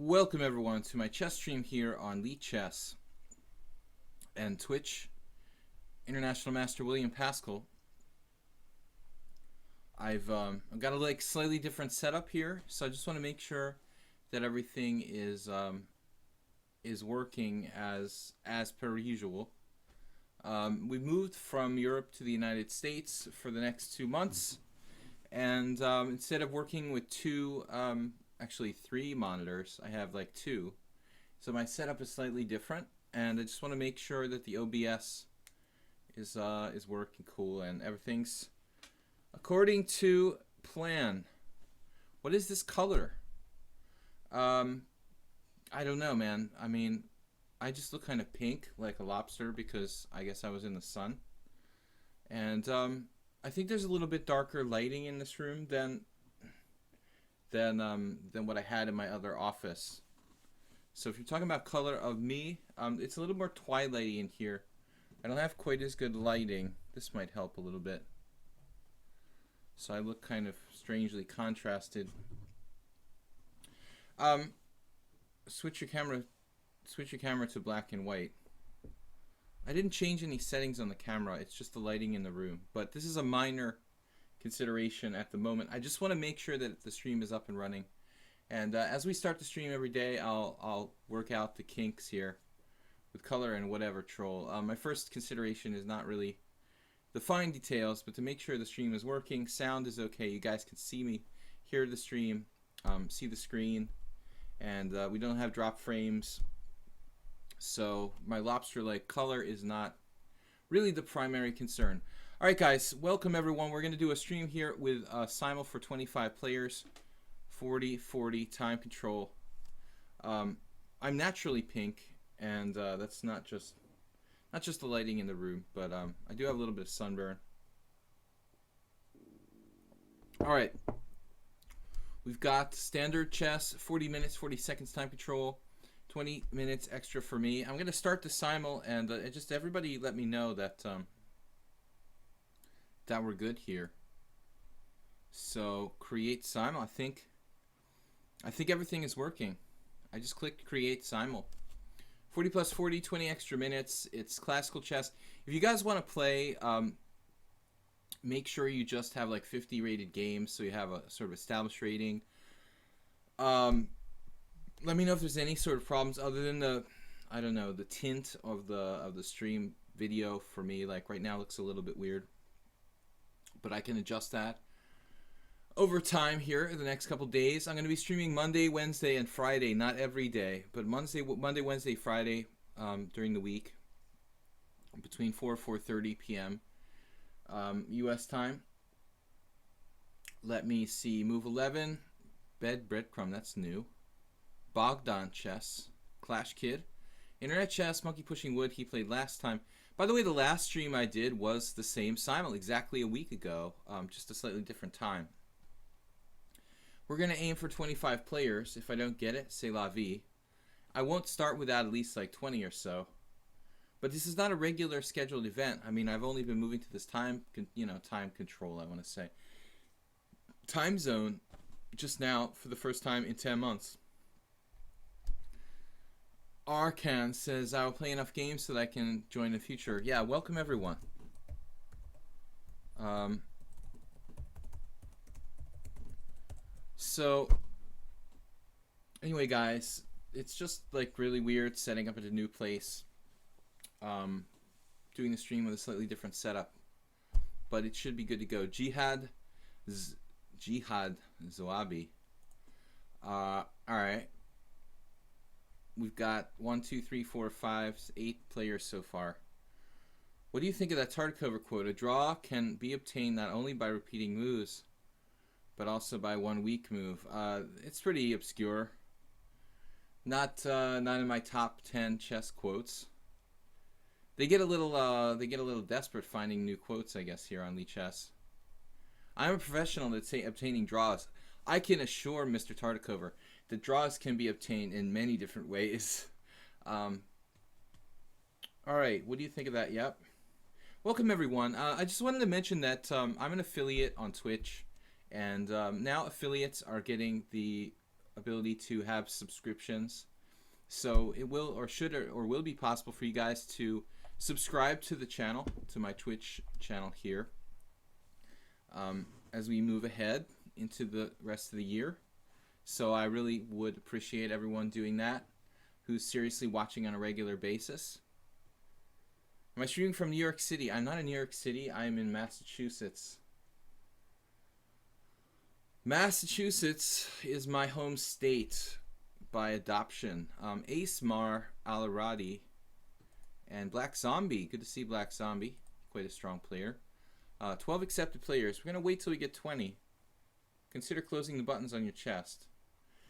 Welcome everyone to my chess stream here on lichess and Twitch. International Master Will Paschall. I've got a slightly different setup here, so I just want to make sure that everything is working as per usual. We moved from Europe to the United States for the next 2 months, and instead of working with actually 3 monitors, I have like 2. So my setup is slightly different, and I just want to make sure that the OBS is working cool and everything's according to plan. What is this color? I don't know, man. I mean, I just look kind of pink, like a lobster, because I guess I was in the sun. And I think there's a little bit darker lighting in this room than what I had in my other office. So if you're talking about color of me, it's a little more twilighty in here. I don't have quite as good lighting. This might help a little bit. So I look kind of strangely contrasted. Switch your camera to black and white. I didn't change any settings on the camera. It's just the lighting in the room. But this is a minor consideration at the moment. I just want to make sure that the stream is up and running. And as we start the stream every day, I'll work out the kinks here with color and whatever troll. My first consideration is not really the fine details, but to make sure the stream is working, sound is okay, you guys can see me, hear the stream, see the screen, and we don't have drop frames. So my lobster-like color is not really the primary concern. All right, guys, welcome everyone. We're going to do a stream here with simul for 25 players, 40-40 time control. I'm naturally pink, and that's not just the lighting in the room, but I do have a little bit of sunburn. All right, we've got standard chess, 40 minutes, 40 seconds time control, 20 minutes extra for me. I'm going to start the simul, and just everybody let me know that that we're good here. So create simul. I think everything is working. I just clicked create simul. 40 plus 40, 20 extra minutes. It's classical chess. If you guys want to play, make sure you just have like 50 rated games, so you have a sort of established rating. Let me know if there's any sort of problems other than the tint of the stream video for me. Like right now, it looks a little bit weird, but I can adjust that over time here in the next couple days. I'm going to be streaming Monday, Wednesday, and Friday. Not every day, but Monday, Wednesday, Friday during the week between 4 and 4:30 p.m. U.S. time. Let me see. Move 11. Bed Breadcrumb. That's new. Bogdan Chess. Clash Kid. Internet Chess. Monkey Pushing Wood. He played last time. By the way, the last stream I did was the same simul exactly a week ago. Just a slightly different time. We're going to aim for 25 players. If I don't get it, c'est la vie. I won't start without at least like 20 or so. But this is not a regular scheduled event. I mean, I've only been moving to this time control, I want to say. Time zone just now for the first time in 10 months. Arkan says, I will play enough games so that I can join in the future. Yeah, welcome everyone. So, anyway, guys, it's just like really weird setting up at a new place, doing the stream with a slightly different setup, but it should be good to go. Jihad Zoabi. All right, we've got 1, 2, 3, 4, 5, 8 players so far. What do you think of that Tartakover quote? A draw can be obtained not only by repeating moves, but also by one weak move. It's pretty obscure. Not in my top 10 chess quotes. They get a little desperate finding new quotes, I guess, here on lichess. I'm a professional at obtaining draws. I can assure Mr. Tartakover that draws can be obtained in many different ways. All right, what do you think of that? Yep. Welcome everyone. I just wanted to mention that I'm an affiliate on Twitch. And now affiliates are getting the ability to have subscriptions. So it will or should or will be possible for you guys to subscribe to the channel, to my Twitch channel here, as we move ahead into the rest of the year. So I really would appreciate everyone doing that who's seriously watching on a regular basis. Am I streaming from New York City? I'm not in New York City. I'm in Massachusetts. Massachusetts is my home state by adoption. Ace Mar Alaradi and Black Zombie. Good to see Black Zombie. Quite a strong player. 12 accepted players. We're going to wait till we get 20. Consider closing the buttons on your chest.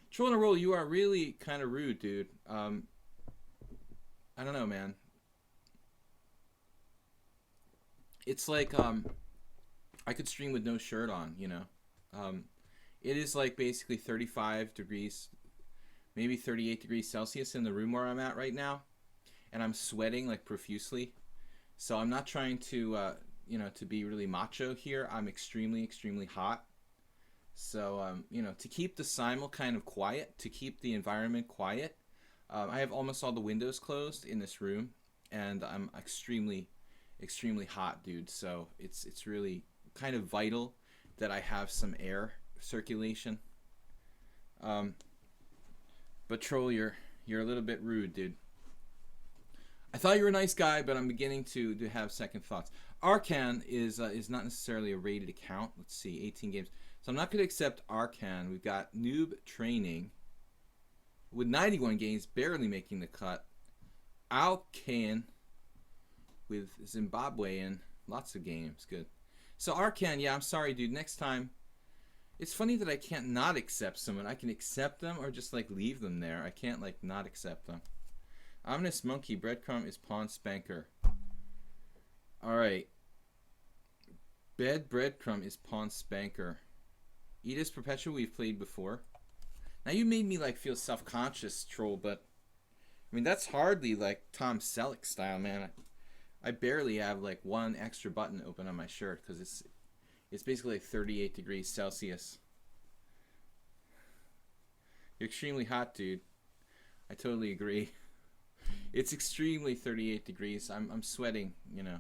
Troll in a roll, you are really kind of rude, dude. I don't know, man. It's like I could stream with no shirt on, you know. It is like basically 35 degrees, maybe 38 degrees Celsius in the room where I'm at right now, and I'm sweating like profusely. So I'm not trying to, you know, to be really macho here. I'm extremely, extremely hot. So, you know, to keep the simul kind of quiet, to keep the environment quiet, I have almost all the windows closed in this room, and I'm extremely, extremely hot, dude. So it's really kind of vital that I have some air circulation. But Troll, you're a little bit rude, dude. I thought you were a nice guy, but I'm beginning to have second thoughts. Arcan is not necessarily a rated account. Let's see, 18 games. So I'm not going to accept Arcan. We've got Noob Training with 91 games, barely making the cut. Alcan with Zimbabwean, lots of games, good. So Arcan, yeah, I'm sorry, dude. Next time, it's funny that I can't not accept someone. I can accept them or just like leave them there. I can't like not accept them. Ominous Monkey, Breadcrumb is Pawn Spanker. All right. Breadcrumb is Pawn Spanker. Edis Perpetual we've played before. Now you made me like feel self-conscious, Troll, but I mean that's hardly like Tom Selleck style, man. I barely have like one extra button open on my shirt because it's basically like 38 degrees Celsius. You're extremely hot, dude. I totally agree. It's extremely 38 degrees. I'm sweating, you know,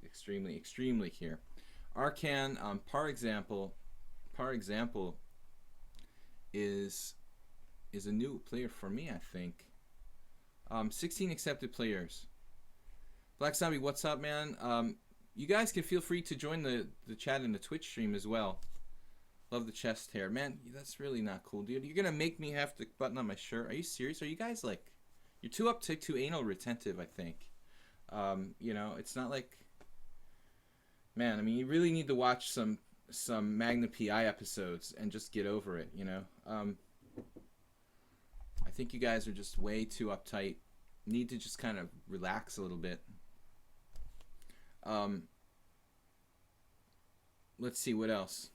extremely here. Arcan, par example is a new player for me, I think. 16 accepted players. Black Zombie, what's up, man? You guys can feel free to join the chat in the Twitch stream as well. Love the chest hair. Man, that's really not cool, dude. You're gonna make me have to button on my shirt. Are you serious? Are you guys like... You're too uptight, too anal retentive, I think. You know, it's not like... Man, I mean, you really need to watch some Magna PI episodes and just get over it, you know? I think you guys are just way too uptight. Need to just kind of relax a little bit. Let's see, what else?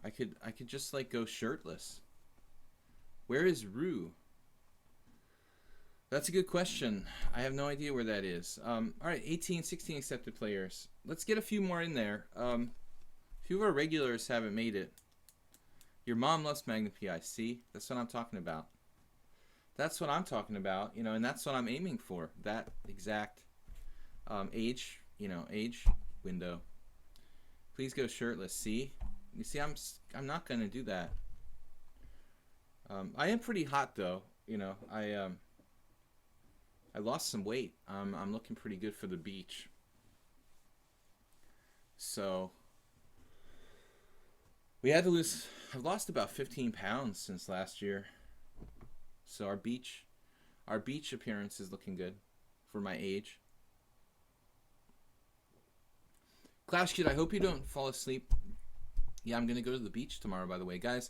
I could just like go shirtless. Where is Rue? That's a good question. I have no idea where that is. All right, 18, 16 accepted players. Let's get a few more in there. A few of our regulars haven't made it. Your mom loves Magna PI. See? That's what I'm talking about. That's what I'm talking about, you know, and that's what I'm aiming for. That exact age, you know, age window. Please go shirtless. See? You see, I'm not going to do that. I am pretty hot, though. You know, I lost some weight. I'm looking pretty good for the beach. So we had to lose. I've lost about 15 pounds since last year. So our beach appearance is looking good for my age. Clash Kid, I hope you don't fall asleep. Yeah, I'm gonna go to the beach tomorrow. By the way, guys,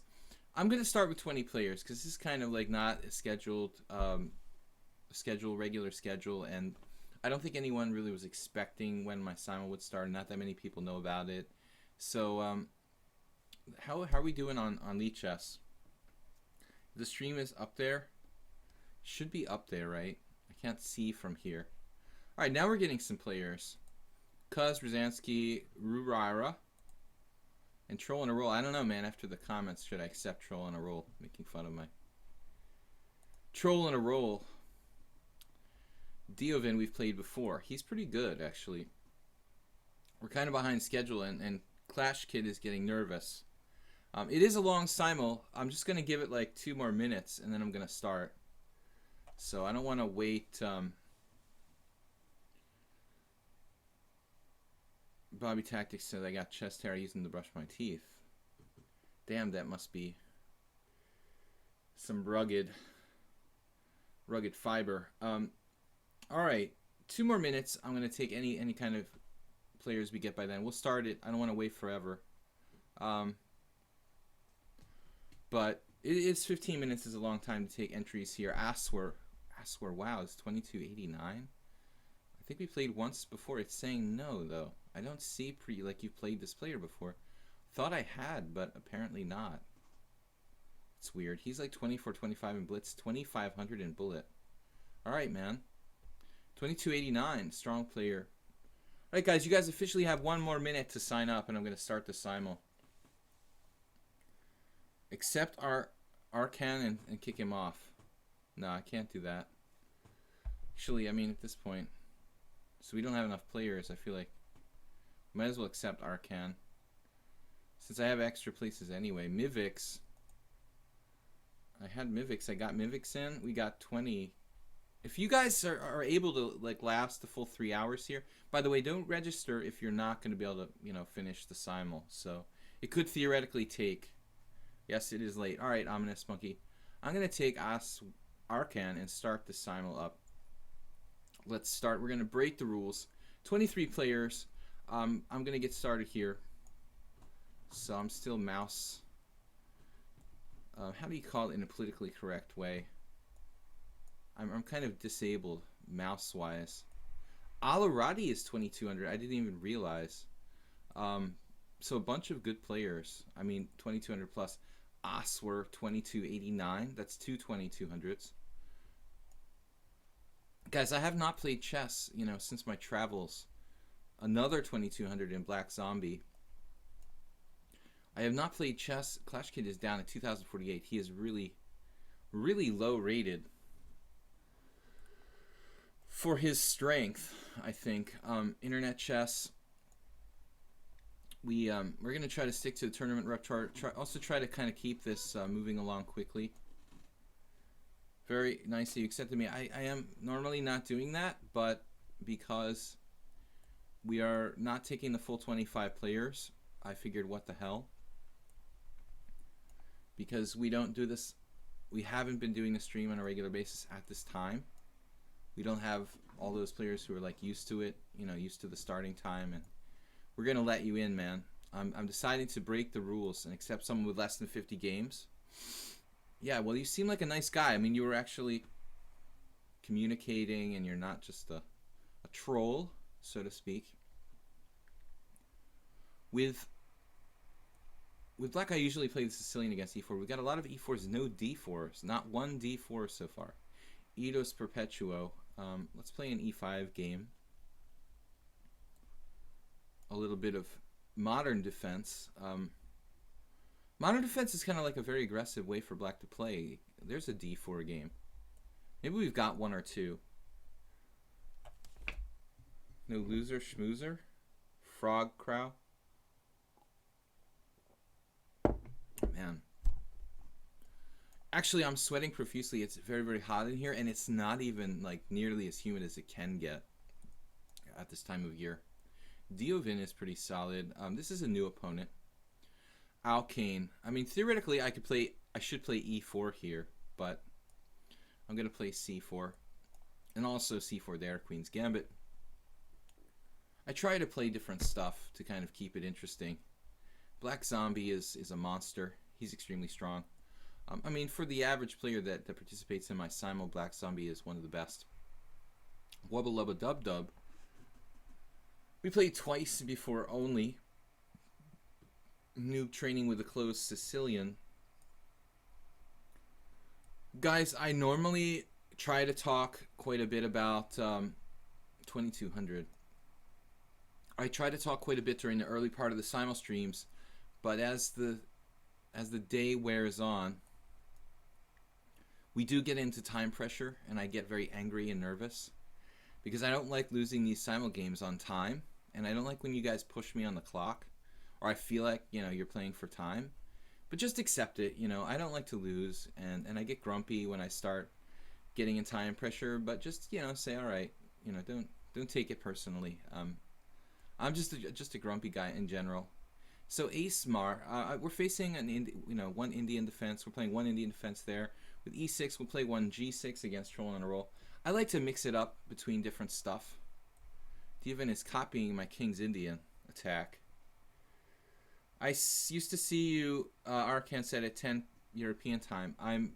I'm gonna start with 20 players because this is kind of like not a scheduled, regular schedule, and I don't think anyone really was expecting when my simul would start. Not that many people know about it. So, how are we doing on lichess? The stream is up there. Should be up there, right? I can't see from here. All right, now we're getting some players. Cuz, Rosansky, Rurira, And troll in a roll. I don't know, man. After the comments, should I accept troll in a roll? Making fun of my troll in a roll. Diovin we've played before. He's pretty good, actually. We're kind of behind schedule, and Clash Kid is getting nervous. It is a long simul. I'm just going to give it like 2 more minutes, and then I'm going to start. So I don't want to wait. Bobby Tactics said I got chest hair using to brush my teeth. Damn, that must be some rugged fiber. All right, 2 more minutes. I'm going to take any kind of players we get by then. We'll start it. I don't want to wait forever. But it's 15 minutes is a long time to take entries here. Aswer, wow, it's 2289. I think we played once before. It's saying no, though. I don't see like you've played this player before. Thought I had, but apparently not. It's weird. He's like 2425 in blitz, 2500 in bullet. All right, man. 2289, strong player. All right, guys, you guys officially have 1 more minute to sign up, and I'm going to start the simul. Accept our Arcan and kick him off. No, I can't do that. Actually, I mean, at this point, so we don't have enough players, I feel like might as well accept Arcan. Since I have extra places anyway. Mivix. I had Mivix. I got Mivix in. We got 20. If you guys are able to like last the full 3 hours here, by the way, don't register if you're not going to be able to, you know, finish the simul. So it could theoretically take. Yes, it is late. All right, Ominous Monkey. I'm going to take Arcan and start the simul up. Let's start. We're going to break the rules. 23 players. I'm going to get started here. So I'm still mouse. How do you call it in a politically correct way? I'm kind of disabled mouse-wise. Alarati is 2200. I didn't even realize. So a bunch of good players. I mean, 2200 plus. Aswer 2289. That's 2 2200s. Guys, I have not played chess, you know, since my travels. Another 2200 in Black Zombie. I have not played chess. Clash Kid is down at 2048. He is really, really low rated for his strength, I think. Internet chess. We're going to try to stick to the tournament repertoire. Also try to kind of keep this moving along quickly. Very nice that you accepted me. I am normally not doing that, but because we are not taking the full 25 players, I figured what the hell. Because we don't do this, we haven't been doing the stream on a regular basis at this time. We don't have all those players who are like used to it, you know, used to the starting time, and we're gonna let you in, man. I'm deciding to break the rules and accept someone with less than 50 games. Yeah, well, you seem like a nice guy. I mean, you were actually communicating, and you're not just a troll, so to speak. With Black, I usually play the Sicilian against e4. We've got a lot of e4s, no d4s. Not one d4 so far. Eidos Perpetuo. Let's play an e5 game. A little bit of modern defense. Modern defense is kind of like a very aggressive way for Black to play. There's a d4 game. Maybe we've got 1 or 2. No loser schmoozer. Frog crow. Man. Actually, I'm sweating profusely. It's very, very hot in here, and it's not even like nearly as humid as it can get at this time of year. Diovin is pretty solid. This is a new opponent. Alkane. I mean, theoretically, I should play e4 here, but I'm going to play c4. And also c4 there, Queen's Gambit. I try to play different stuff to kind of keep it interesting. Black Zombie is a monster. He's extremely strong. I mean, for the average player that participates in my simul, Black Zombie is one of the best. Wubba Lubba Dub Dub. We played twice before only. Noob training with a closed Sicilian. Guys, I normally try to talk quite a bit about 2200. I try to talk quite a bit during the early part of the simul streams, But as the day wears on, we do get into time pressure, and I get very angry and nervous because I don't like losing these simul games on time, and I don't like when you guys push me on the clock, or I feel like, you know, you're playing for time. But just accept it, you know. I don't like to lose, and I get grumpy when I start getting in time pressure. But just, you know, say, all right, you know, don't take it personally. I'm just a grumpy guy in general. So Ace Mar, we're facing one Indian defense. We're playing one Indian defense there. With E6, we'll play one G6 against Troll on a roll. I like to mix it up between different stuff. Dieven is copying my King's Indian attack. I used to see you, Arkan said, at 10 European time. I'm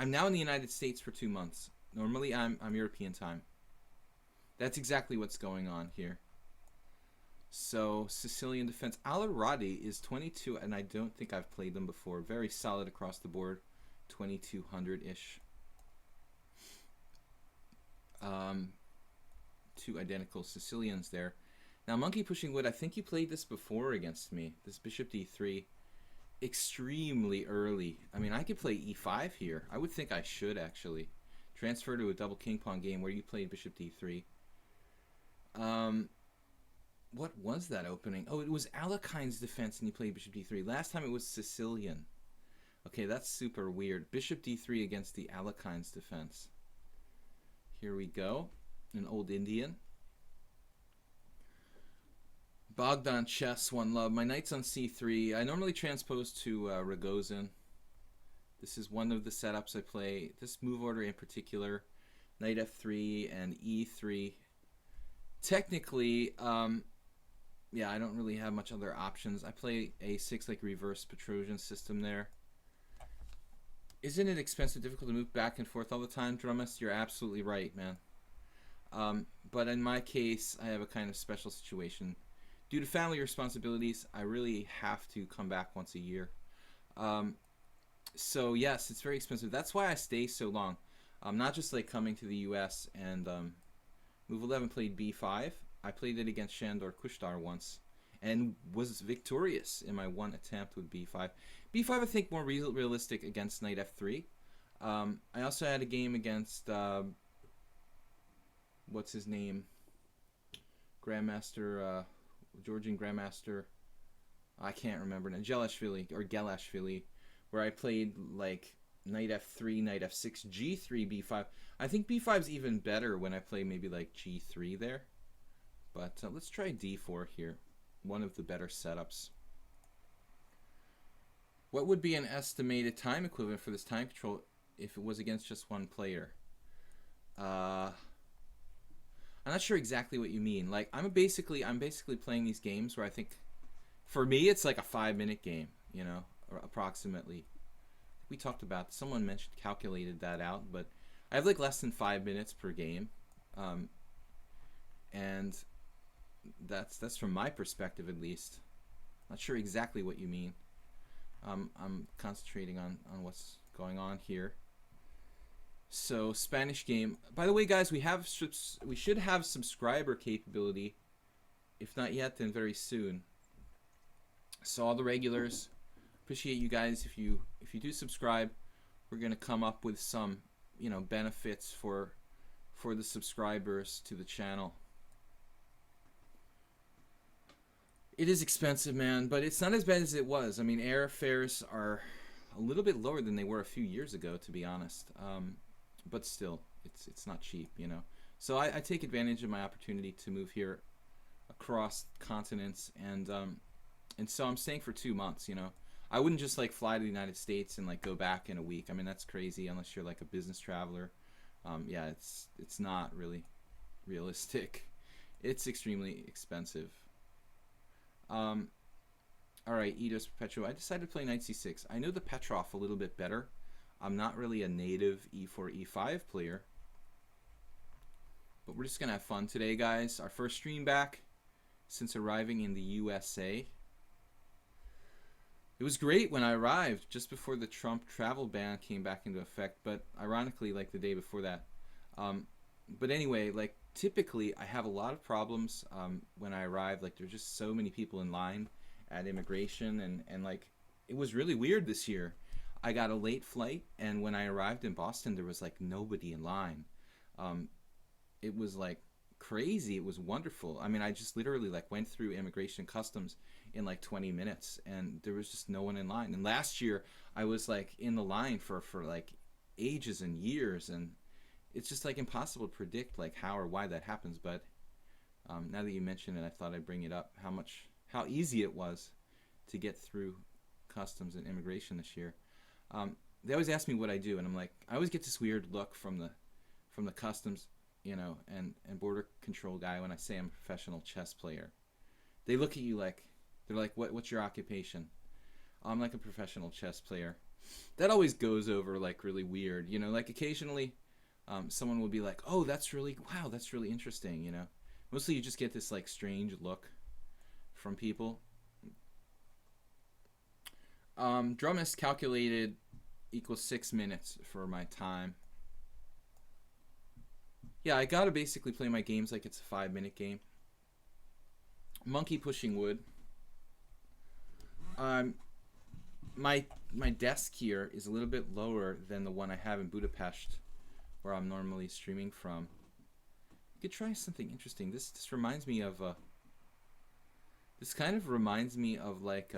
now in the United States for 2 months. Normally, I'm European time. That's exactly what's going on here. So, Sicilian defense. Alarati is 22, and I don't think I've played them before. Very solid across the board. 2200-ish. Two identical Sicilians there. Now, Monkey Pushing Wood, I think you played this before against me. This Bishop D3. Extremely early. I mean, I could play E5 here. I would think I should, actually. Transfer to a double King Pawn game where you played Bishop D3. What was that opening? Oh, it was Alekine's defense and you played Bishop D3. Last time it was Sicilian. Okay, that's super weird. Bishop D3 against the Alekine's defense. Here we go. An old Indian. Bogdan Chess, One Love. My knight's on C3. I normally transpose to Rogozin. This is one of the setups I play. This move order in particular. Knight F3 and E3. Technically, yeah, I don't really have much other options. I play A6 like reverse Petrosian system there. Isn't it expensive, difficult to move back and forth all the time, Drummus? You're absolutely right, man. But in my case, I have a kind of special situation. Due to family responsibilities, I really have to come back once a year. So yes, it's very expensive. That's why I stay so long. Not just like coming to the U.S. and move 11 played B5. I played it against Shandor Kushtar once and was victorious in my one attempt with B5. B5 I think more realistic against Knight F3. I also had a game against what's his name? Grandmaster, Georgian Grandmaster. I can't remember now. Gelashvili, where I played like Knight F3, Knight F6, G3, B5. I think B5 is even better when I play maybe like G3 there. But let's try D4 here. One of the better setups. What would be an estimated time equivalent for this time control if it was against just one player? I'm not sure exactly what you mean. Like I'm basically playing these games where I think for me it's like a 5-minute game, you know, approximately. We talked about, someone calculated that out, but I have like less than 5 minutes per game. And that's from my perspective at least. Not sure exactly what you mean. I'm concentrating on what's going on here. So Spanish game. By the way, guys, we should have subscriber capability. If not yet, then very soon. So all the regulars, appreciate you guys. If you do subscribe, we're gonna come up with some, you know, benefits for the subscribers to the channel. It is expensive, man, but it's not as bad as it was. I mean, airfares are a little bit lower than they were a few years ago, to be honest. But still, it's not cheap, you know. So I take advantage of my opportunity to move here across continents, and so I'm staying for 2 months, you know. I wouldn't just like fly to the United States and like go back in a week. I mean, that's crazy unless you're like a business traveler. Yeah, it's not really realistic. It's extremely expensive. Alright, Eidos Perpetual. I decided to play Knight C6. I know the Petrov a little bit better. I'm not really a native E4, E5 player. But we're just going to have fun today, guys. Our first stream back since arriving in the USA. It was great when I arrived, just before the Trump travel ban came back into effect. But ironically, like the day before that. But anyway, like typically I have a lot of problems when I arrive. Like there's just so many people in line, at immigration, and like it was really weird this year. I got a late flight, and when I arrived in Boston, there was like nobody in line. Um, it was like crazy. It was wonderful. I mean, I just literally like went through immigration customs in like 20 minutes, and there was just no one in line. And last year, I was like in the line for like ages and years, and it's just like impossible to predict like how or why that happens. But now that you mention it, I thought I'd bring it up how easy it was to get through customs and immigration this year. They always ask me what I do, and I'm like, I always get this weird look from the customs, and border control guy when I say I'm a professional chess player. They look at you like they're like, what's your occupation? I'm like a professional chess player. That always goes over like really weird, like occasionally someone will be like, oh, that's really interesting. Mostly you just get this like strange look from people. Drummist calculated equals 6 minutes for my time. Yeah, I gotta basically play my games like it's a 5-minute game. Monkey pushing wood. My desk here is a little bit lower than the one I have in Budapest, where I'm normally streaming from. You could try something interesting. This reminds me of this kind of reminds me of like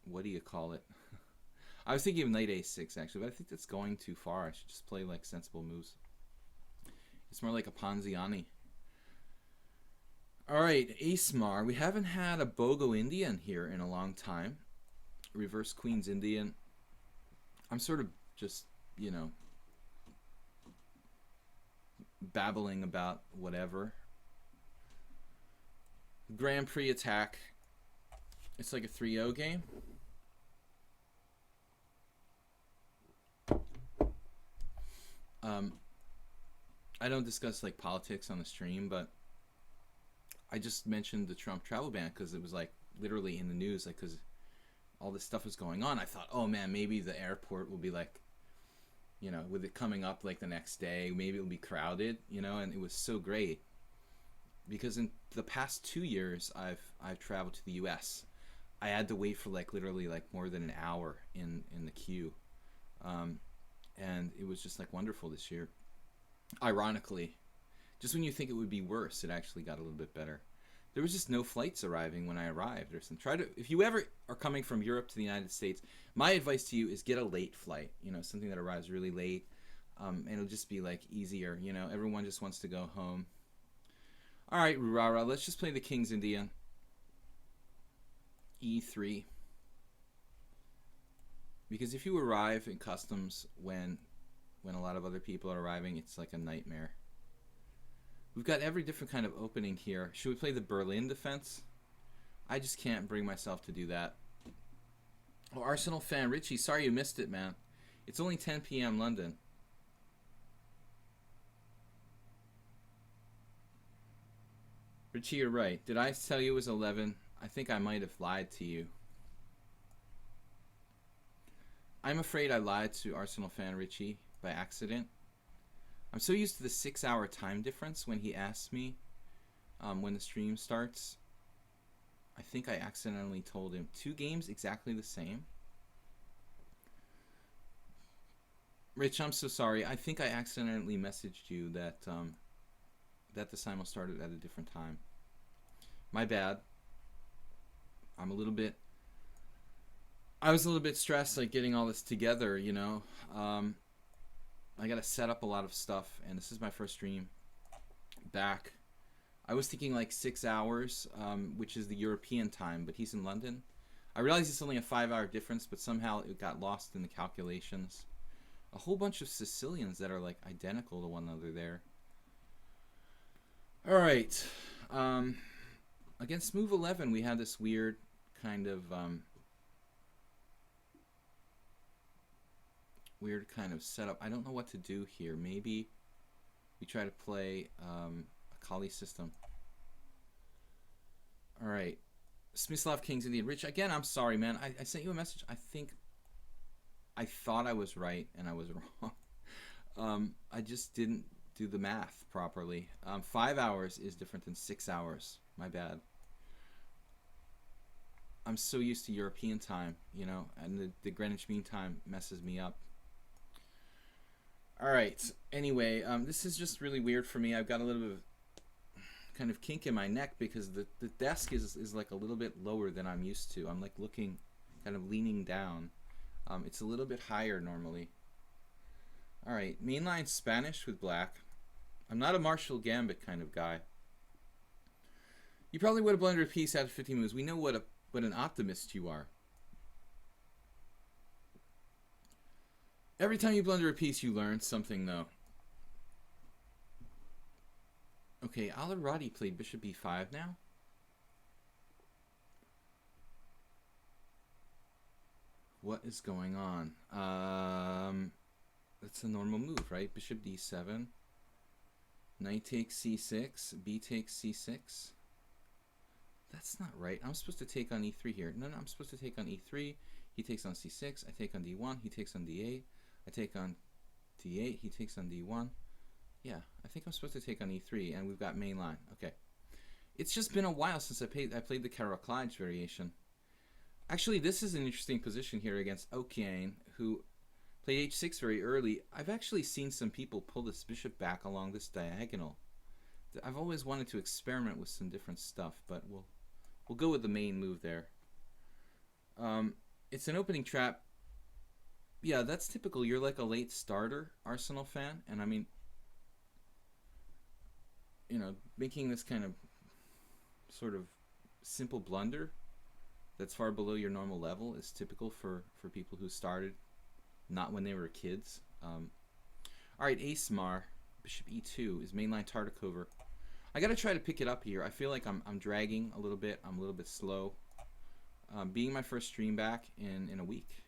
what do you call it? I was thinking of knight a6 actually, but I think that's going too far. I should just play like sensible moves. It's more like a Ponziani. Alright, Asmar. We haven't had a Bogo Indian here in a long time. Reverse Queen's Indian. I'm sort of just, babbling about whatever. Grand Prix attack. It's like a 3-0 game. I don't discuss like politics on the stream, but I just mentioned the Trump travel ban because it was like literally in the news, like because all this stuff was going on. I thought, oh man, maybe the airport will be like, with it coming up like the next day, maybe it'll be crowded, and it was so great because in the past 2 years I've traveled to the U.S. I had to wait for like literally like more than an hour in the queue, and it was just like wonderful this year. Ironically, just when you think it would be worse, it actually got a little bit better. There was just no flights arriving when I arrived. If you ever are coming from Europe to the United States, my advice to you is get a late flight. Something that arrives really late, and it'll just be like easier. Everyone just wants to go home. All right, Rurara, let's just play the King's Indian. E3. Because if you arrive in customs when a lot of other people are arriving, it's like a nightmare. We've got every different kind of opening here. Should we play the Berlin defense? I just can't bring myself to do that. Oh, Arsenal fan Richie, sorry you missed it, man. It's only 10 p.m. London. Richie, you're right. Did I tell you it was 11? I think I might have lied to you. I'm afraid I lied to Arsenal fan Richie by accident. I'm so used to the 6-hour time difference when he asked me when the stream starts. I think I accidentally told him 2 games exactly the same. Rich, I'm so sorry. I think I accidentally messaged you that that the simul started at a different time. My bad. I was a little bit stressed, like getting all this together, I gotta set up a lot of stuff, and this is my first stream back. I was thinking like 6 hours, which is the European time, but he's in London. I realize it's only a 5-hour difference, but somehow it got lost in the calculations. A whole bunch of Sicilians that are like identical to one another there. All right. Against move 11, we had this weird kind of setup. I don't know what to do here. Maybe we try to play a Kali system. All right. Smislav King's Indian. Rich, again, I'm sorry, man. I sent you a message. I thought I was right, and I was wrong. I just didn't do the math properly. 5 hours is different than 6 hours. My bad. I'm so used to European time, you know, and the Greenwich Mean Time messes me up. All right. Anyway, this is just really weird for me. I've got a little bit of kind of kink in my neck because the desk is like a little bit lower than I'm used to. I'm like looking, kind of leaning down. It's a little bit higher normally. All right, mainline Spanish with black. I'm not a Marshall Gambit kind of guy. You probably would have blundered a piece after 15 moves. We know what an optimist you are. Every time you blunder a piece, you learn something, though. Okay, Alirati played bishop b5 now. What is going on? That's a normal move, right? Bishop d7. Knight takes c6. B takes c6. That's not right. I'm supposed to take on e3 here. No, I'm supposed to take on e3. He takes on c6. I take on d1. He takes on d8. I take on d8. He takes on d1. Yeah, I think I'm supposed to take on e3, and we've got main line. Okay. It's just been a while since I played the Carol Clyde variation. Actually, this is an interesting position here against Okiane, who played h6 very early. I've actually seen some people pull this bishop back along this diagonal. I've always wanted to experiment with some different stuff, but we'll go with the main move there. It's an opening trap. Yeah, that's typical. You're like a late starter Arsenal fan, and I mean, you know, making this kind of sort of simple blunder that's far below your normal level is typical for people who started not when they were kids. All right, Ace Mar, bishop e2 is mainline Tartakover. I gotta try to pick it up here. I feel like I'm dragging a little bit. I'm a little bit slow. Being my first stream back in a week.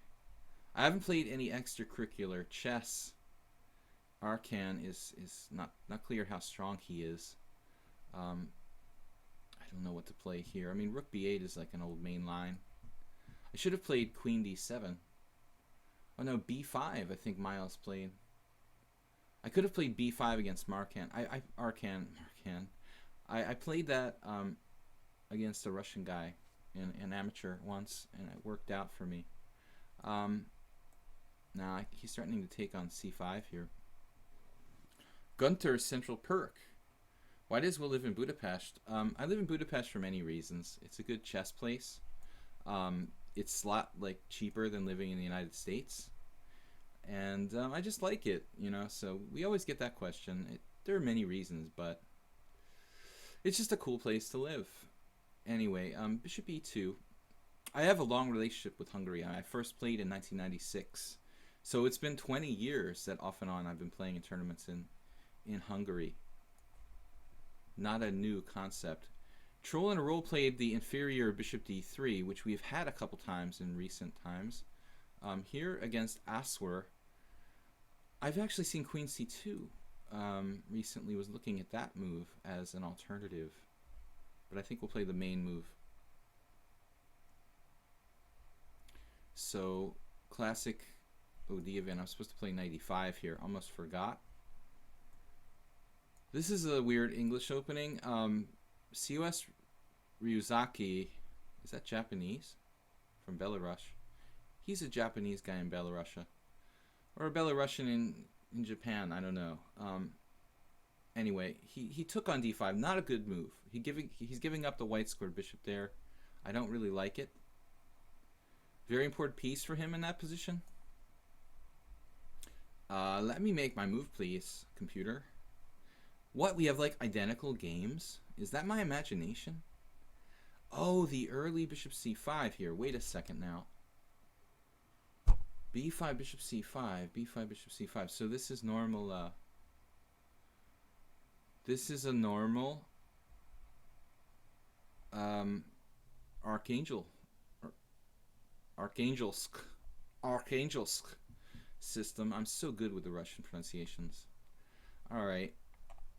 I haven't played any extracurricular chess. Arkan is not clear how strong he is. I don't know what to play here. I mean, rook b8 is like an old main line. I should have played queen d7. Oh no, b5 I think Miles played. I could have played b5 against Markan. Arkan. I played that against a Russian guy in an amateur once, and it worked out for me. Now he's threatening to take on c5 here. Gunter's central perk. Why does Will live in Budapest? I live in Budapest for many reasons. It's a good chess place. It's a lot like cheaper than living in the United States, and I just like it, you know. So we always get that question. There are many reasons, but it's just a cool place to live. Anyway, bishop e2. I have a long relationship with Hungary. I first played in 1996, so it's been 20 years that off and on I've been playing in tournaments in Hungary. Not a new concept. Troll and a Roll played the inferior bishop d3, which we've had a couple times in recent times. Here against Aswer, I've actually seen queen c2. Recently was looking at that move as an alternative, but I think we'll play the main move. So classic OD event. I'm supposed to play knight e5 here. Almost forgot. This is a weird English opening. COS Ryuzaki, is that Japanese? From Belarus. He's a Japanese guy in Belarusia. Or a Belarusian in Japan, I don't know. Anyway, he took on d5. Not a good move. He's giving up the white squared bishop there. I don't really like it. Very important piece for him in that position. Let me make my move, please, computer. What? We have like identical games? Is that my imagination? Oh, the early bishop c5 here. Wait a second now. b5 bishop c5, b5 bishop c5. So this is normal. This is a normal Archangelsk system. I'm so good with the Russian pronunciations. All right.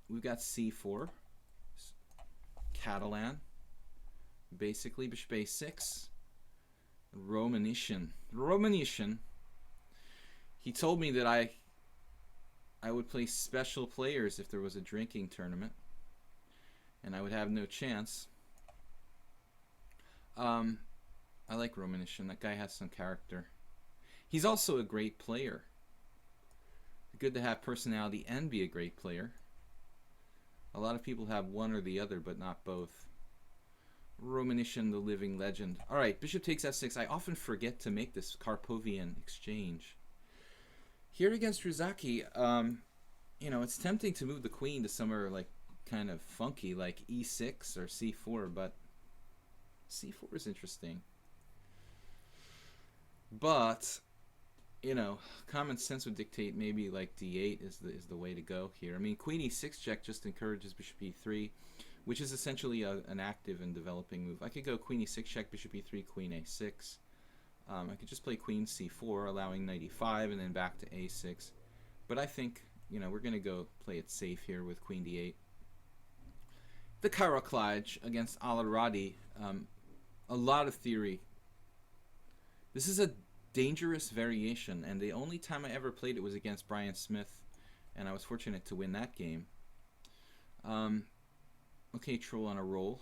We've got c4, Catalan, basically bishop a6, Romanician. He told me that I would play special players if there was a drinking tournament, and I would have no chance. I like Romanician. That guy has some character. He's also a great player. Good to have personality and be a great player. A lot of people have one or the other, but not both. Romanician, the living legend. All right, bishop takes f6. I often forget to make this Karpovian exchange. Here against Rizaki, you know, it's tempting to move the queen to somewhere like kind of funky, like e6 or c4, but c4 is interesting. But, you know, common sense would dictate maybe like d8 is the way to go here. I mean, queen e6 check just encourages bishop e3, which is essentially an active and developing move. I could go queen e6 check, bishop e3, queen a6. I could just play queen c4, allowing knight e5, and then back to a6. But I think, you know, we're going to go play it safe here with queen d8. The Karaklaj against Al-Aradi. A lot of theory. This is a dangerous variation, and the only time I ever played it was against Brian Smith, and I was fortunate to win that game. Okay, troll on a roll.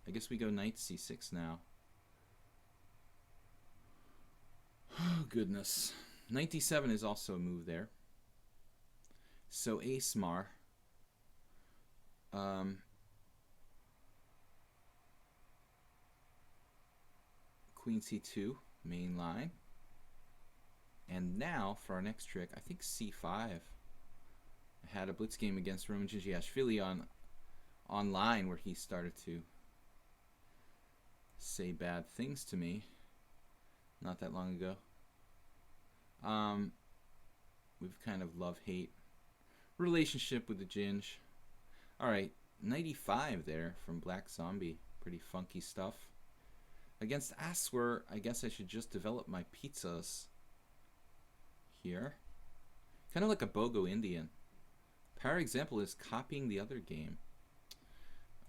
I guess we go knight c6 now. Oh, goodness. Knight d7 is also a move there. So a-smar. Queen c2, main line. And now, for our next trick, I think c5. I had a blitz game against Roman Gigiashvili online where he started to say bad things to me not that long ago. We've kind of love-hate relationship with the Ginge. Alright, knight e5 there from Black Zombie. Pretty funky stuff. Against Aswer, I guess I should just develop my pizzas here. Kind of like a Bogo Indian. Power example is copying the other game.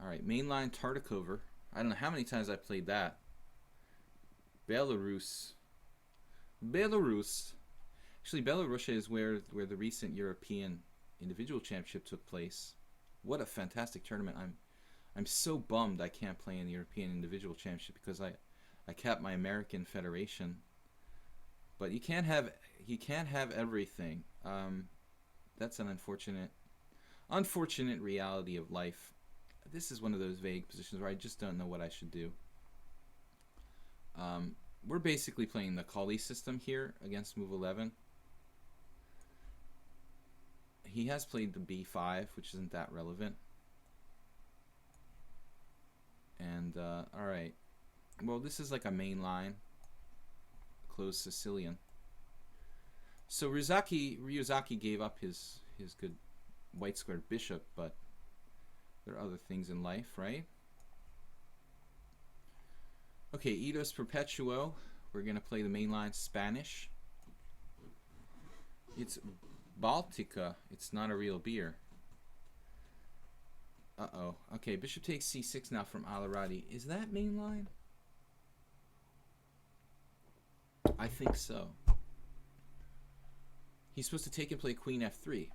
Alright, mainline Tartakover. I don't know how many times I played that. Belarus. Actually, Belarus is where the recent European individual championship took place. What a fantastic tournament. I'm so bummed I can't play in the European individual championship because I kept my American federation. But you can't have everything. That's an unfortunate reality of life. This is one of those vague positions where I just don't know what I should do. We're basically playing the Kali system here against move 11. He has played the b5, which isn't that relevant. And, alright. Well, this is like a main line. Closed Sicilian. So Ryuzaki gave up his good white squared bishop, but there are other things in life, right? Okay, Itos Perpetuo. We're going to play the main line Spanish. It's Baltica. It's not a real beer. Uh-oh. Okay, bishop takes c6 now from Al-Aradi. Is that main line? I think so. He's supposed to take and play queen f3.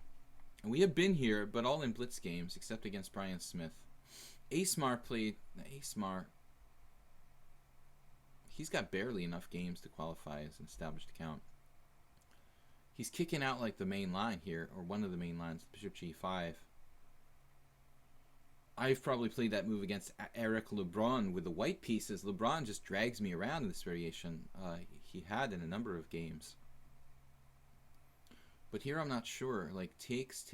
And we have been here, but all in blitz games, except against Brian Smith. a-smar played... a-smar... He's got barely enough games to qualify as an established account. He's kicking out like the main line here, or one of the main lines, bishop g5. I've probably played that move against Eric Lebrun with the white pieces. Lebrun just drags me around in this variation. He had in a number of games. But here I'm not sure. Like takes,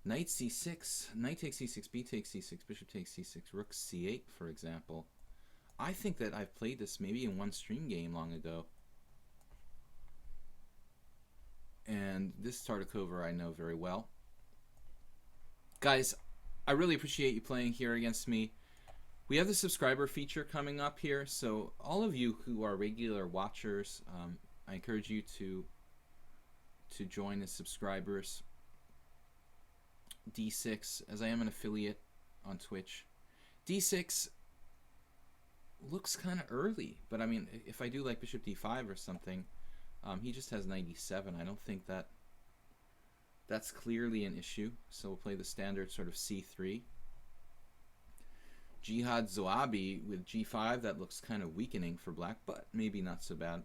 knight c6, knight takes c6, b takes c6, bishop takes c6, rook c8, for example. I think that I've played this maybe in one stream game long ago. And this Tartakover I know very well. Guys, I really appreciate you playing here against me. We have the subscriber feature coming up here, so all of you who are regular watchers, I encourage you to join as subscribers. D6, as I am an affiliate on Twitch. D6 looks kind of early, but I mean, if I do like bishop d5 or something, he just has knight e7. I don't think that's clearly an issue, so we'll play the standard sort of c3. Jihad Zoabi with g5. That looks kind of weakening for black, but maybe not so bad.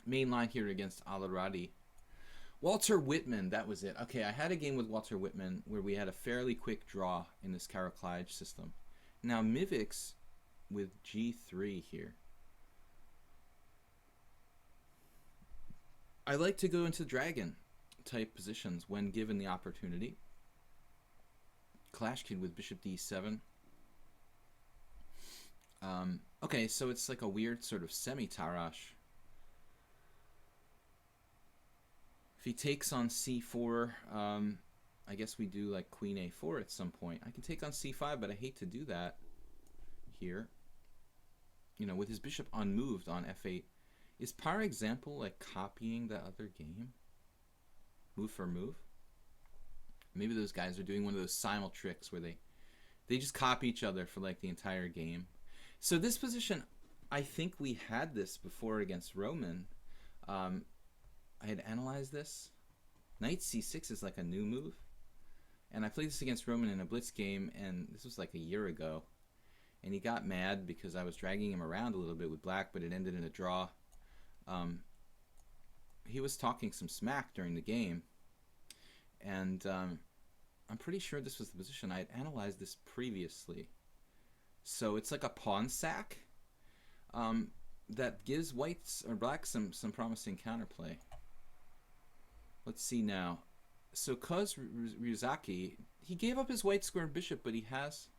Main line here against Al-Aradi. Walter Whitman, that was it. Okay, I had a game with Walter Whitman where we had a fairly quick draw in this Kara-Clyde system. Now Mivix with g3 here. I like to go into dragon type positions when given the opportunity. Clash Kid with bishop d7. Okay, so it's like a weird sort of semi-Tarash. If he takes on c4, I guess we do like queen a4 at some point. I can take on c5, but I hate to do that here. You know, with his bishop unmoved on f8. Is par example like copying the other game? Move for move? Maybe those guys are doing one of those simul tricks where they just copy each other for like the entire game. So this position, I think we had this before against Roman. I had analyzed this. Knight c6 is like a new move. And I played this against Roman in a blitz game, and this was like a year ago. And he got mad because I was dragging him around a little bit with black, but it ended in a draw. He was talking some smack during the game. And I'm pretty sure this was the position. I had analyzed this previously. So it's like a pawn sack that gives whites or blacks some promising counterplay. Let's see now. So Kuz Ryuzaki, he gave up his white square bishop, but he has...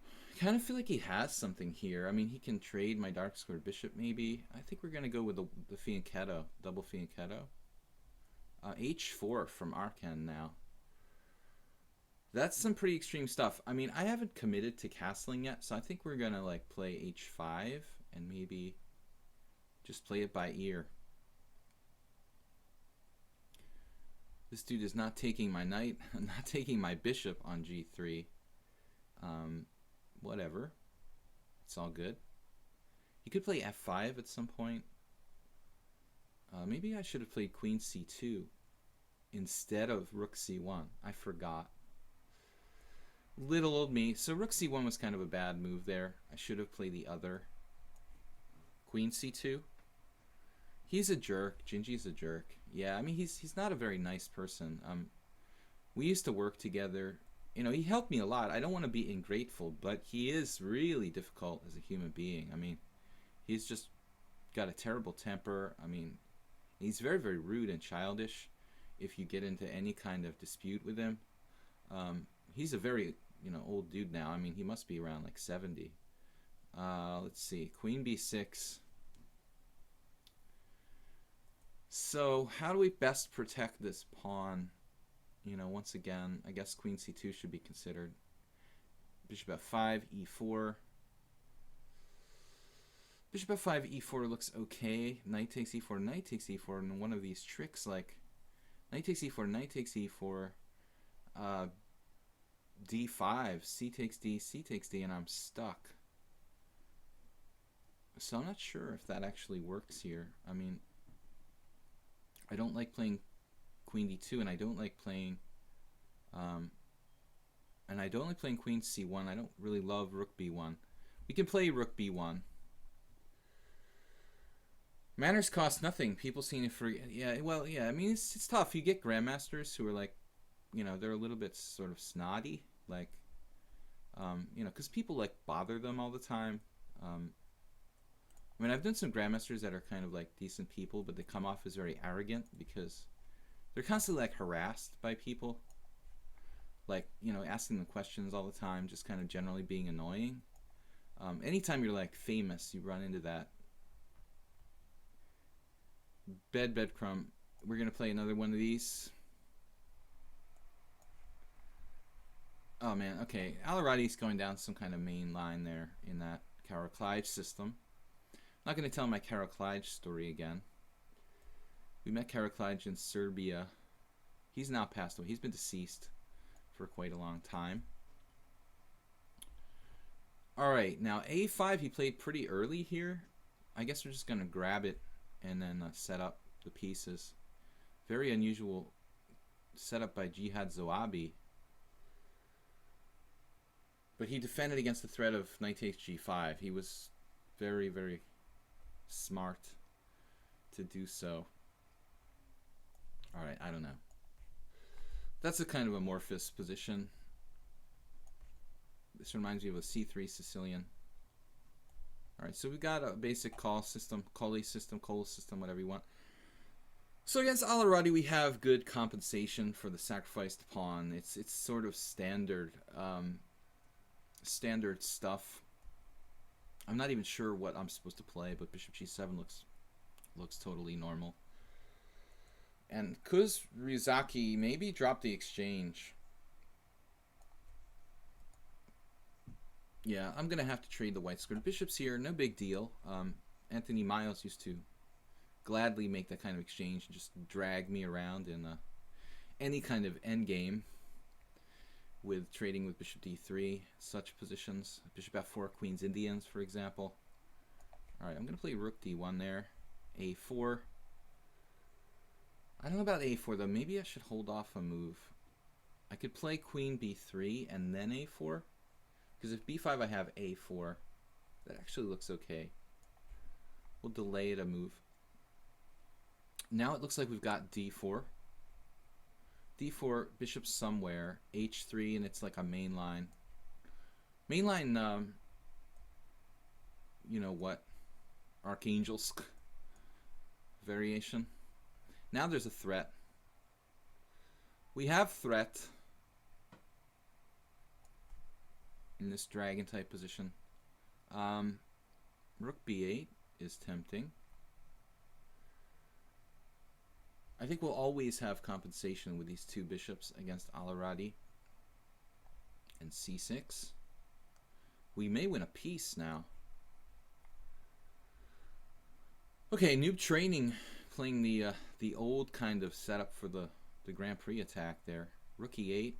I kind of feel like he has something here. I mean, he can trade my dark square bishop maybe. I think we're going to go with the fianchetto, double fianchetto. H4 from Arkan now. That's some pretty extreme stuff. I mean, I haven't committed to castling yet, so I think we're going to like play H5 and maybe just play it by ear. This dude is not taking my knight, not taking my bishop on G3. Whatever. It's all good. He could play F5 at some point. Maybe I should have played Queen C2 instead of Rook C1. I forgot. Little old me. So Rook C1 was kind of a bad move there. I should have played the other. Queen C2. He's a jerk. Gingy's a jerk. Yeah, I mean, he's not a very nice person. We used to work together. You know, he helped me a lot. I don't want to be ingrateful, but he is really difficult as a human being. I mean, he's just got a terrible temper. I mean, he's very, very rude and childish if you get into any kind of dispute with him. He's a very, old dude now. I mean, he must be around like 70. Let's see. Queen B6. So how do we best protect this pawn? Once again, I guess Queen C2 should be considered. Bishop F5, E4. Bishop F5, E4 looks okay. Knight takes E4, knight takes E4, and one of these tricks like knight takes E4, knight takes E4, D5, C takes D, C takes D, and I'm stuck. So I'm not sure if that actually works here. I mean, I don't like playing Queen D2, and I don't like playing Queen C1. I don't really love Rook B1. We can play Rook B1. Manners cost nothing. People seem to forget. Yeah, well, yeah. I mean, it's tough. You get grandmasters who are like, they're a little bit sort of snotty, like, because people like bother them all the time. I mean, I've done some grandmasters that are kind of like decent people, but they come off as very arrogant because they're constantly like harassed by people, like, asking them questions all the time, just kind of generally being annoying. Anytime you're like famous, you run into that. Bedcrumb. We're gonna play another one of these. Oh man, okay. Al-Aradi's going down some kind of main line there in that Kara-Clyde system. I'm not gonna tell my Kara-Clyde story again. We met Kara-Clyde in Serbia. He's now passed away. He's been deceased for quite a long time. Alright, now A5 he played pretty early here. I guess we're just going to grab it and then set up the pieces. Very unusual setup by Jihad Zoabi. But he defended against the threat of knight takes g5. He was very, very smart to do so. Alright, I don't know. That's a kind of amorphous position. This reminds me of a c3 Sicilian. Alright, so we've got a basic call system, Colli system, whatever you want. So against Aliradi, we have good compensation for the sacrificed pawn. It's sort of standard standard stuff. I'm not even sure what I'm supposed to play, but bishop g7 looks totally normal. And Kuz Ryuzaki maybe dropped the exchange. Yeah, I'm gonna have to trade the white squared bishops here. No big deal. Anthony Miles used to gladly make that kind of exchange and just drag me around in any kind of endgame with trading with bishop d3, such positions. Bishop f4, queen's Indians, for example. Alright, I'm going to play rook d1 there. a4. I don't know about a4, though. Maybe I should hold off a move. I could play queen b3 and then a4. Because if b5 I have a4, that actually looks okay. We'll delay it a move. Now it looks like we've got d4. d4, bishop somewhere, h3, and it's like a main line. Main line, you know what, Archangelsk variation. Now there's a threat. We have threat in this dragon type position. Rook b8 is tempting. I think we'll always have compensation with these two bishops against Aliradi. And c6. We may win a piece now. Okay, noob training, playing the old kind of setup for the Grand Prix attack there. Rook e8.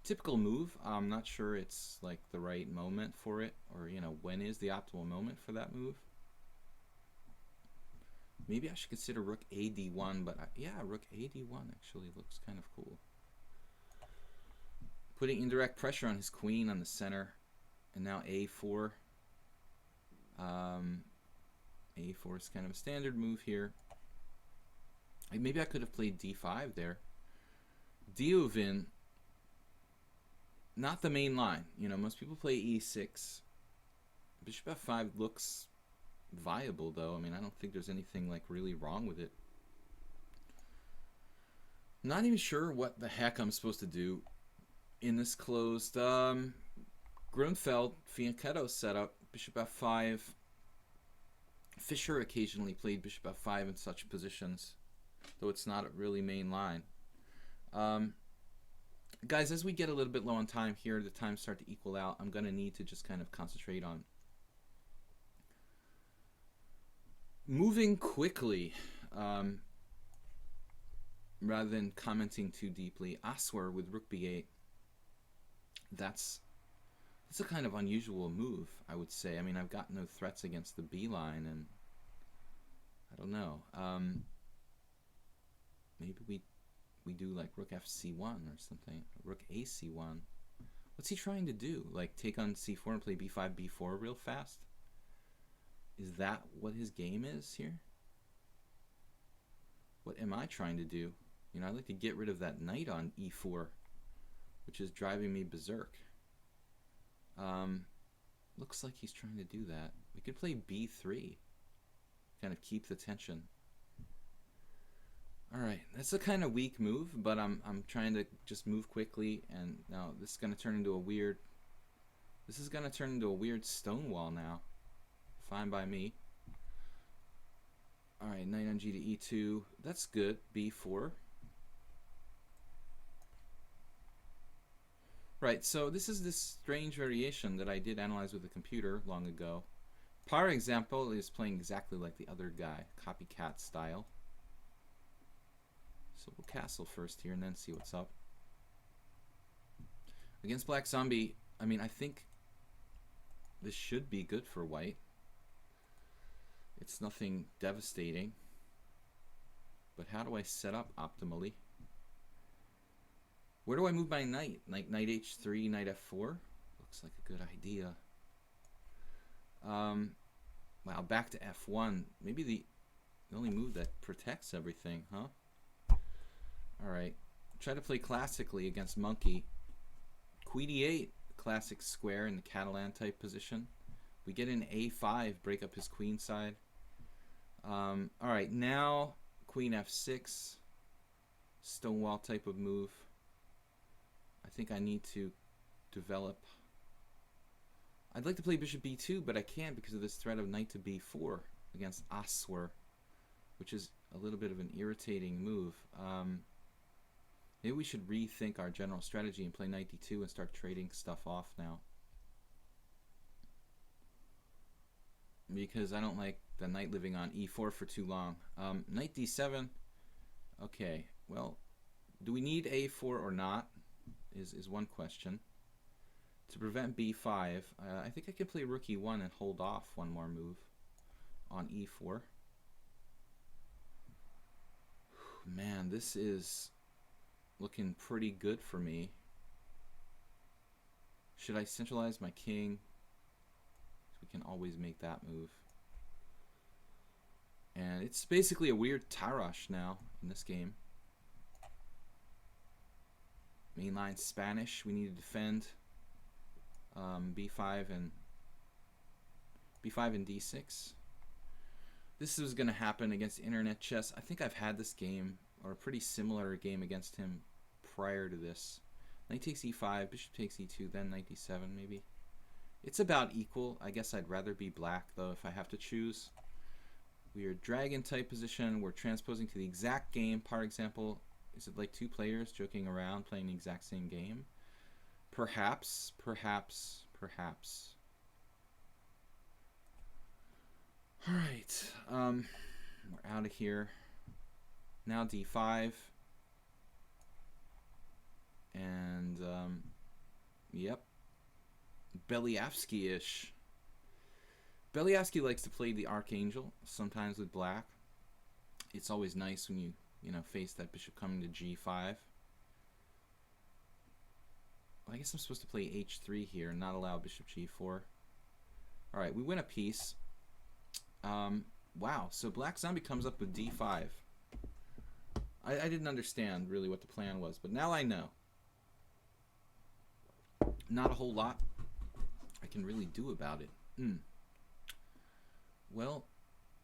Typical move. I'm not sure it's like the right moment for it, or you know, when is the optimal moment for that move. Maybe I should consider rook a d1, but yeah, rook a d1 actually looks kind of cool. Putting indirect pressure on his queen on the center, and now a4. A4 is kind of a standard move here. Maybe I could have played d5 there. Diovin, not the main line. You know, most people play e6. Bishop f5 looks viable, though. I mean, I don't think there's anything like really wrong with it. I'm not even sure what the heck I'm supposed to do in this closed Grunfeld Fianchetto setup. Bishop f5. Fischer occasionally played bishop f5 in such positions, though it's not a really main line. Guys, as we get a little bit low on time here, the times start to equal out. I'm going to need to just kind of concentrate on moving quickly rather than commenting too deeply. Aswer with rook b8. That's a kind of unusual move, I would say. I mean, I've got no threats against the b line, and I don't know. Maybe we do like rook fc1 or something. Rook ac1. What's he trying to do? Like take on c4 and play b5, b4 real fast? Is that what his game is here? What am I trying to do? You know, I'd like to get rid of that knight on e4, which is driving me berserk. Looks like he's trying to do that. We could play b3, kind of keep the tension. All right, that's a kind of weak move, but I'm trying to just move quickly, and now this is going to turn into a weird. This is going to turn into a weird stonewall now. Fine by me. All right, knight on g to e2. That's good. b4. Right, so this is this strange variation that I did analyze with a computer long ago. Par example is playing exactly like the other guy, copycat style. So we'll castle first here and then see what's up. Against Black Zombie, I mean, I think this should be good for white. It's nothing devastating. But how do I set up optimally? Where do I move my knight? Like knight h3, knight f4? looks like a good idea. Wow, back to f1. Maybe the only move that protects everything, huh? Alright. Try to play classically against monkey. Queen e8, classic square in the Catalan type position. We get an a5, break up his queen side. Alright, now queen f6. Stonewall type of move. I think I need to develop. I'd like to play bishop b2, but I can't because of this threat of knight to b4 against Aswar, which is a little bit of an irritating move. Maybe we should rethink our general strategy and play knight d2 and start trading stuff off now. Because I don't like the knight living on e4 for too long. Knight d7. Okay, well, do we need a4 or not is one question. To prevent b5, I think I can play rook e1 and hold off one more move on e4. Man, this is looking pretty good for me. Should I centralize my king? We can always make that move. And it's basically a weird Tarrasch now in this game. Mainline Spanish, we need to defend b5 and d6. This is going to happen against internet chess. I think I've had this game, or a pretty similar game against him prior to this. Knight takes e5, bishop takes e2, then knight d7 maybe. It's about equal. I guess I'd rather be black though if I have to choose. We are dragon type position. We're transposing to the exact game. Par example, is it like two players joking around playing the exact same game? Perhaps, perhaps, perhaps. All right, we're out of here. Now d5. And, yep. Beliavsky-ish. Beliavsky likes to play the Archangel, sometimes with black. It's always nice when you know, face that bishop coming to g5. Well, I guess I'm supposed to play h3 here and not allow bishop g4. Alright, we win a piece. Wow, so black zombie comes up with d5. I didn't understand really what the plan was, but now I know. Not a whole lot I can really do about it. Well,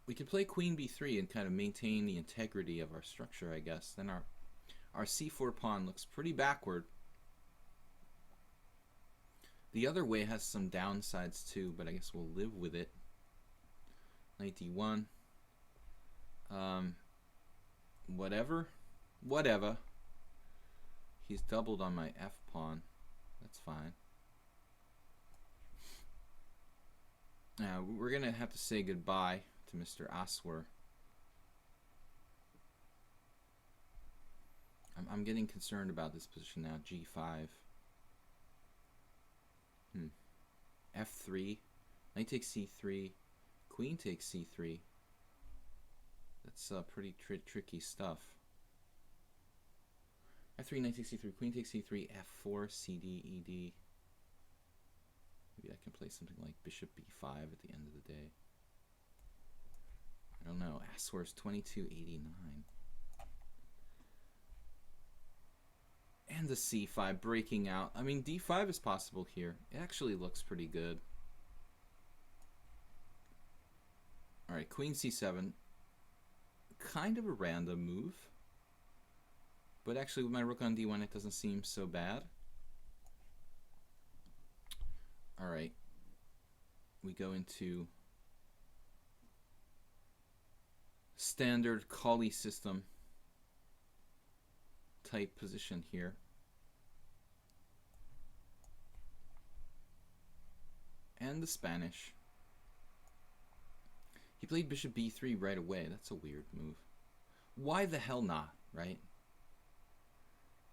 we could play queen b3 and kind of maintain the integrity of our structure, I guess. Then our c4 pawn looks pretty backward. The other way has some downsides too, but I guess we'll live with it. Knight d1. Whatever. He's doubled on my f pawn. That's fine. Now, we're going to have to say goodbye to Mr. Aswar. I'm getting concerned about this position now. g5. f3. Knight takes c3. Queen takes c3. That's pretty tricky stuff. f3, knight takes c3. Queen takes c3. f4, cd, ed. Maybe I can play something like bishop b5 at the end of the day. I don't know. Aswar's 2289. And the c5 breaking out. I mean, d5 is possible here. It actually looks pretty good. Alright, queen c7. Kind of a random move. But actually with my rook on d1 it doesn't seem so bad. Alright. We go into standard Colley system type position here. And the Spanish. He played bishop b3 right away. That's a weird move. Why the hell not, right?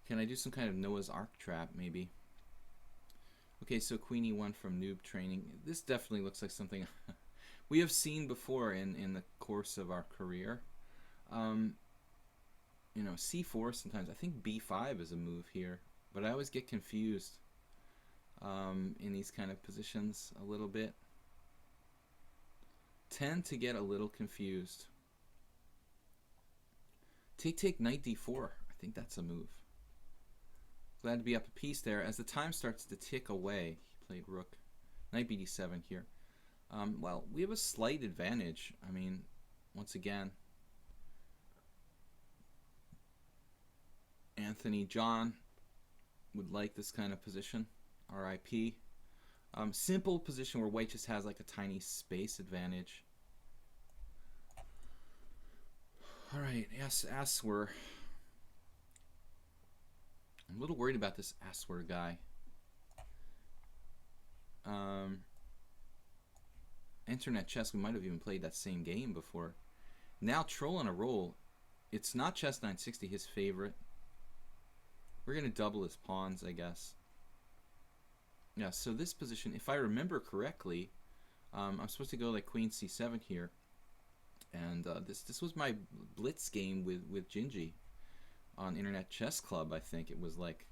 Can I do some kind of Noah's Ark trap, maybe? Okay, so queen e1 from noob training. This definitely looks like something we have seen before in the course of our career. You know, c4 sometimes. I think b5 is a move here, but I always get confused. in these kind of positions a little bit. Tend to get a little confused. Take knight d4. I think that's a move. Glad to be up a piece there. As the time starts to tick away, he played rook. Knight bd7 here. Well, we have a slight advantage. I mean, once again, Anthony John would like this kind of position. RIP. Simple position where white just has like a tiny space advantage. Alright, yes, Aswer. I'm a little worried about this Aswer guy. Internet chess, we might have even played that same game before. Now Troll on a Roll. It's not chess 960, his favorite. We're going to double his pawns, I guess. Yeah, so this position, if I remember correctly, I'm supposed to go like queen c7 here. And this was my blitz game with Gingy on Internet Chess Club. I think it was like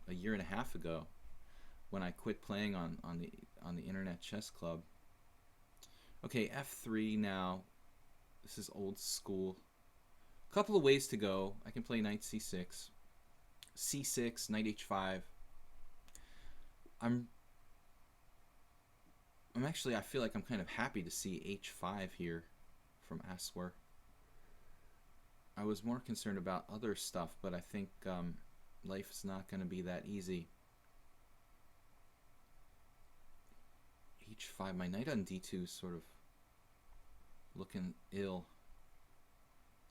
a year and a half ago when I quit playing on the Internet Chess Club. Okay, f3 now. This is old school. A couple of ways to go. I can play knight c6, c6, knight h5. I'm actually, I feel like I'm kind of happy to see h5 here from Aswer. I was more concerned about other stuff, but I think life is not going to be that easy. h5, my knight on d2 is sort of looking ill.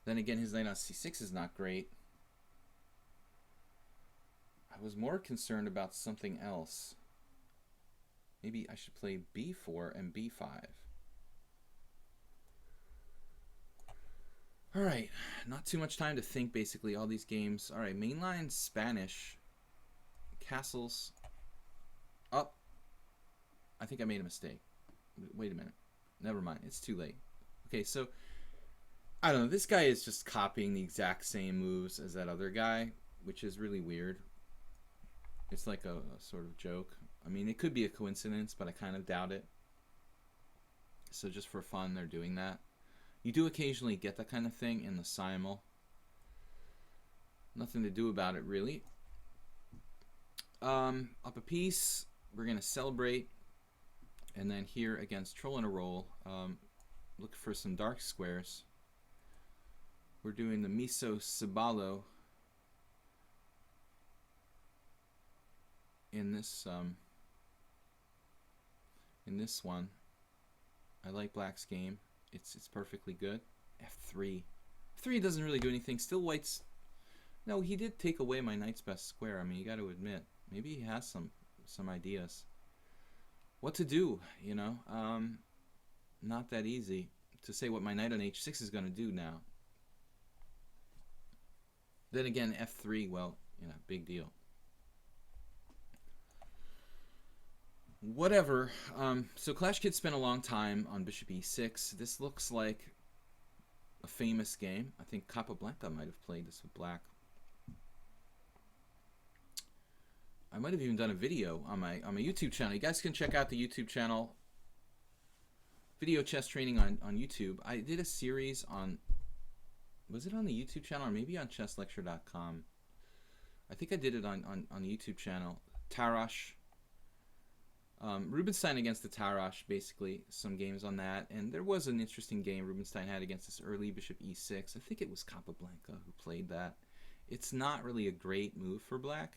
Then again, his knight on c6 is not great. I was more concerned about something else. Maybe I should play b4 and b5. Alright, not too much time to think, basically, all these games. Alright, mainline Spanish. Castles. Oh, I think I made a mistake. Wait a minute. Never mind, it's too late. Okay, so, I don't know, this guy is just copying the exact same moves as that other guy, which is really weird. It's like a sort of joke. I mean, it could be a coincidence, but I kind of doubt it. So just for fun, they're doing that. You do occasionally get that kind of thing in the simul. Nothing to do about it, really. Up a piece, we're going to celebrate. And then here against Troll on a Roll, look for some dark squares. We're doing the Miso Sabalo in this one. I like black's game. It's perfectly good. f3. f3 doesn't really do anything. Still white's... No, he did take away my knight's best square. I mean, you got to admit. Maybe he has some ideas. What to do, you know? Not that easy to say what my knight on h6 is going to do now. Then again, f3, well, you know, big deal. Whatever. So Clash Kids spent a long time on bishop e6. This looks like a famous game. I think Capablanca might have played this with black. I might have even done a video on my YouTube channel. You guys can check out the YouTube channel, Video Chess Training on YouTube. I did a series on, was it on the YouTube channel or maybe on chesslecture.com? I think I did it on the YouTube channel. Tarrasch. Rubinstein against the Tarrasch, basically, some games on that. And there was an interesting game Rubinstein had against this early bishop e6. I think it was Capablanca who played that. It's not really a great move for black.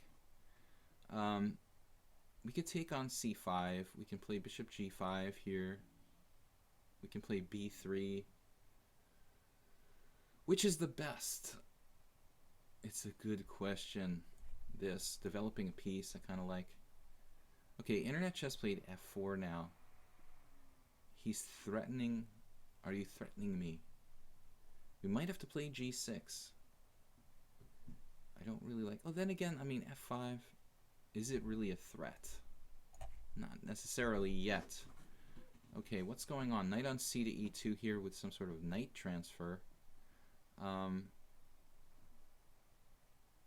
We could take on c5. We can play bishop g5 here. We can play b3. Which is the best? It's a good question. This, developing a piece, I kind of like. Okay, Internet Chess played f4 now. He's threatening. Are you threatening me? We might have to play g6. I don't really like... Oh, then again, I mean, f5. Is it really a threat? Not necessarily yet. Okay, what's going on? Knight on c to e2 here with some sort of knight transfer.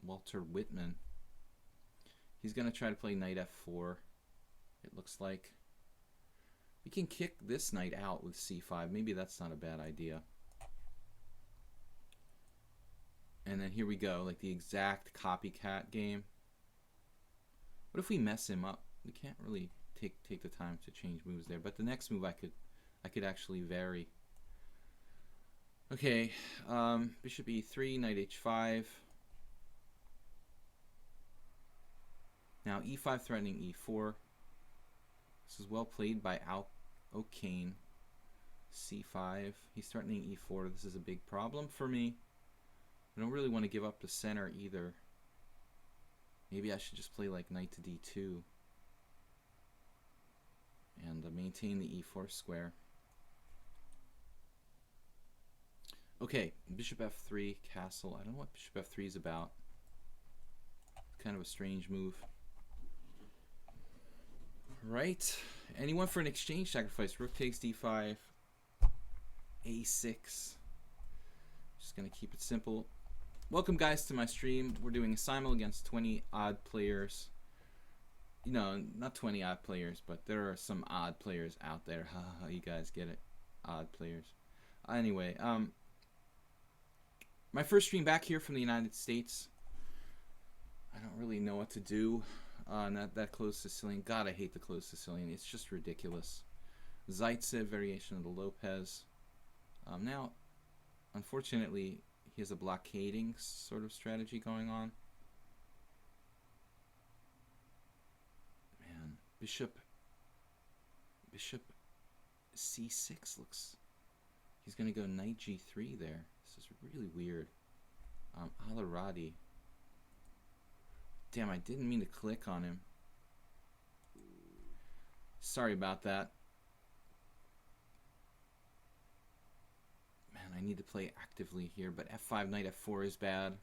Walter Whitman. He's going to try to play knight f4, it looks like. We can kick this knight out with c5. Maybe that's not a bad idea. And then here we go, like the exact copycat game. What if we mess him up? We can't really take the time to change moves there, but the next move I could actually vary. Okay, bishop e3, knight h5. Now e5 threatening e4. This is well played by O'Kane. c5. He's threatening e4. This is a big problem for me. I don't really want to give up the center either. Maybe I should just play like knight to d2 and maintain the e4 square. Okay, bishop f3, castle. I don't know what bishop f3 is about. Kind of a strange move. Right. Anyone for an exchange sacrifice? Rook takes d5, a6. Just gonna keep it simple. Welcome guys to my stream. We're doing a simul against 20 odd players. You know, not 20 odd players, but there are some odd players out there. Haha, you guys get it. Odd players. Anyway, my first stream back here from the United States. I don't really know what to do. Not that closed Sicilian. God, I hate the closed Sicilian. It's just ridiculous. Zaitsev, variation of the Lopez. Now, unfortunately, he has a blockading sort of strategy going on. Man, bishop c6 looks... He's going to go knight g3 there. This is really weird. Alaradi. Damn, I didn't mean to click on him. Sorry about that. Man, I need to play actively here, but f5, knight f4 is bad.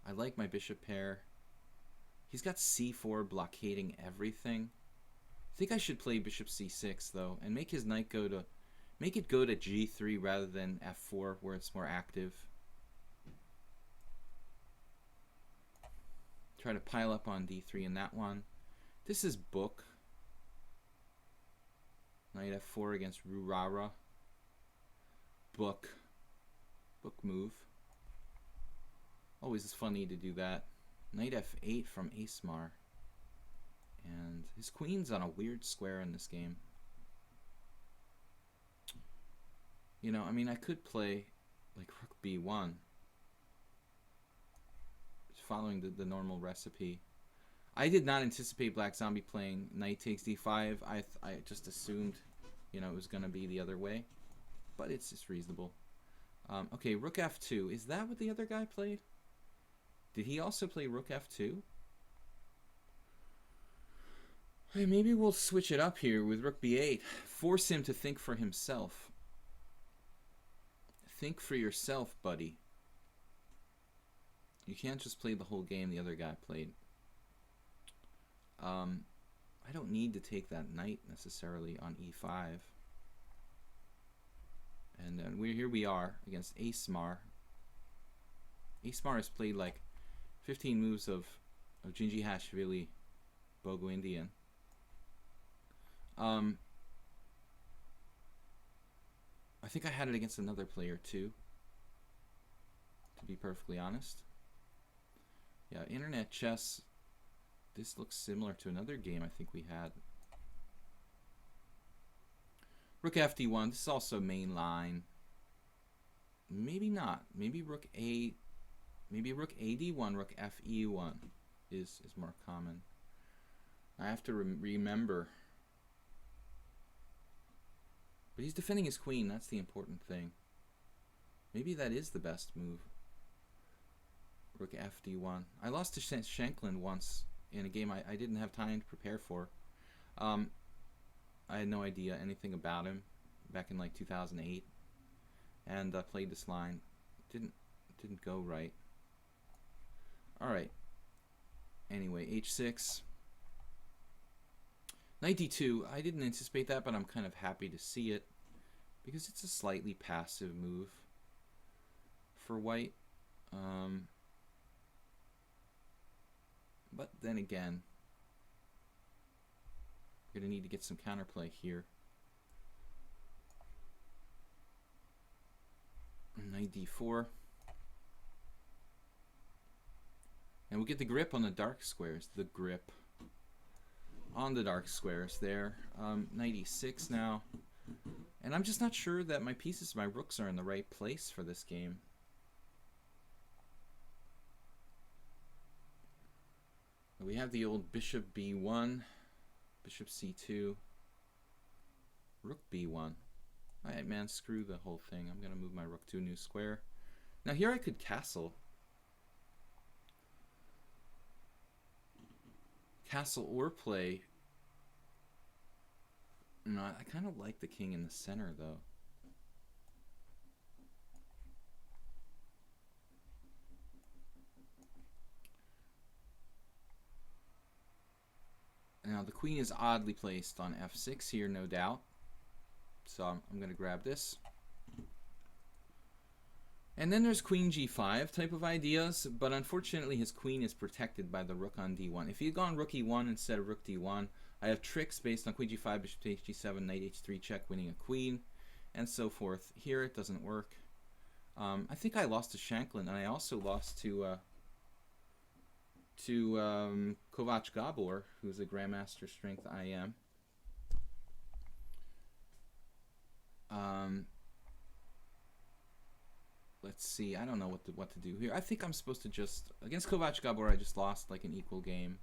I like my bishop pair. He's got c4 blockading everything. I think I should play bishop c6 though, and make his knight go to... Make it go to g3 rather than f4, where it's more active. Try to pile up on d3 in that one. This is book. Knight f4 against Rurara. Book. Book move. Always is funny to do that. Knight f8 from Asmar. And his queen's on a weird square in this game. You know, I mean, I could play like rook b1. Just following the normal recipe. I did not anticipate Black Zombie playing knight takes d5. I just assumed, you know, it was going to be the other way. But it's just reasonable. Okay, rook f2. Is that what the other guy played? Did he also play rook f2? Hey, maybe we'll switch it up here with rook b8. Force him to think for himself. Think for yourself, buddy. You can't just play the whole game the other guy played. I don't need to take that knight necessarily on e5. And then here we are against Asmar. Asmar has played like 15 moves of Ginji Hashvili, Bogo Indian. I think I had it against another player too, to be perfectly honest. Yeah, internet chess. This looks similar to another game I think we had. Rook fd1. This is also main line. Maybe not. Maybe rook a. Maybe rook ad1, rook fe1 is more common. I have to remember. But he's defending his queen. That's the important thing. Maybe that is the best move. Rook fd1. I lost to Shanklin once in a game I didn't have time to prepare for. I had no idea anything about him back in like 2008, and played this line. Didn't go right. All right. Anyway, h6. Knight d2. I didn't anticipate that, but I'm kind of happy to see it because it's a slightly passive move for white. But then again, we're going to need to get some counterplay here. Knight d4. And we'll get the grip on the dark squares. The grip on the dark squares there. Knight e6 now. And I'm just not sure that my pieces, my rooks, are in the right place for this game. We have the old bishop b1, bishop c2, rook b1. Alright, man, screw the whole thing. I'm going to move my rook to a new square. Now here I could castle. Castle or play. No, I kind of like the king in the center, though. Now the queen is oddly placed on f6 here, no doubt. So I'm going to grab this. And then there's queen g5 type of ideas, but unfortunately his queen is protected by the rook on d1. If he had gone rook e1 instead of rook d1, I have tricks based on queen g5, bishop to hg7, knight h3 check, winning a queen, and so forth. Here it doesn't work. I think I lost to Shanklin, and I also lost to Kovac Gabor, who's a Grandmaster Strength IM. Let's see. I don't know what to do here. I think I'm supposed to just against Kovac Gabor. I just lost like an equal game.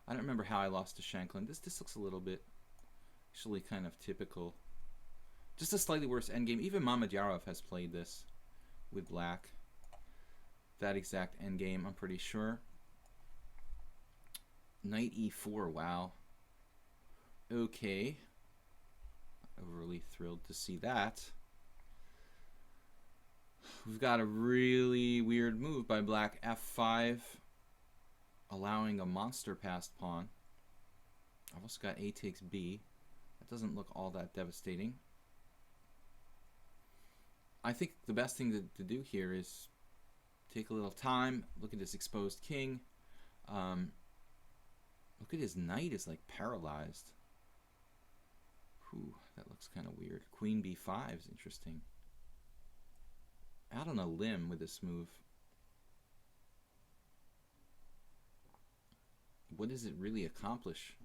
I don't remember how I lost to Shanklin. This looks a little bit actually kind of typical. Just a slightly worse endgame. Even Mamedyarov has played this with black. That exact endgame, I'm pretty sure. Knight e4. Wow. Okay. Overly thrilled to see that. We've got a really weird move by black. f5, allowing a monster passed pawn. I've also got a takes b. That doesn't look all that devastating. I think the best thing to do here is take a little time, look at this exposed king. Look at his knight is like paralyzed. Whew, that looks kind of weird. Queen b5 is interesting. Out on a limb with this move. What does it really accomplish?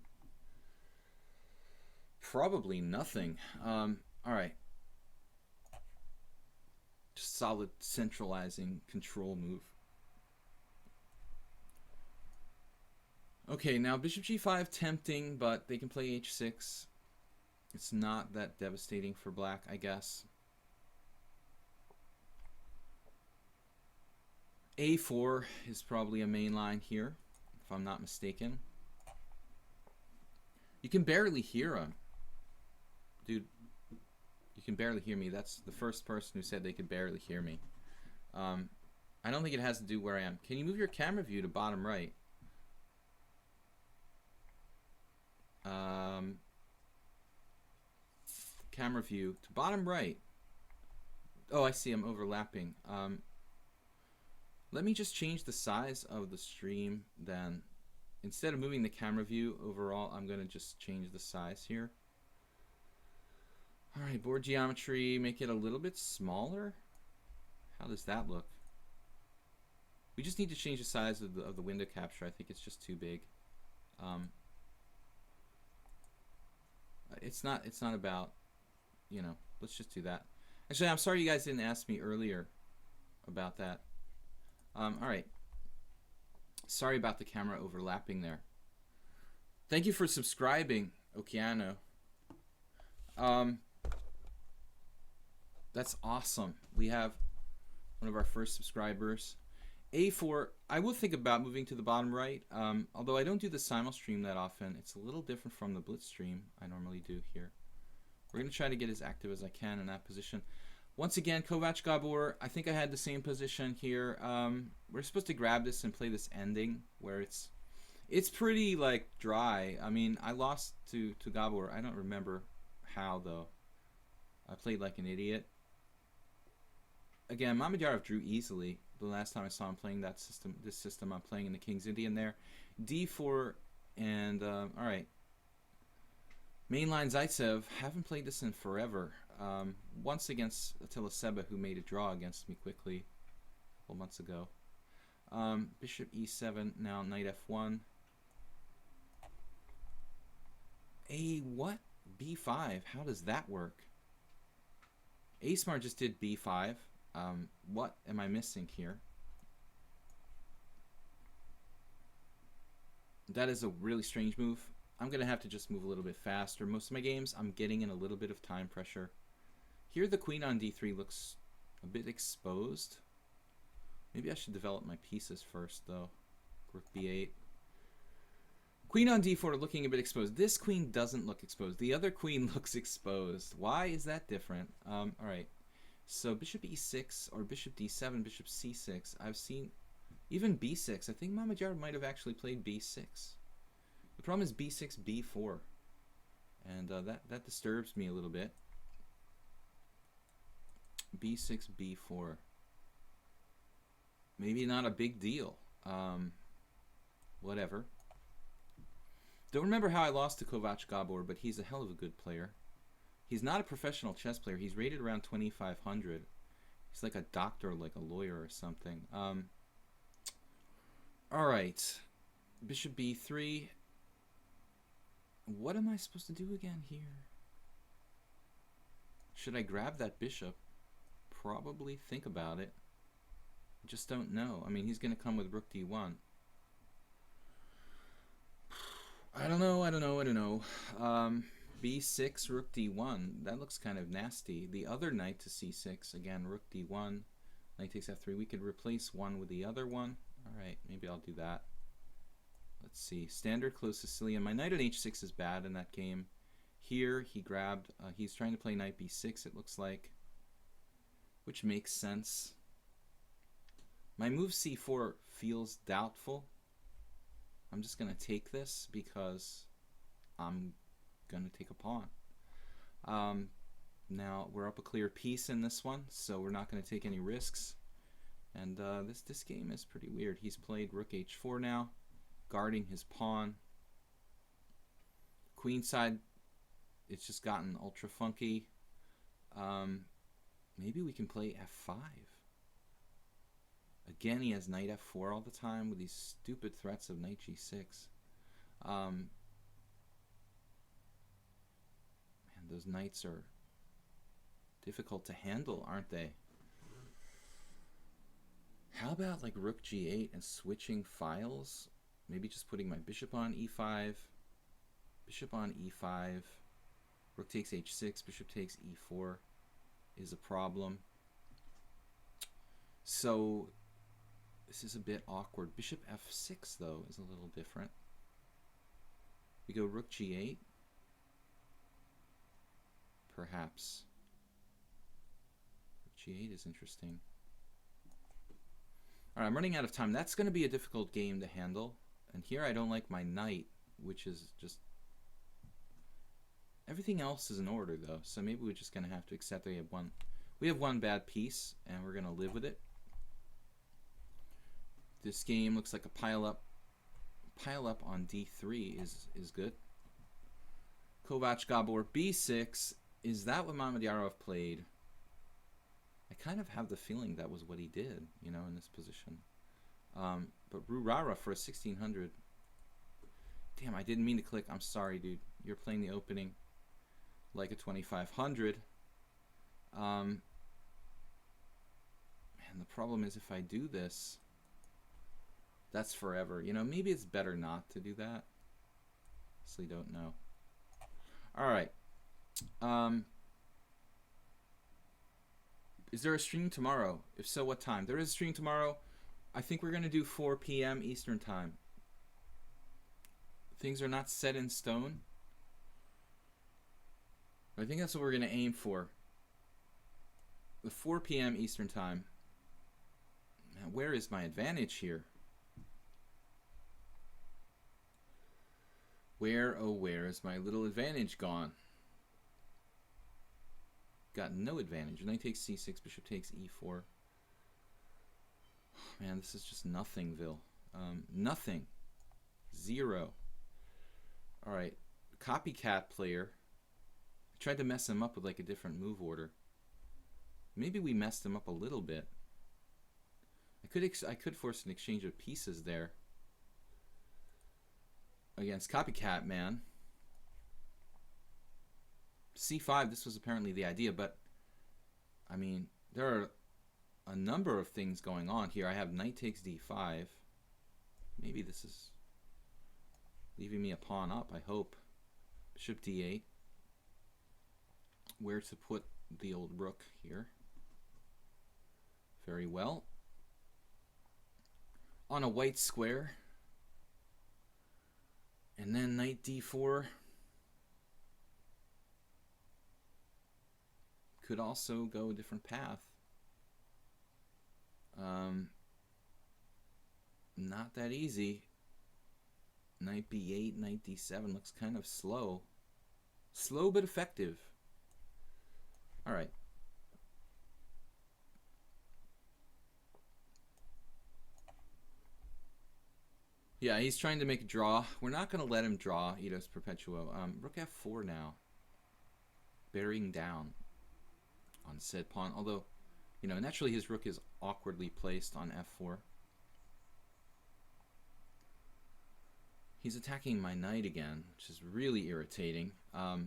Probably nothing. All right. Just solid centralizing control move. Okay, now bishop g5 tempting, but they can play h6. It's not that devastating for black, I guess. a4 is probably a main line here, if I'm not mistaken. You can barely hear him. Dude, you can barely hear me. That's the first person who said they could barely hear me. I don't think it has to do where I am. Can you move your camera view to bottom right? Camera view to bottom right. Oh, I see. I'm overlapping. Let me just change the size of the stream then. Instead of moving the camera view overall, I'm going to just change the size here. All right, board geometry, make it a little bit smaller. How does that look? We just need to change the size of the window capture. I think it's just too big. It's not about, you know, let's just do that. Actually, I'm sorry you guys didn't ask me earlier about that. All right. Sorry about the camera overlapping there. Thank you for subscribing, Okeano. That's awesome. We have one of our first subscribers. a4, I will think about moving to the bottom right. Although I don't do the simul stream that often. It's a little different from the blitz stream I normally do here. We're going to try to get as active as I can in that position. Once again, Kovac Gabor, I think I had the same position here. We're supposed to grab this and play this ending where it's pretty like dry. I mean, I lost to Gabor. I don't remember how though. I played like an idiot. Again, Mamedyarov drew easily, the last time I saw him playing that system. This system I'm playing in the King's Indian there. D4 and all right. Mainline Zaitsev. Haven't played this in forever. Once against Attila Seba, who made a draw against me quickly a couple months ago. Bishop E7. Now Knight F1. A what? B5. How does that work? A-Smart just did B5. What am I missing here? That is a really strange move. I'm going to have to just move a little bit faster. Most of my games, I'm getting in a little bit of time pressure. Here, the queen on D3 looks a bit exposed. Maybe I should develop my pieces first, though. Rook B8. Queen on D4 looking a bit exposed. This queen doesn't look exposed. The other queen looks exposed. Why is that different? All right. So bishop E6 or bishop D7, bishop C6. I've seen even B6. I think Mamadjar might have actually played B6. The problem is B6, B4. And that disturbs me a little bit. B6, B4. Maybe not a big deal. Whatever. Don't remember how I lost to Kovac Gabor, but he's a hell of a good player. He's not a professional chess player. He's rated around 2,500. He's like a doctor, like a lawyer or something. All right. Bishop B3. What am I supposed to do again here? Should I grab that bishop? Probably think about it. Just don't know. I mean, he's going to come with rook D1. I don't know. B6, rook D1. That looks kind of nasty. The other knight to C6. Again, rook D1. Knight takes F3. We could replace one with the other one. All right, maybe I'll do that. Let's see. Standard closed Sicilian. My knight on H6 is bad in that game. Here, he grabbed... he's trying to play knight B6, it looks like. Which makes sense. My move C4 feels doubtful. I'm just going to take this because I'm going to take a pawn. Now, we're up a clear piece in this one, so we're not going to take any risks. And this game is pretty weird. He's played rook H4 now, guarding his pawn. Queenside, it's just gotten ultra funky. Maybe we can play F5. Again, he has knight F4 all the time with these stupid threats of knight G6. Man, those knights are difficult to handle, aren't they? How about like rook G8 and switching files? Maybe just putting my bishop on E5, bishop on E5, rook takes H6, bishop takes E4 is a problem. So this is a bit awkward. Bishop F6 though is a little different. We go rook G8. Perhaps. Rook G8 is interesting. Alright, I'm running out of time. That's going to be a difficult game to handle. And here I don't like my knight, which is just... Everything else is in order, though. So maybe we're just going to have to accept that we have one bad piece, and we're going to live with it. This game looks like a pile-up on D3 is good. Kovac Gabor B6. Is that what Mamedyarov played? I kind of have the feeling that was what he did, you know, in this position. But Rurara for a 1600. Damn, I didn't mean to click. I'm sorry, dude. You're playing the opening like a 2500. And the problem is if I do this, that's forever. You know, maybe it's better not to do that. Honestly, don't know. All right. Is there a stream tomorrow? If so, what time? There is a stream tomorrow. I think we're going to do 4 p.m. Eastern time. Things are not set in stone. I think that's what we're going to aim for. The 4 p.m. Eastern time. Now, where is my advantage here? Where, oh where is my little advantage gone? Got no advantage. Knight takes c6, bishop takes e4. Man, this is just nothingville. Nothing. Zero. All right. Copycat player. I tried to mess him up with like a different move order. Maybe we messed him up a little bit. I could force an exchange of pieces there against Copycat Man. C5, this was apparently the idea, but I mean, there are a number of things going on here. I have knight takes d5. Maybe this is leaving me a pawn up, I hope. Bishop d8. Where to put the old rook here. Very well. On a white square. And then knight d4. Could also go a different path. Not that easy. Knight b8, knight d7 looks kind of slow. Slow but effective. All right. Yeah, he's trying to make a draw. We're not going to let him draw Eidos Perpetuo. Rook f4 now. Bearing down on said pawn. Although, you know, naturally his rook is awkwardly placed on f4. He's attacking my knight again, which is really irritating. I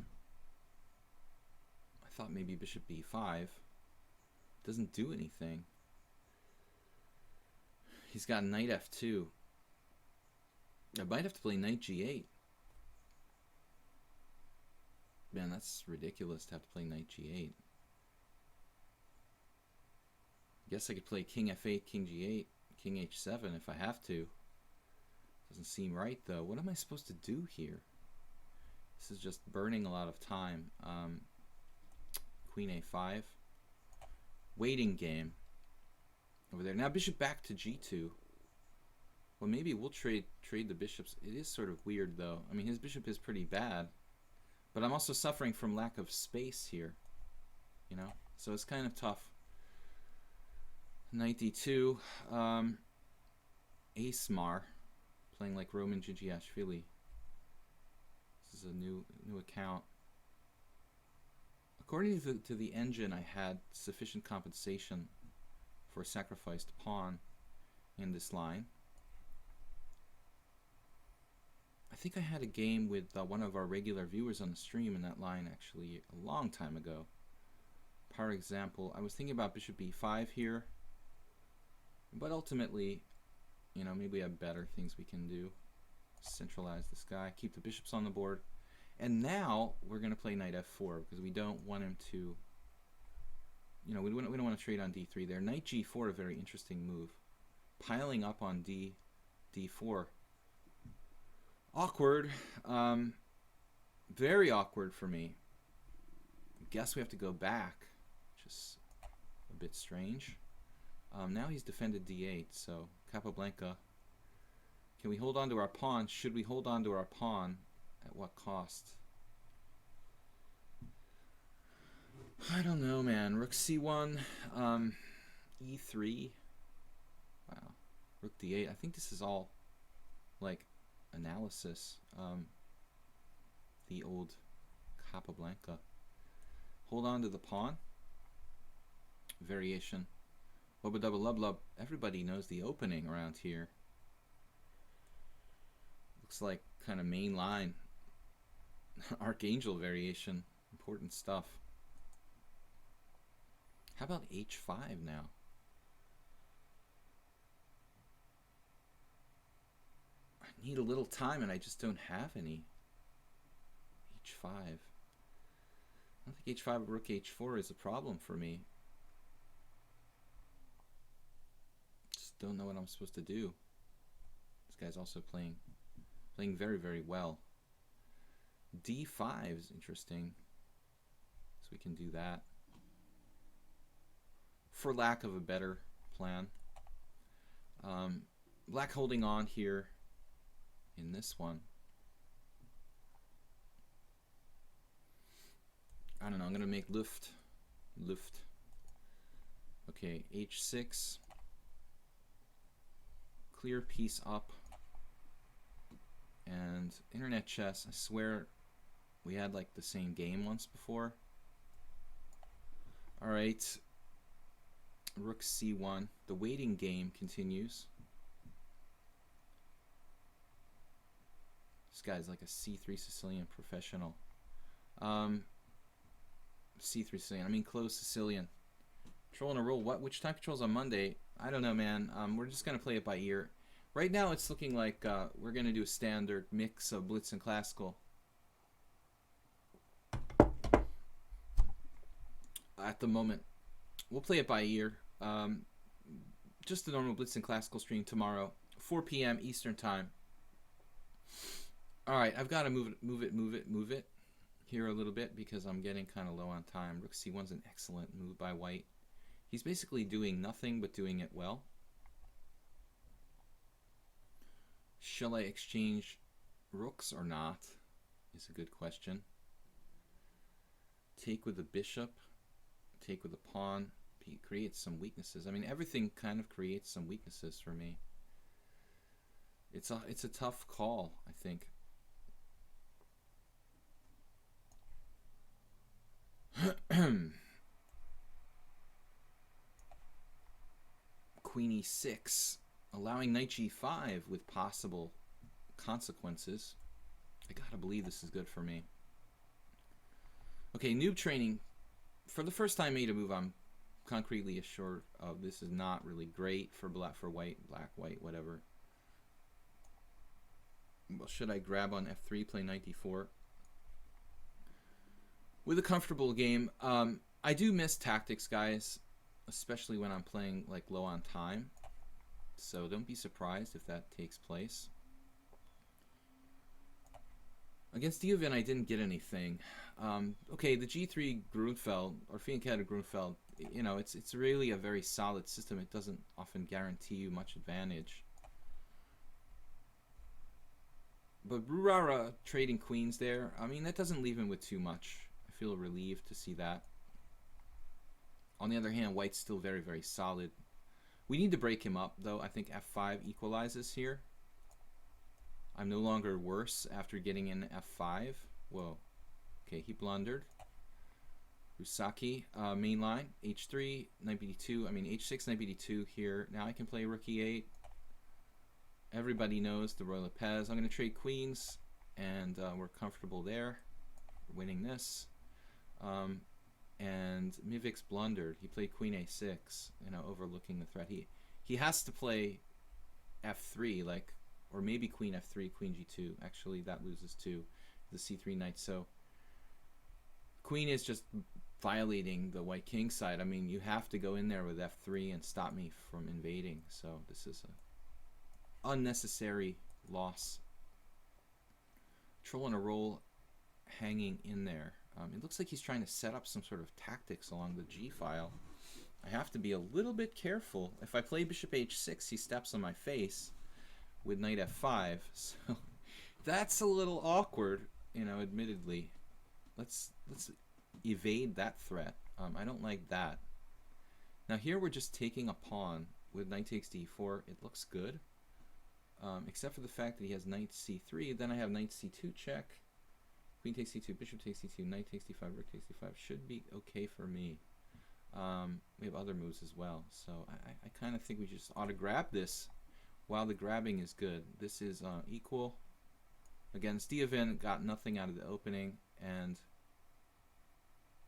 thought maybe bishop b5. Doesn't do anything. He's got knight f2. I might have to play knight g8. Man, that's ridiculous to have to play knight g8. Guess I could play king f8, king g8, king h7 if I have to. Doesn't seem right though. What am I supposed to do here? This is just burning a lot of time. Queen a5. Waiting game. Over there. Now bishop back to g2. Well, maybe we'll trade the bishops. It is sort of weird though. I mean, his bishop is pretty bad. But I'm also suffering from lack of space here. You know? So it's kind of tough. Knight d2. Asmar. Playing like Roman Gigiashvili. This is a new account. According to the engine, I had sufficient compensation for a sacrificed pawn in this line. I think I had a game with one of our regular viewers on the stream in that line actually a long time ago. For example, I was thinking about bishop b5 here, but ultimately, you know, maybe we have better things we can do. Centralize this guy, keep the bishops on the board. And now we're going to play knight f4 because we don't want him to, you know, we don't want to trade on d3 there. Knight g4, a very interesting move. Piling up on d4. Awkward. Very awkward for me. Guess we have to go back, which is a bit strange. Now he's defended d8, so Capablanca. Can we hold on to our pawn? Should we hold on to our pawn? At what cost? I don't know, man. Rook c1, e3. Wow. Rook d8. I think this is all like analysis. The old Capablanca. Hold on to the pawn. Variation. Wubba dubba lub lub. Everybody knows the opening around here. Looks like kind of main line. Archangel variation. Important stuff. How about h5 now? I need a little time and I just don't have any. h5. I don't think h5 or rook h4 is a problem for me. Just don't know what I'm supposed to do. This guy's also playing very, very well. d5 is interesting. So we can do that. For lack of a better plan. Black holding on here in this one. I don't know, I'm going to make Luft. Okay, h6. clear piece up. And internet chess, I swear we had like the same game once before. Alright. Rook c1. The waiting game continues. This guy's like a c3 Sicilian professional. C3 Sicilian. I mean closed Sicilian. Control and a roll. What? Which time controls on Monday? I don't know, man. We're just gonna play it by ear. Right now, it's looking like we're gonna do a standard mix of Blitz and Classical. At the moment, we'll play it by ear. Just a normal Blitz and Classical stream tomorrow, 4 p.m. Eastern time. All right, I've got to move it here a little bit because I'm getting kind of low on time. Rook c1's an excellent move by White. He's basically doing nothing but doing it well. Shall I exchange rooks or not? Is a good question. Take with the bishop, take with the pawn. He creates some weaknesses. I mean, everything kind of creates some weaknesses for me. It's a tough call, I think. Queen e6, allowing knight g5 with possible consequences. I gotta believe this is good for me. Okay, noob training. For the first time made a move, I'm concretely assured of this is not really great for white, whatever. Well, should I grab on f3, play knight d4? With a comfortable game, I do miss tactics, guys, especially when I'm playing like low on time. So don't be surprised if that takes place. Against Diovan, I didn't get anything. Okay, the G3 Grunfeld, or Fianchetto Grunfeld, you know, it's really a very solid system. It doesn't often guarantee you much advantage. But Rurara trading queens there, I mean, that doesn't leave him with too much. I feel relieved to see that. On the other hand, White's still very, very solid. We need to break him up, though. I think f5 equalizes here. I'm no longer worse after getting in f5. Whoa. Okay, he blundered. Rusaki, main line, h3, knight bd2. I mean, h6, knight bd2 here. Now I can play rook e8. Everybody knows the Roy Lopez. I'm going to trade queens, and we're comfortable there. We're winning this. And Mivix blundered. He played queen a6, you know, overlooking the threat. He has to play f3, like, or maybe queen f3, queen g2. Actually, that loses to the c3 knight. So queen is just violating the white king side. I mean, you have to go in there with f3 and stop me from invading. So this is a unnecessary loss. Control and a roll hanging in there. It looks like he's trying to set up some sort of tactics along the g file. I have to be a little bit careful. If I play bishop h6, he steps on my face with knight f5. So that's a little awkward, you know, admittedly. Let's evade that threat. I don't like that. Now here we're just taking a pawn with knight takes d4. It looks good. Except for the fact that he has knight c3. Then I have knight c2 check. Queen takes c2, bishop takes c2, knight takes d5, rook takes d5. Should be okay for me. We have other moves as well. So I kind of think we just ought to grab this while the grabbing is good. This is equal. Again, Stiovan got nothing out of the opening. And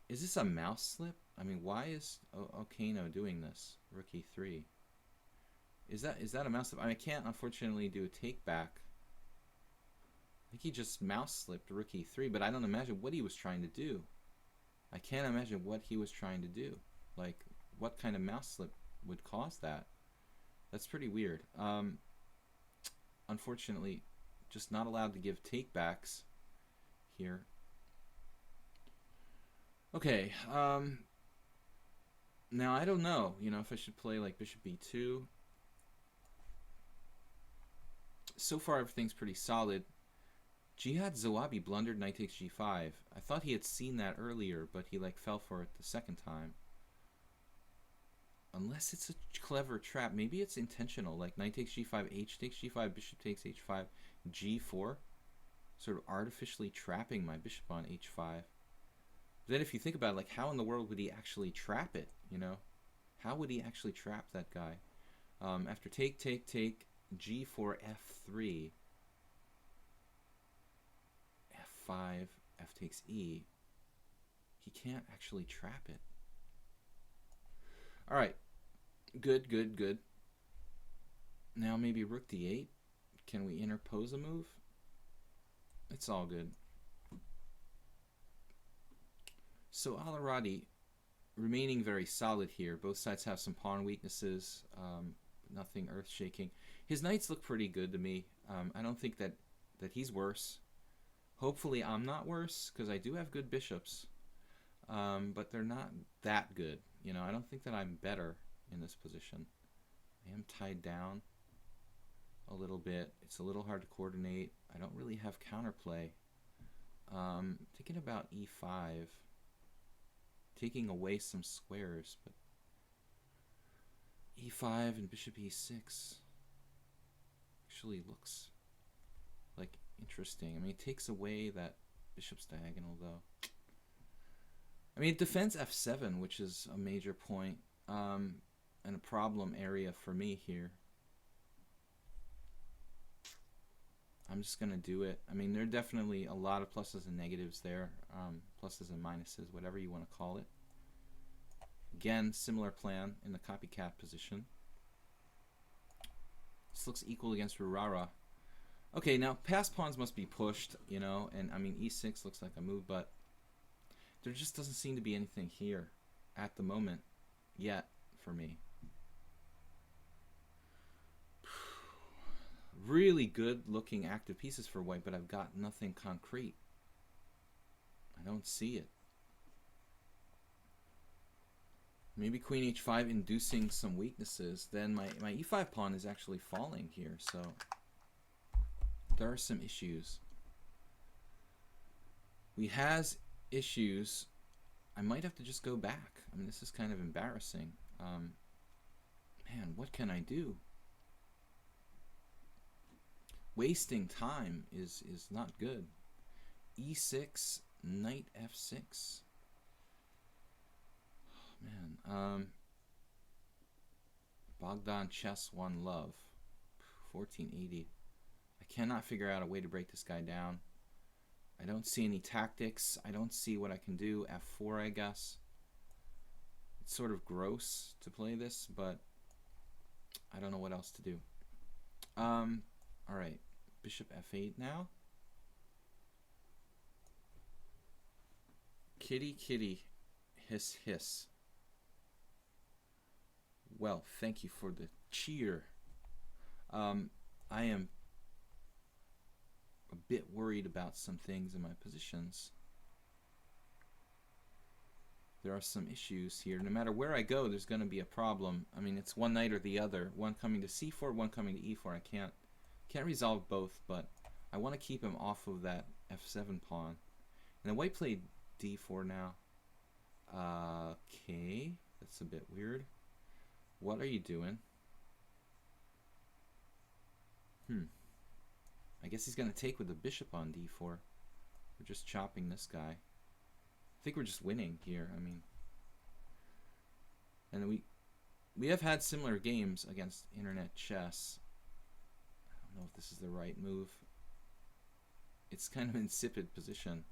is this a mouse slip? I mean, why is Okano doing this? Rook e3. Is that a mouse slip? I mean, I can't, unfortunately, do a take back. I think he just mouse slipped rook e3, but I don't imagine what he was trying to do. I can't imagine what he was trying to do. Like, what kind of mouse slip would cause that? That's pretty weird. Unfortunately, just not allowed to give takebacks here. Okay. Now, I don't know, you know, if I should play like bishop b2. So far, everything's pretty solid. Jihad Zawabi blundered knight takes g5. I thought he had seen that earlier, but he like fell for it the second time. Unless it's a clever trap. Maybe it's intentional. Like knight takes g5, h takes g5, bishop takes h5, g4. Sort of artificially trapping my bishop on h5. But then if you think about it, like how in the world would he actually trap it, you know? How would he actually trap that guy? After take, g4, f3, f5, f takes e. He can't actually trap it. All right, good, good, good. Now maybe rook d8. Can we interpose a move? It's all good. So Alirati remaining very solid here. Both sides have some pawn weaknesses, nothing earth-shaking. His knights look pretty good to me. I don't think that he's worse. Hopefully I'm not worse, because I do have good bishops. But they're not that good. You know, I don't think that I'm better in this position. I am tied down a little bit. It's a little hard to coordinate. I don't really have counterplay. Thinking about e5. Taking away some squares, but e5 and bishop e6 actually looks like interesting. I mean, it takes away that bishop's diagonal, though. I mean, it defends f7, which is a major point, and a problem area for me here. I'm just going to do it. I mean, there are definitely a lot of pluses and negatives there, pluses and minuses, whatever you want to call it. Again, similar plan in the copycat position. This looks equal against Rurara. Okay, now passed pawns must be pushed, you know, and I mean, e6 looks like a move, but there just doesn't seem to be anything here at the moment yet for me. Really good looking active pieces for white, but I've got nothing concrete. I don't see it. Maybe queen h5 inducing some weaknesses. Then my e5 pawn is actually falling here, so there are some issues. We has issues. I might have to just go back. I mean, this is kind of embarrassing. Man, what can I do? Wasting time is not good. e6, knight f6. Oh, man. Bogdan Chess One Love. 1480. I cannot figure out a way to break this guy down. I don't see any tactics. I don't see what I can do. f4, I guess. It's sort of gross to play this, but I don't know what else to do. Alright. Bishop f8 now. Kitty, kitty. Hiss, hiss. Well, thank you for the cheer. I am a bit worried about some things in my positions. There are some issues here. No matter where I go, there's going to be a problem. I mean, it's one knight or the other. One coming to c4, one coming to e4. I can't resolve both, but I want to keep him off of that f7 pawn. And the white played d4 now. Okay, that's a bit weird. What are you doing? I guess he's going to take with the bishop on d4. We're just chopping this guy. I think we're just winning here. I mean, and we have had similar games against internet chess. I don't know if this is the right move. It's kind of an insipid position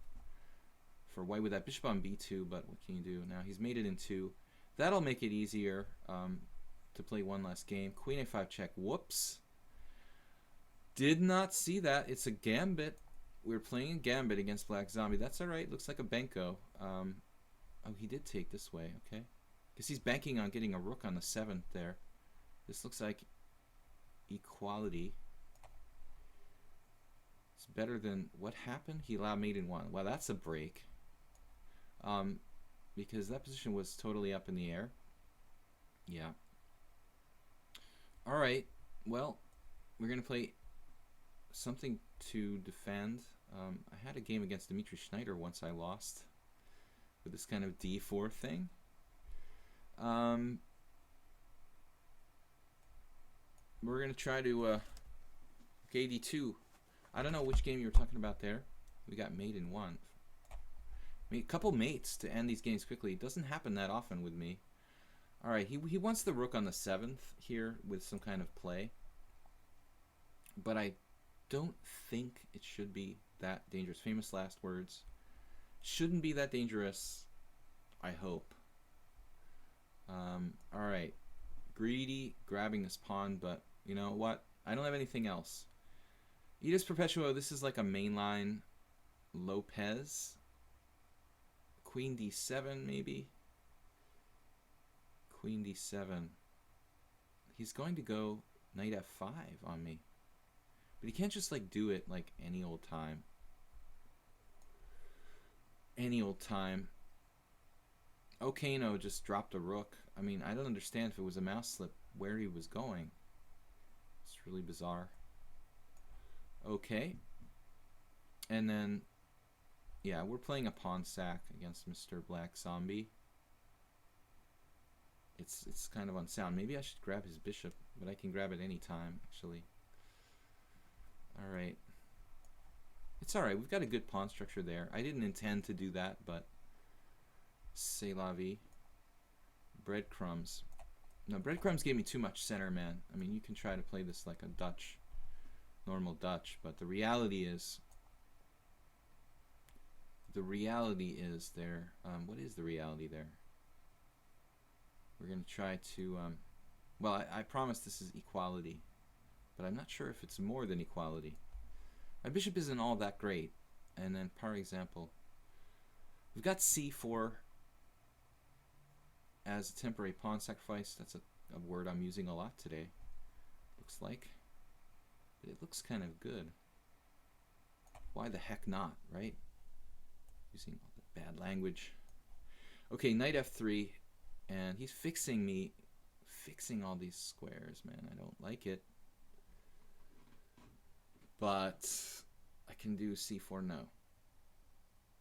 for white with that bishop on b2, but what can you do? Now he's made it in 2. That'll make it easier to play one last game. Queen a5 check. Whoops. Did not see that. It's a gambit. We're playing a gambit against Black Zombie. That's alright. Looks like a Benko. Oh, he did take this way. Okay. Because he's banking on getting a rook on the 7th there. This looks like equality. It's better than what happened? He allowed mate in 1. Well, that's a break. Because that position was totally up in the air. Yeah. Alright. Well, we're going to play something to defend. I had a game against Dmitry Schneider once I lost with this kind of d4 thing. we're going to try to KD2. I don't know which game you were talking about there. We got mate in 1. A couple mates to end these games quickly. It doesn't happen that often with me. All right, he wants the rook on the 7th here with some kind of play. But I don't think it should be that dangerous. Famous last words. Shouldn't be that dangerous, I hope. All right. Greedy, grabbing this pawn, but you know what? I don't have anything else. Edis Perpetuo, this is like a mainline Lopez. Queen d7, maybe? Queen d7. He's going to go knight f5 on me. But he can't just like do it like any old time. Any old time. Okano just dropped a rook. I mean, I don't understand if it was a mouse slip where he was going. It's really bizarre. Okay. And then, yeah, we're playing a pawn sack against Mr. Black Zombie. It's kind of unsound. Maybe I should grab his bishop, but I can grab it any time, actually. All right. It's all right. We've got a good pawn structure there. I didn't intend to do that, but c'est la vie. Breadcrumbs. No, breadcrumbs gave me too much center, man. I mean, you can try to play this like a Dutch, normal Dutch, but the reality is there. What is the reality there? We're going to try to, well, I promise this is equality, but I'm not sure if it's more than equality. My bishop isn't all that great. And then, par example, we've got c4 as a temporary pawn sacrifice. That's a word I'm using a lot today, looks like. But it looks kind of good. Why the heck not, right? Using all the bad language. Okay, knight f3, and he's fixing all these squares, man. I don't like it. But I can do c4, no.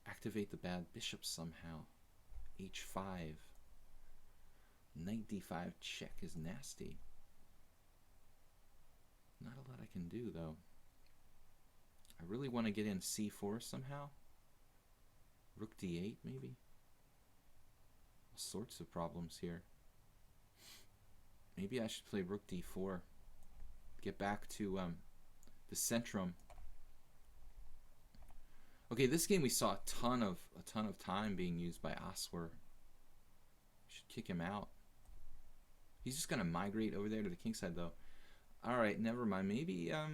Activate the bad bishop somehow. h5. Knight d5 check is nasty. Not a lot I can do, though. I really want to get in c4 somehow. Rook d8, maybe? All sorts of problems here. Maybe I should play rook d4. Get back to the centrum. Okay, this game we saw a ton of time being used by Aswer. Should kick him out. He's just gonna migrate over there to the kingside, though. All right, never mind. Maybe I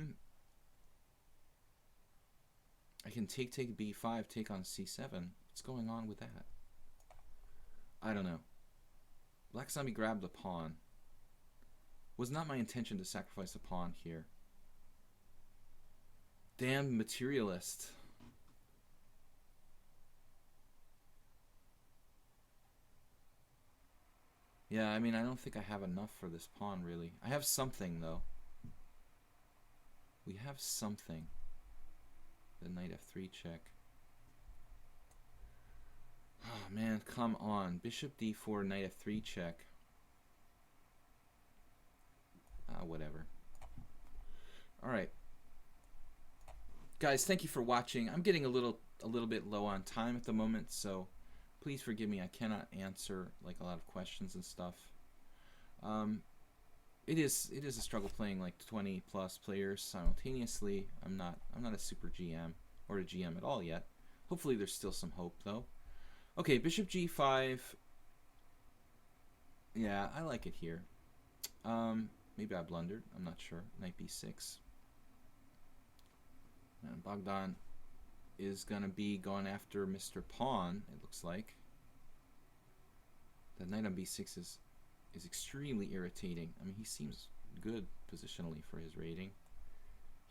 can take b5, take on c7. What's going on with that? I don't know. Black Zombie grabbed the pawn. Was not my intention to sacrifice a pawn here. Damn materialist. Yeah, I mean, I don't think I have enough for this pawn, really. I have something, though. We have something. The knight f3 check. Oh, man, come on. Bishop d4, knight f3 check. Whatever. Alright. Guys, thank you for watching. I'm getting a little bit low on time at the moment, so please forgive me. I cannot answer like a lot of questions and stuff. It is a struggle playing like 20 plus players simultaneously. I'm not a super GM or a GM at all yet. Hopefully there's still some hope, though. Okay, bishop g5. Yeah, I like it here. Maybe I blundered. I'm not sure. Knight b6. And Bogdan is going to be going after Mr. Pawn, it looks like. The knight on b6 is extremely irritating. I mean, he seems good positionally for his rating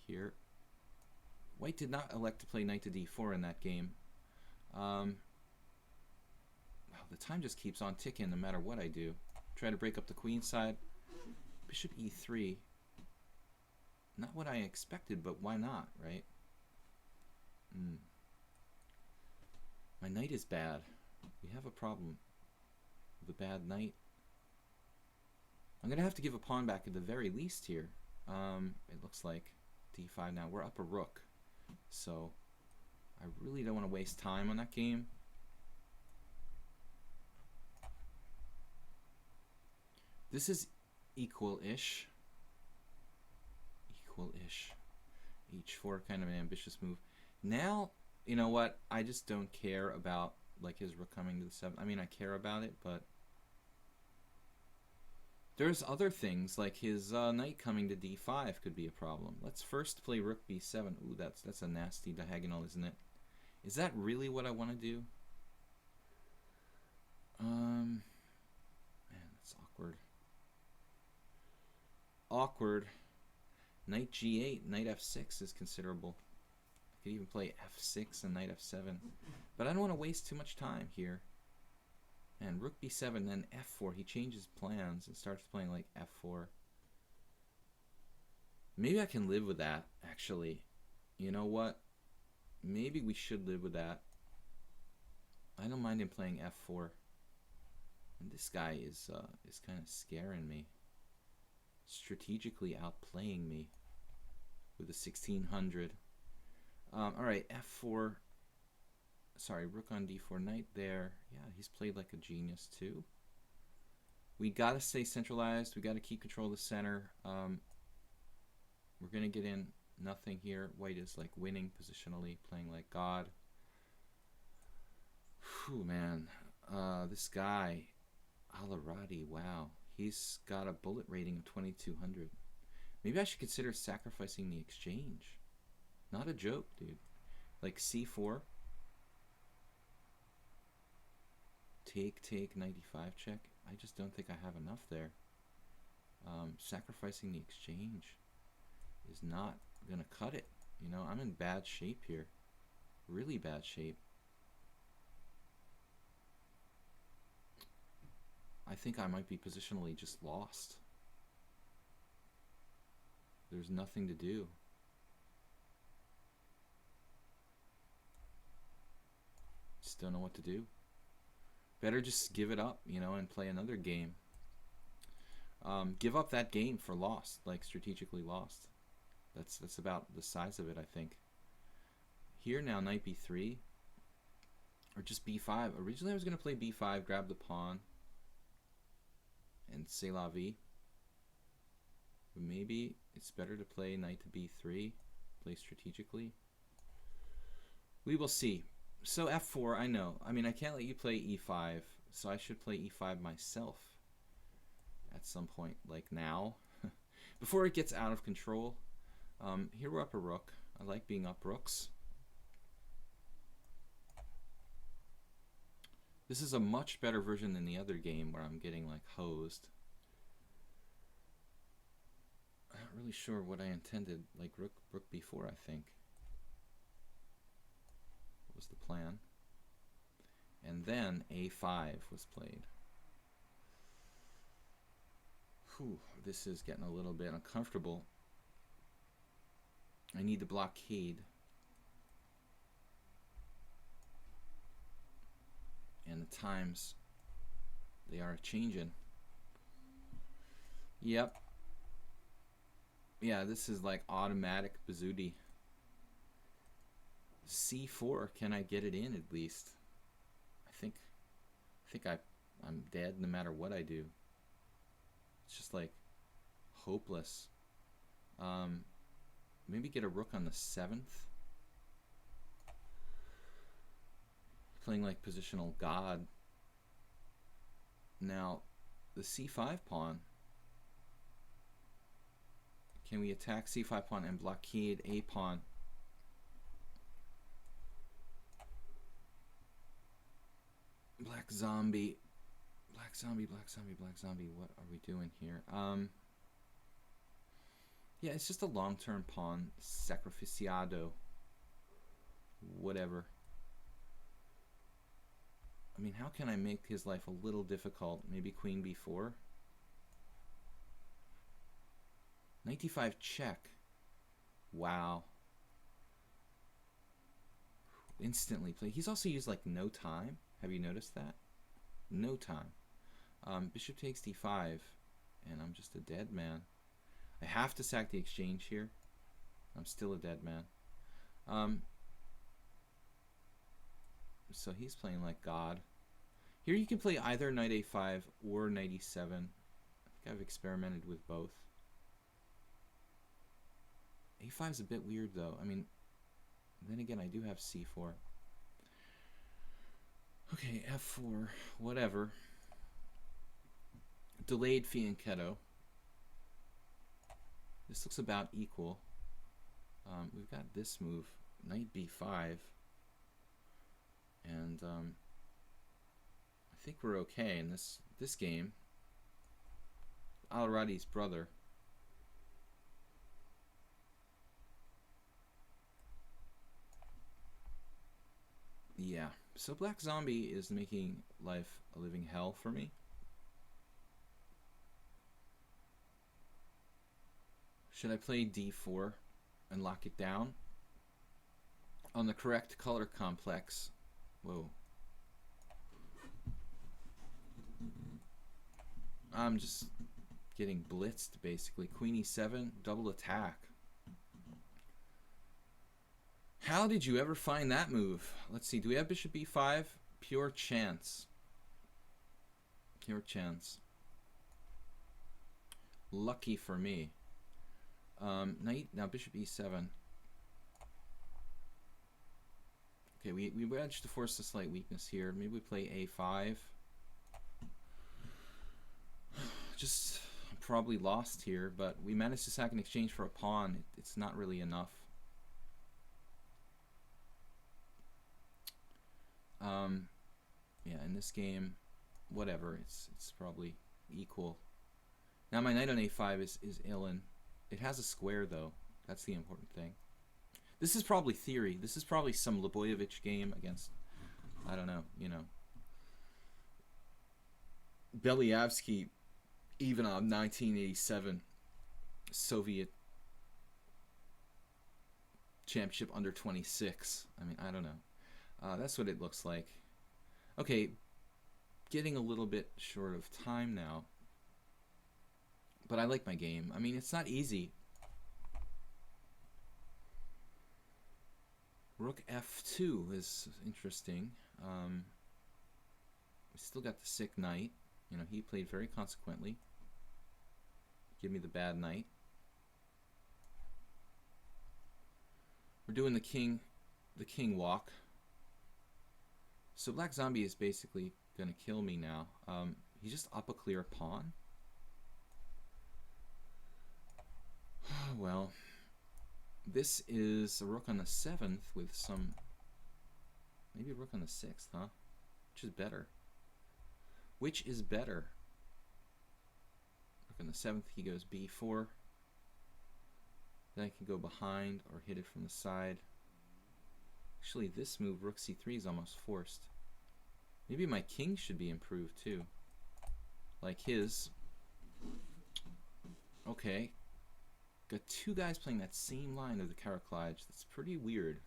here. White did not elect to play knight to d4 in that game. Wow, the time just keeps on ticking no matter what I do. Try to break up the queen side. Bishop e3. Not what I expected, but why not, right? My knight is bad. We have a problem with a bad knight. I'm going to have to give a pawn back at the very least here. It looks like d5 now. We're up a rook, so I really don't want to waste time on that game. This is equal-ish. Equal-ish. h4, kind of an ambitious move. Now, you know what? I just don't care about like his rook coming to the 7. I mean, I care about it, but there's other things like his knight coming to d5 could be a problem. Let's first play rook b7. Ooh, that's a nasty diagonal, isn't it? Is that really what I want to do? Man, that's awkward. Awkward. Knight g8, knight f6 is considerable. I could even play f6 and knight f7. But I don't want to waste too much time here. And rook b7, then f4. He changes plans and starts playing like f4. Maybe I can live with that, actually. You know what? Maybe we should live with that. I don't mind him playing f4. And this guy is kind of scaring me. Strategically outplaying me with a 1600. Alright, f4. Sorry, rook on d4, knight there. Yeah, he's played like a genius too. We gotta stay centralized. We gotta keep control of the center. We're gonna get in nothing here. White is like winning positionally, playing like God. Whew, man. This guy, Alarati, wow. He's got a bullet rating of 2200. Maybe I should consider sacrificing the exchange. Not a joke, dude. Like c4. Take, 95 check. I just don't think I have enough there. Sacrificing the exchange is not gonna cut it. You know, I'm in bad shape here. Really bad shape. I think I might be positionally just lost. There's nothing to do. Just don't know what to do. Better just give it up, you know, and play another game. Give up that game for lost, like strategically lost. That's about the size of it, I think. Here now, knight b3, or just b5. Originally I was going to play b5, grab the pawn, and c'est la vie. But maybe it's better to play knight to b3, play strategically. We will see. So f4, I know. I mean, I can't let you play e5, so I should play e5 myself at some point, like now, before it gets out of control. Here we're up a rook. I like being up rooks. This is a much better version than the other game where I'm getting like hosed. I'm not really sure what I intended, like rook b4, I think was the plan. And then a5 was played. Whew, this is getting a little bit uncomfortable. I need the blockade. And the times, they are changing. Yep. Yeah, this is like automatic Bazooty. c4, can I get it in at least? I think I'm dead no matter what I do. It's just like hopeless. Maybe get a rook on the 7th. Playing like positional God. Now, the c5 pawn. Can we attack c5 pawn and blockade a pawn? Black zombie. Black zombie, black zombie, black zombie. What are we doing here? Yeah, it's just a long-term pawn. Sacrificiado. Whatever. I mean, how can I make his life a little difficult? Maybe queen b4? Knight d5 check. Wow. Instantly play. He's also used like no time. Have you noticed that? No time. Bishop takes d5, and I'm just a dead man. I have to sack the exchange here. I'm still a dead man. So he's playing like God. Here you can play either knight a5 or knight e7. I think I've experimented with both. a5 is a bit weird though. I mean, then again, I do have c4. Okay, f4, whatever. Delayed fianchetto. This looks about equal. We've got this move, knight b5. And I think we're okay in this game. Alradi's brother. Yeah, so Black Zombie is making life a living hell for me. Should I play d4 and lock it down? On the correct color complex. Whoa. I'm just getting blitzed, basically. Queen e7, double attack. How did you ever find that move? Let's see, do we have bishop e5? Pure chance. Pure chance. Lucky for me. Knight, now bishop e7. Okay, we managed to force a slight weakness here. Maybe we play a5. Just probably lost here, but we managed to sack an exchange for a pawn. It's not really enough. Yeah, in this game, whatever. It's probably equal. Now my knight on a5 is Ilin. It has a square though. That's the important thing. This is probably theory. This is probably some Leboyevich game against, I don't know, you know, Belyavsky, Ivanov, 1987 Soviet championship under 26. I mean, I don't know. That's what it looks like. Okay, getting a little bit short of time now. But I like my game. I mean, it's not easy. Rook f2 is interesting. We still got the sick knight. You know, he played very consequently. Give me the bad knight. We're doing the king walk. So Black Zombie is basically gonna kill me now. He's just up a clear pawn. Well, this is a rook on the 7th with some, maybe a rook on the 6th, huh? Which is better? Which is better? Rook on the 7th, he goes b4. Then I can go behind or hit it from the side. Actually, this move, rook c3, is almost forced. Maybe my king should be improved too, like his. Okay. Got two guys playing that same line of the Karaklaj. That's pretty weird.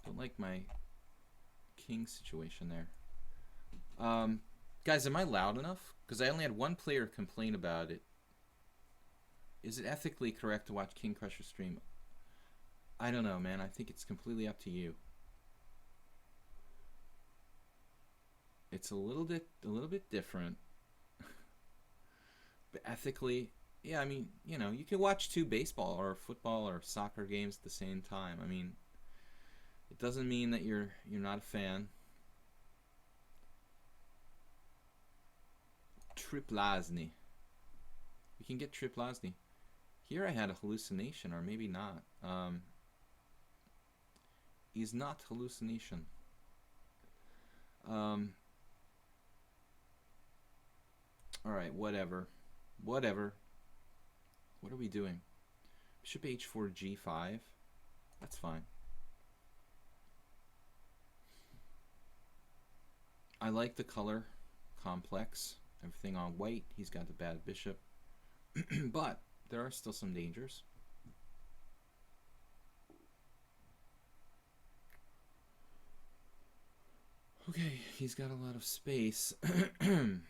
Don't like my king situation there. Guys, am I loud enough? Because I only had one player complain about it. Is it ethically correct to watch King Crusher stream? I don't know, man. I think it's completely up to you. It's a little bit different. But ethically, yeah, I mean, you know, you can watch two baseball or football or soccer games at the same time. I mean, it doesn't mean that you're not a fan. Triplazny. We can get Triplazny. Here I had a hallucination, or maybe not. Is not hallucination. Alright, whatever. Whatever. What are we doing? Bishop h4, g5. That's fine. I like the color complex. Everything on white. He's got the bad bishop. But there are still some dangers. Okay, he's got a lot of space. Queen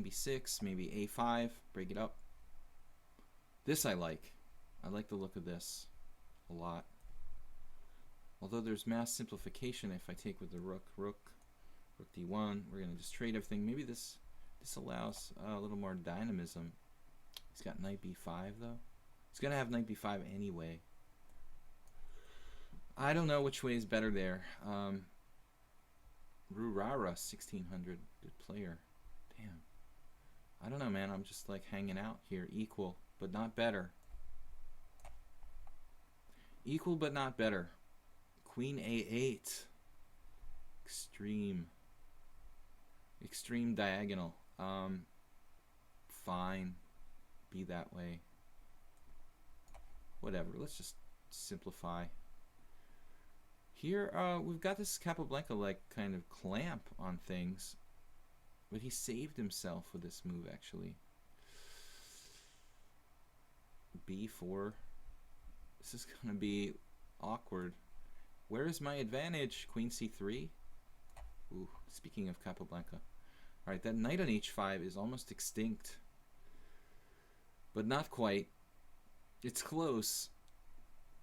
b6, maybe a5, break it up. This I like. I like the look of this a lot. Although there's mass simplification if I take with the rook. Rook d1. We're going to just trade everything. Maybe this allows a little more dynamism. He's got knight b5 though. He's going to have knight b5 anyway. I don't know which way is better there. Rurara 1600. Good player. Damn. I don't know, man. I'm just like hanging out here. Equal, but not better. Equal, but not better. Queen a8. Extreme. Extreme diagonal. Fine. Be that way. Whatever. Let's just simplify. Here, we've got this Capablanca like kind of clamp on things. But he saved himself with this move, actually. b4. This is going to be awkward. Where is my advantage? Queen c3? Ooh, speaking of Capablanca. Alright, that knight on h5 is almost extinct. But not quite. It's close.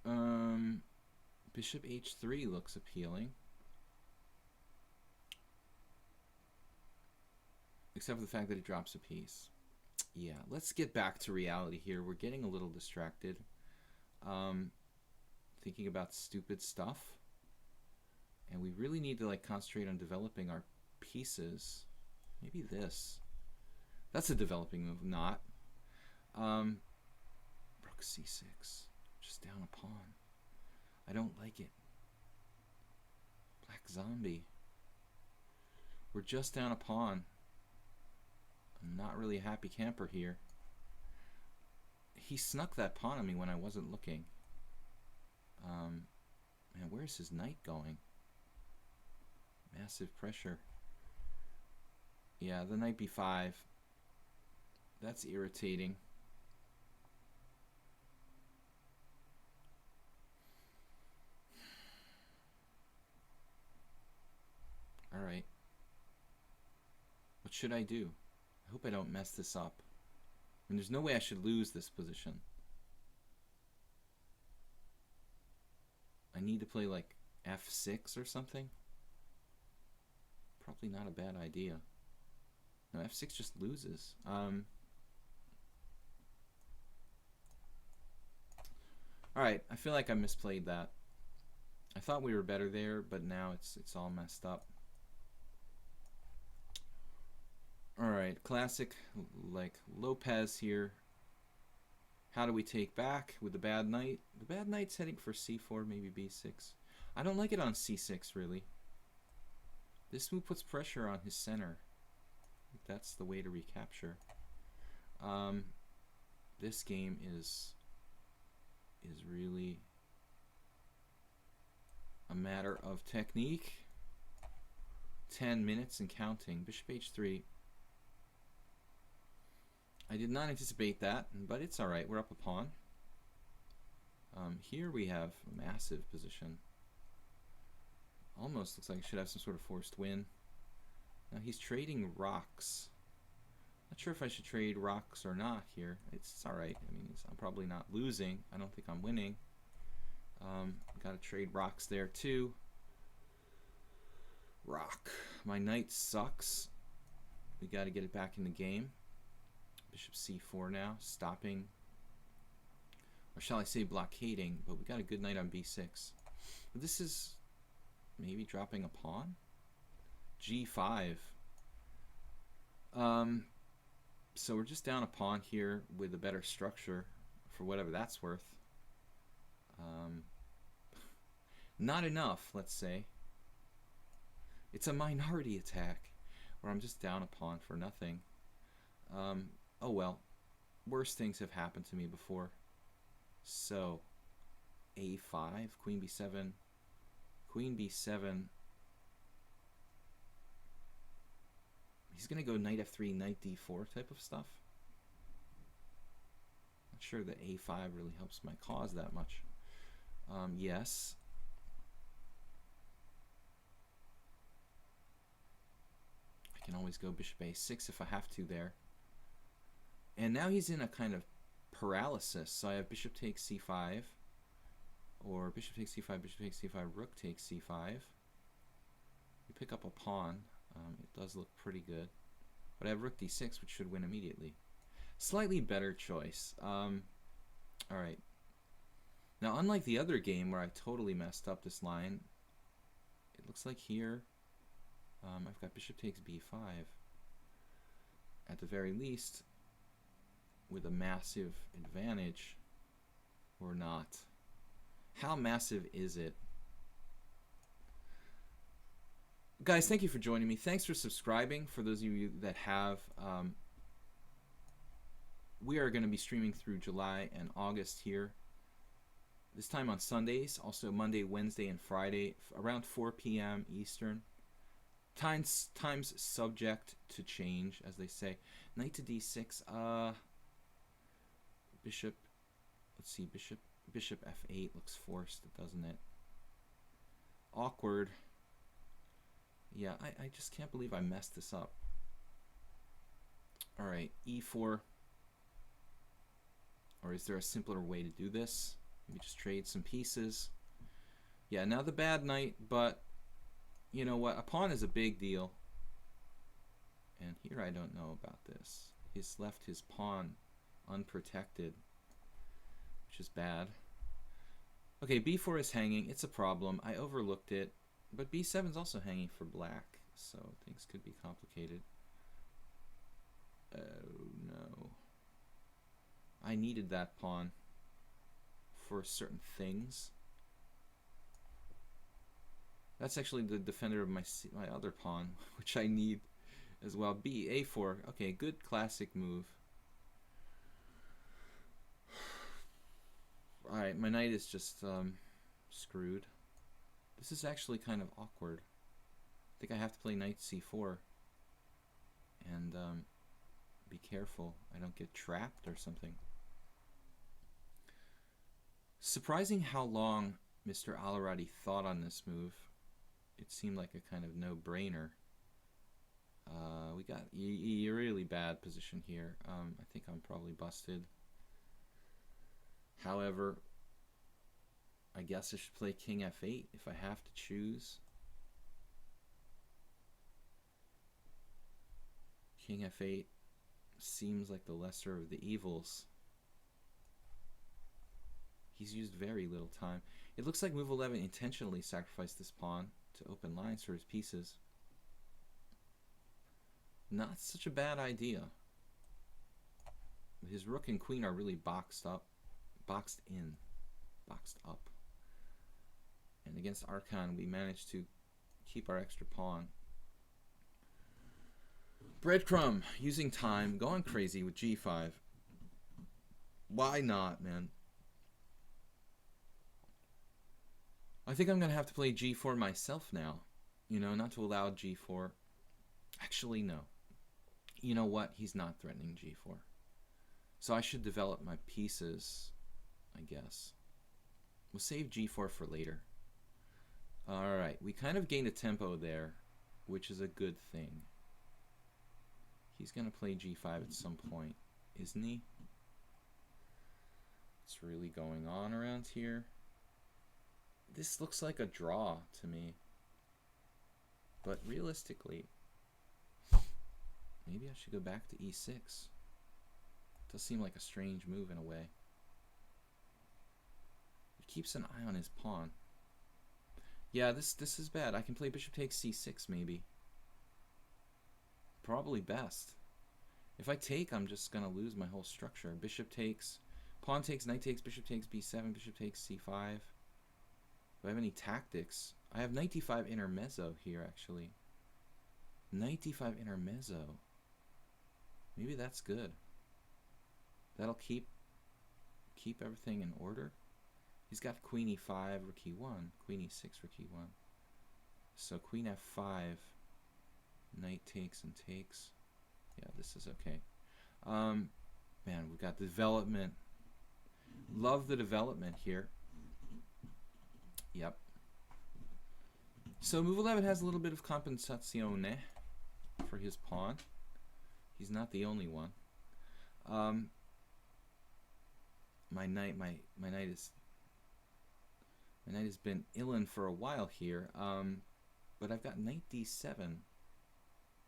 Bishop h3 looks appealing. Except for the fact that it drops a piece. Yeah, let's get back to reality here. We're getting a little distracted. Thinking about stupid stuff. And we really need to like concentrate on developing our pieces. Maybe this. That's a developing move, not. Rook c6. Just down a pawn. I don't like it. Black zombie. We're just down a pawn. I'm not really a happy camper here. He snuck that pawn on me when I wasn't looking. Man, where's his knight going? Massive pressure. Yeah, the knight b5. That's irritating. Alright. What should I do? I hope I don't mess this up. I mean, there's no way I should lose this position. I need to play like f6 or something. Probably not a bad idea. No, f6 just loses. Alright, I feel like I misplayed that. I thought we were better there, but now it's all messed up. Alright, classic like Lopez here. How do we take back with the bad knight? The bad knight's heading for c4, maybe b6. I don't like it on c6 really. This move puts pressure on his center. That's the way to recapture. This game is really a matter of technique. 10 minutes and counting. Bishop h3. I did not anticipate that, but it's alright. We're up a pawn. Here we have a massive position. Almost looks like I should have some sort of forced win. Now he's trading rocks. Not sure if I should trade rocks or not here. It's alright. I mean, I'm probably not losing. I don't think I'm winning. Got to trade rocks there too. Rock. My knight sucks. We got to get it back in the game. Bishop c4 now, stopping, or shall I say blockading, but we got a good knight on b6. But this is maybe dropping a pawn? g5. So we're just down a pawn here with a better structure, for whatever that's worth. Not enough, let's say. It's a minority attack, where I'm just down a pawn for nothing. Oh well, worse things have happened to me before. So, a5, queen b7, queen b7. He's going to go knight f3, knight d4 type of stuff. Not sure that a5 really helps my cause that much. Yes. I can always go bishop a6 if I have to there. And now he's in a kind of paralysis. So I have bishop takes c5, or bishop takes c5, bishop takes c5, rook takes c5. You pick up a pawn. It does look pretty good. But I have rook d6, which should win immediately. Slightly better choice. Alright. Now, unlike the other game where I totally messed up this line, it looks like here I've got bishop takes b5. At the very least, with a massive advantage, or not. How massive is it? Guys, thank you for joining me. Thanks for subscribing. For those of you that have, we are going to be streaming through July and August here. This time on Sundays, also Monday, Wednesday, and Friday, around 4 p.m. Eastern. Times subject to change, as they say. Knight to d6. Bishop. Let's see. Bishop f8 looks forced, doesn't it? Awkward. Yeah, I just can't believe I messed this up. All right, e4. Or is there a simpler way to do this? Maybe just trade some pieces. Yeah, now the bad knight, but you know what? A pawn is a big deal. And here I don't know about this. He's left his pawn unprotected, which is bad. Okay, b4 is hanging. It's a problem. I overlooked it. But b7 is also hanging for black, so things could be complicated. Oh no. I needed that pawn for certain things. That's actually the defender of my other pawn, which I need as well. a4. Okay, good classic move. Alright, my knight is just screwed. This is actually kind of awkward. I think I have to play knight c4 and be careful I don't get trapped or something. Surprising how long Mr. Alirati thought on this move. It seemed like a kind of no-brainer. We got a really bad position here. I think I'm probably busted. However, I guess I should play king f8 if I have to choose. King f8 seems like the lesser of the evils. He's used very little time. It looks like move 11 intentionally sacrificed this pawn to open lines for his pieces. Not such a bad idea. His rook and queen are really boxed up. Boxed up. And against Archon, we managed to keep our extra pawn. Breadcrumb, using time, going crazy with g5. Why not, man? I think I'm going to have to play g4 myself now. You know, not to allow g4. Actually, no. You know what? He's not threatening g4. So I should develop my pieces, I guess. We'll save g4 for later. Alright, we kind of gained a tempo there, which is a good thing. He's going to play g5 at some point, isn't he? What's really going on around here? This looks like a draw to me. But realistically, maybe I should go back to e6. It does seem like a strange move in a way. It keeps an eye on his pawn. Yeah, this is bad. I can play bishop takes c6 maybe. Probably best. If I take, I'm just going to lose my whole structure. Bishop takes, pawn takes, knight takes, bishop takes b7, bishop takes c5. Do I have any tactics? I have knight d5 intermezzo here, actually. Knight d5 intermezzo. Maybe that's good. That'll keep everything in order. He's got queen e5, rook e1, queen e6, rook e1. So queen f5, knight takes and takes. Yeah, this is okay. Man, we've got development. Love the development here. Yep. So move 11 has a little bit of compensazione for his pawn. He's not the only one. my knight has been illin for a while here. But I've got knight d7,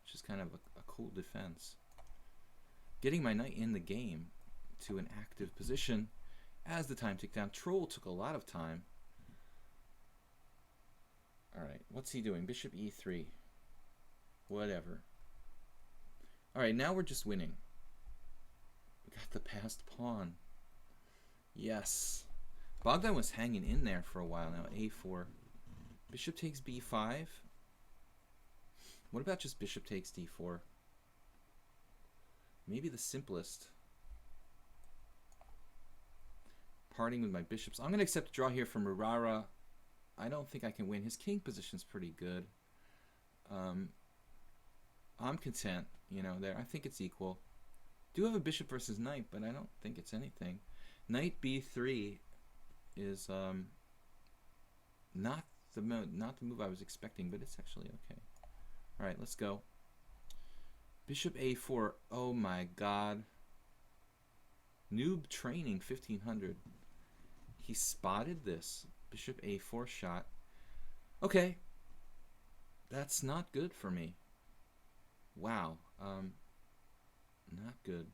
which is kind of a cool defense. Getting my knight in the game to an active position as the time ticked down. Troll took a lot of time. Alright, what's he doing? Bishop e3. Whatever. Alright, now we're just winning. We got the passed pawn. Yes. Bogdan was hanging in there for a while now. a4. Bishop takes b5. What about just bishop takes d4? Maybe the simplest. Parting with my bishops. I'm going to accept a draw here from Murara. I don't think I can win. His king position's pretty good. I'm content, you know, there. I think it's equal. Do have a bishop versus knight, but I don't think it's anything. Knight b3 is not the move I was expecting, but it's actually okay. All right, let's go. Bishop a4. Oh my God. Noob training 1500. He spotted this. Bishop a4 shot. Okay. That's not good for me. Wow. Not good.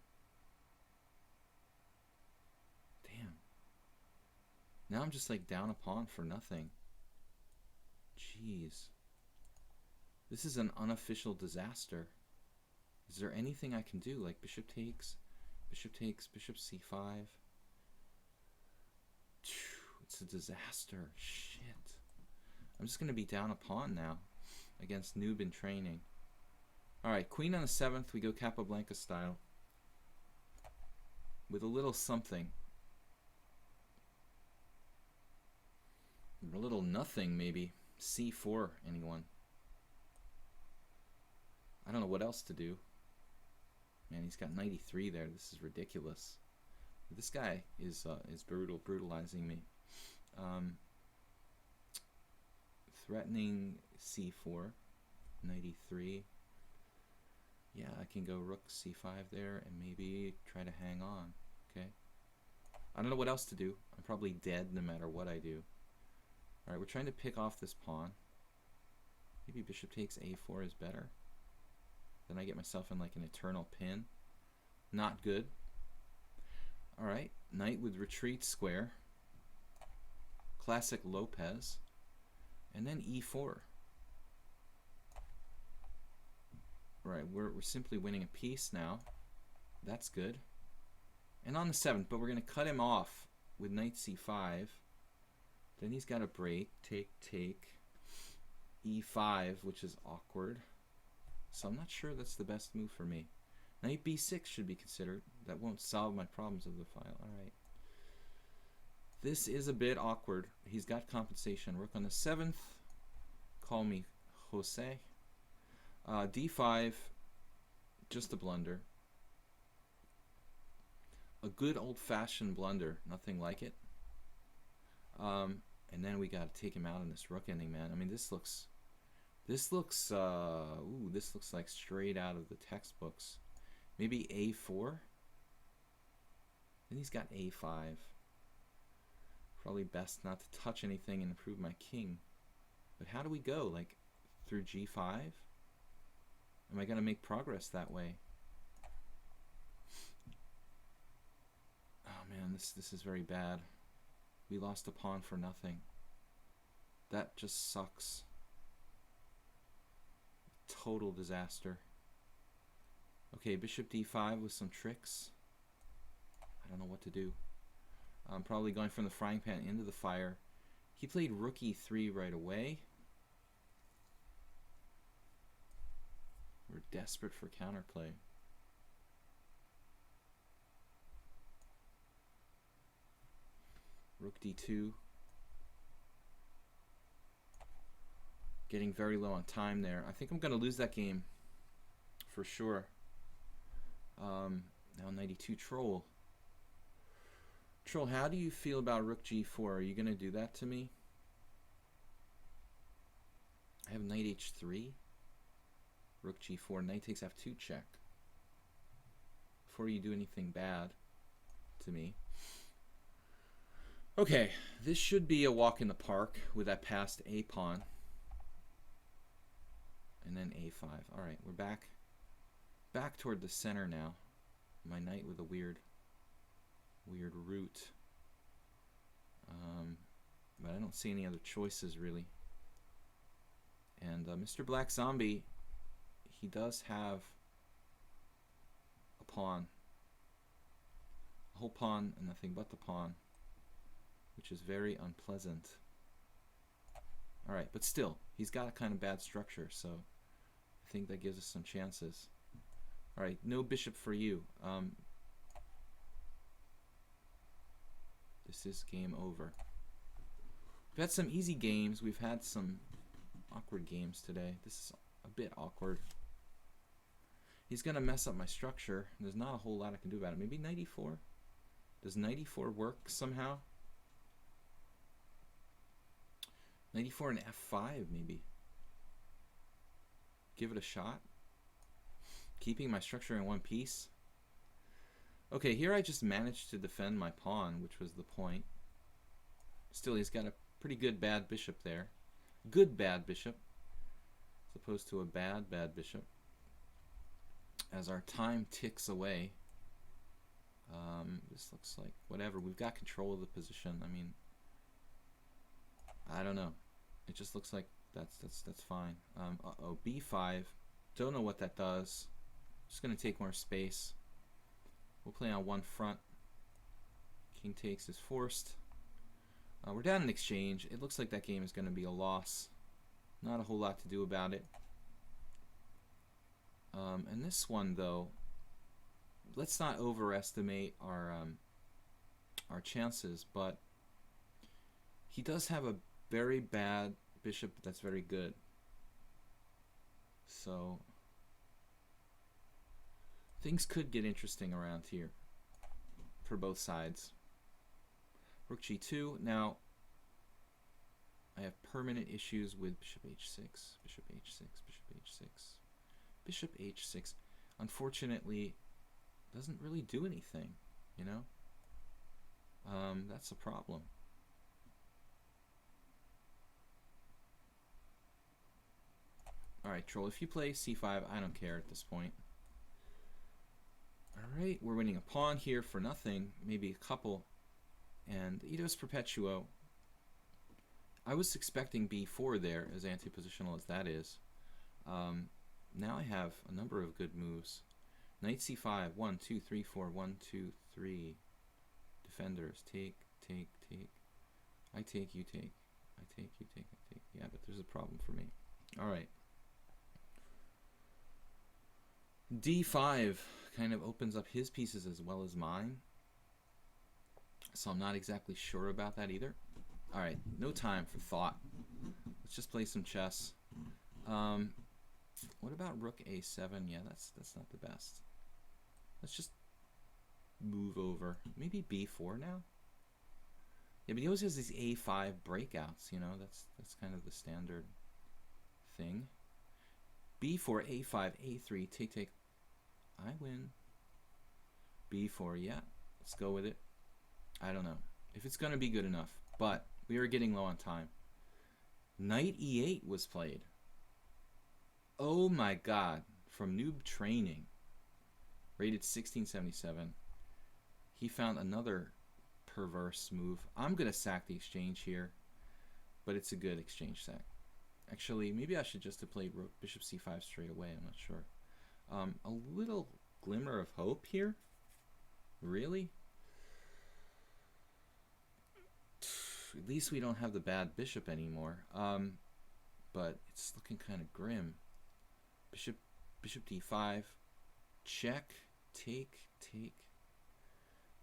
Damn. Now I'm just like down a pawn for nothing. Jeez. This is an unofficial disaster. Is there anything I can do? Like bishop takes, bishop c5. It's a disaster. Shit. I'm just going to be down a pawn now against noob in training. Alright, queen on the 7th. We go Capablanca style. With a little something. A little nothing, maybe. c4, anyone. I don't know what else to do. Man, he's got 93 there. This is ridiculous. This guy is brutalizing me. Threatening c4, 93. Yeah, I can go rook c5 there and maybe try to hang on. Okay. I don't know what else to do. I'm probably dead no matter what I do. Alright, we're trying to pick off this pawn. Maybe bishop takes a4 is better. Then I get myself in like an eternal pin. Not good. Alright, knight with retreat square. Classic Lopez. And then e4. Right, we're simply winning a piece now. That's good. And on the 7th, but we're going to cut him off with knight c5. Then he's got to break. Take. e5, which is awkward. So I'm not sure that's the best move for me. Knight b6 should be considered. That won't solve my problems of the file. Alright. This is a bit awkward. He's got compensation. Rook on the 7th. Call me Jose. d5. Just a blunder. A good old-fashioned blunder. Nothing like it. And then we got to take him out in this rook ending, man. I mean, this looks like straight out of the textbooks. Maybe a4. Then he's got a5. Probably best not to touch anything and improve my king. But how do we go? Like through g5? Am I going to make progress that way? Oh man, this is very bad. We lost a pawn for nothing. That just sucks. Total disaster. Okay, bishop d5 with some tricks. I don't know what to do. I'm probably going from the frying pan into the fire. He played rook e3 right away. We're desperate for counterplay. Rook d2. Getting very low on time there. I think I'm going to lose that game for sure. Now 92 Troll. Troll, how do you feel about rook g4? Are you going to do that to me? I have knight h3. Rook g4. Knight takes f2 check. Before you do anything bad to me. Okay, this should be a walk in the park with that passed a pawn. And then a5. Alright, we're back toward the center now. My knight with a weird route. But I don't see any other choices really. And Mr. Black Zombie, he does have a pawn. A whole pawn and nothing but the pawn, which is very unpleasant. Alright, but still, he's got a kind of bad structure, so I think that gives us some chances. Alright, no bishop for you. This is game over. We've had some easy games. We've had some awkward games today. This is a bit awkward. He's going to mess up my structure. There's not a whole lot I can do about it. Maybe knight e4? Does knight e4 work somehow? Knight e4 and f5 maybe. Give it a shot. Keeping my structure in one piece. Okay, here I just managed to defend my pawn, which was the point. Still, he's got a pretty good bad bishop there. Good bad bishop, as opposed to a bad bishop. As our time ticks away, this looks like whatever. We've got control of the position. I mean, I don't know. It just looks like that's fine. Uh-oh, b5. Don't know what that does. Just gonna take more space. We'll play on one front. King takes is forced. We're down in exchange. It looks like that game is going to be a loss. Not a whole lot to do about it. And this one, though, let's not overestimate our chances. But he does have a very bad bishop that's very good. So things could get interesting around here for both sides. Rook g2. Now, I have permanent issues with bishop h6, bishop h6, bishop h6, bishop h6. Unfortunately, doesn't really do anything, you know? That's a problem. Alright, Troll, if you play c5, I don't care at this point. Alright, we're winning a pawn here for nothing, maybe a couple. And Ito's Perpetuo. I was expecting b4 there, as anti-positional as that is. Now I have a number of good moves. Knight c5, 1, 2, 3, 4, 1, 2, 3. Defenders, take, take, take. I take, you take. I take, you take, I take. Yeah, but there's a problem for me. Alright. d5 kind of opens up his pieces as well as mine. So I'm not exactly sure about that either. Alright, no time for thought. Let's just play some chess. What about rook a7? Yeah, that's not the best. Let's just move over. Maybe b4 now? Yeah, but he always has these a5 breakouts, you know, that's kind of the standard thing. b4, a5, a3, take, take. I win. b4, yeah, let's go with it. I don't know if it's going to be good enough, but we are getting low on time. Knight e8 was played. Oh my god, from Noob Training, rated 1677. He found another perverse move. I'm going to sack the exchange here, but it's a good exchange sack. Actually, maybe I should just have played rook, bishop c5 straight away. I'm not sure. A little glimmer of hope here. Really? At least we don't have the bad bishop anymore. But it's looking kind of grim. Bishop d5. Check. Take. Take.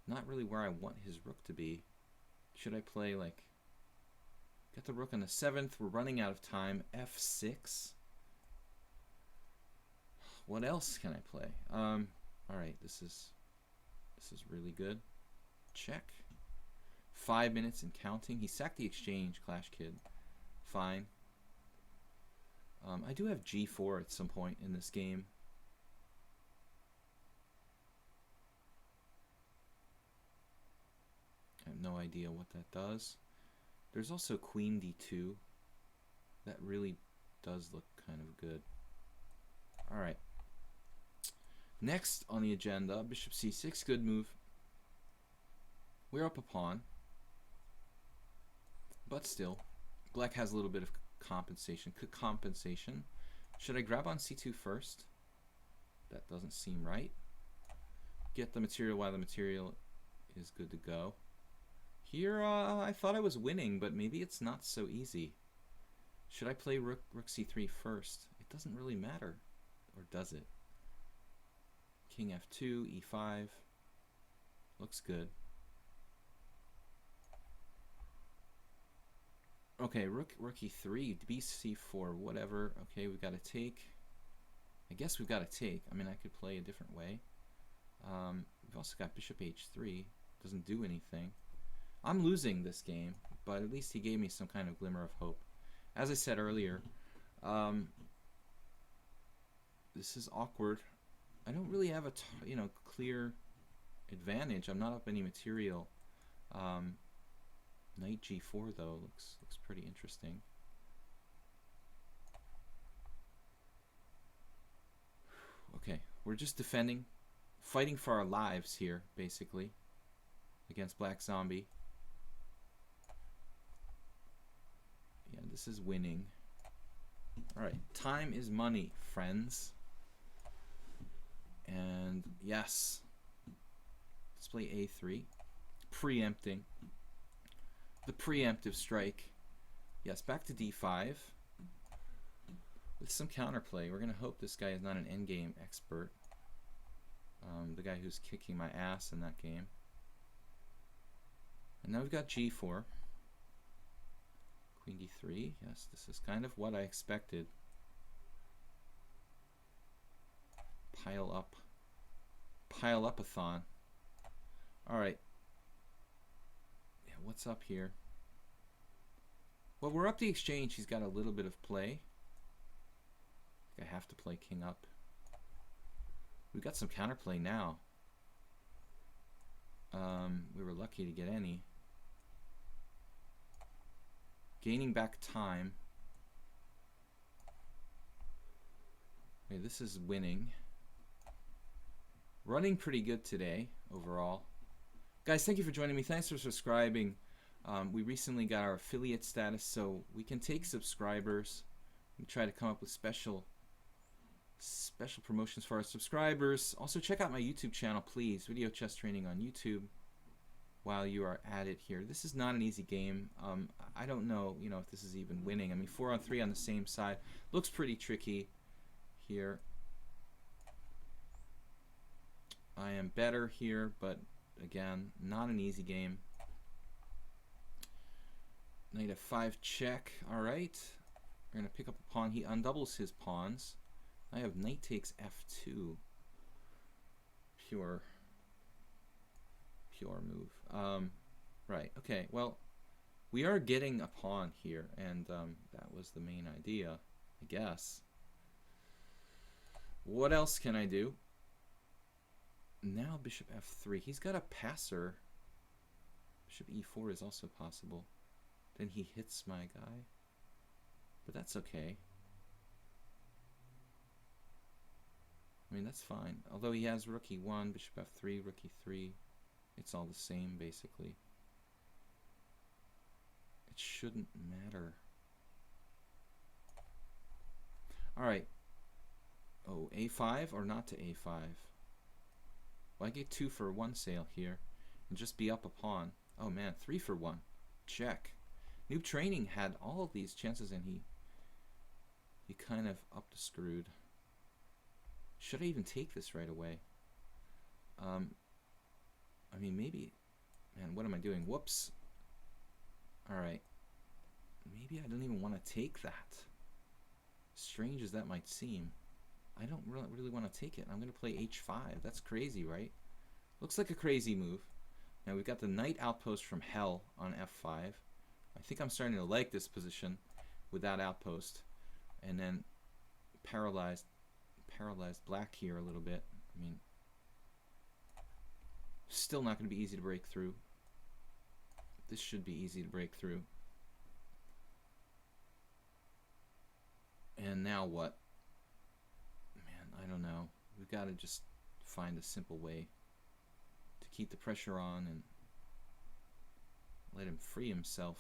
Not really where I want his rook to be. Should I play like... Got the rook on the 7th. We're running out of time. f6. What else can I play? Alright, this is really good. Check. 5 minutes and counting. He sacked the exchange, Clash Kid. Fine. I do have g4 at some point in this game. No idea what that does. There's also queen d2. That really does look kind of good. All right. Next on the agenda, bishop c6, good move. We're up a pawn. But still, black has a little bit of compensation. Should I grab on c2 first? That doesn't seem right. Get the material while the material is good to go. Here, I thought I was winning, but maybe it's not so easy. Should I play rook c3 first? It doesn't really matter. Or does it? King f2, e5. Looks good. Okay, rook e3, bc4, whatever. Okay, we've got to take. I guess we've got to take. I mean, I could play a different way. We've also got bishop h3. Doesn't do anything. I'm losing this game, but at least he gave me some kind of glimmer of hope. As I said earlier, this is awkward. I don't really have a clear advantage. I'm not up any material. Knight g4 though looks pretty interesting. Okay, we're just defending, fighting for our lives here, basically, against Black Zombie. Yeah, this is winning. Alright, time is money, friends. And yes, let's play a3. Preempting. The preemptive strike. Yes, back to d5. With some counterplay. We're going to hope this guy is not an endgame expert. The guy who's kicking my ass in that game. And now we've got g4. Queen d3. Yes, this is kind of what I expected. Pile up. Pile up-a-thon. Alright. Yeah, what's up here? Well, we're up the exchange. He's got a little bit of play. I have to play king up. We've got some counterplay now. We were lucky to get any. Gaining back time. Okay, this is winning. Running pretty good today, overall. Guys, thank you for joining me. Thanks for subscribing. We recently got our affiliate status, so we can take subscribers. We try to come up with special promotions for our subscribers. Also, check out my YouTube channel, please. Video chess training on YouTube. While you are at it here, this is not an easy game. I don't know, if this is even winning. I mean, 4-on-3 on the same side looks pretty tricky here. I am better here, but again, not an easy game. Knight f5 check. All right, we're gonna pick up a pawn. He undoubles his pawns. I have knight takes f2. Pure move. Right. Okay. Well, we are getting a pawn here, and that was the main idea, I guess. What else can I do? Now bishop f3. He's got a passer. Bishop e4 is also possible. Then he hits my guy. But that's okay. I mean, that's fine. Although he has rook e1, bishop f3, rook e3. It's all the same, basically. It shouldn't matter. Alright. Oh, a5 or not to a5? Well, I get 2 for 1 sale here. And just be up a pawn. Oh man, 3 for 1. Check. Noob Training had all of these chances and he kind of up the screwed. Should I even take this right away? I mean, maybe. Man, what am I doing? Whoops. Alright. Maybe I don't even want to take that. Strange as that might seem. I don't really want to take it. I'm going to play h5. That's crazy, right? Looks like a crazy move. Now we've got the knight outpost from hell on f5. I think I'm starting to like this position with that outpost. And then paralyzed black here a little bit. I mean, still not going to be easy to break through. This should be easy to break through. And now what? Man, I don't know. We've got to just find a simple way to keep the pressure on and let him free himself.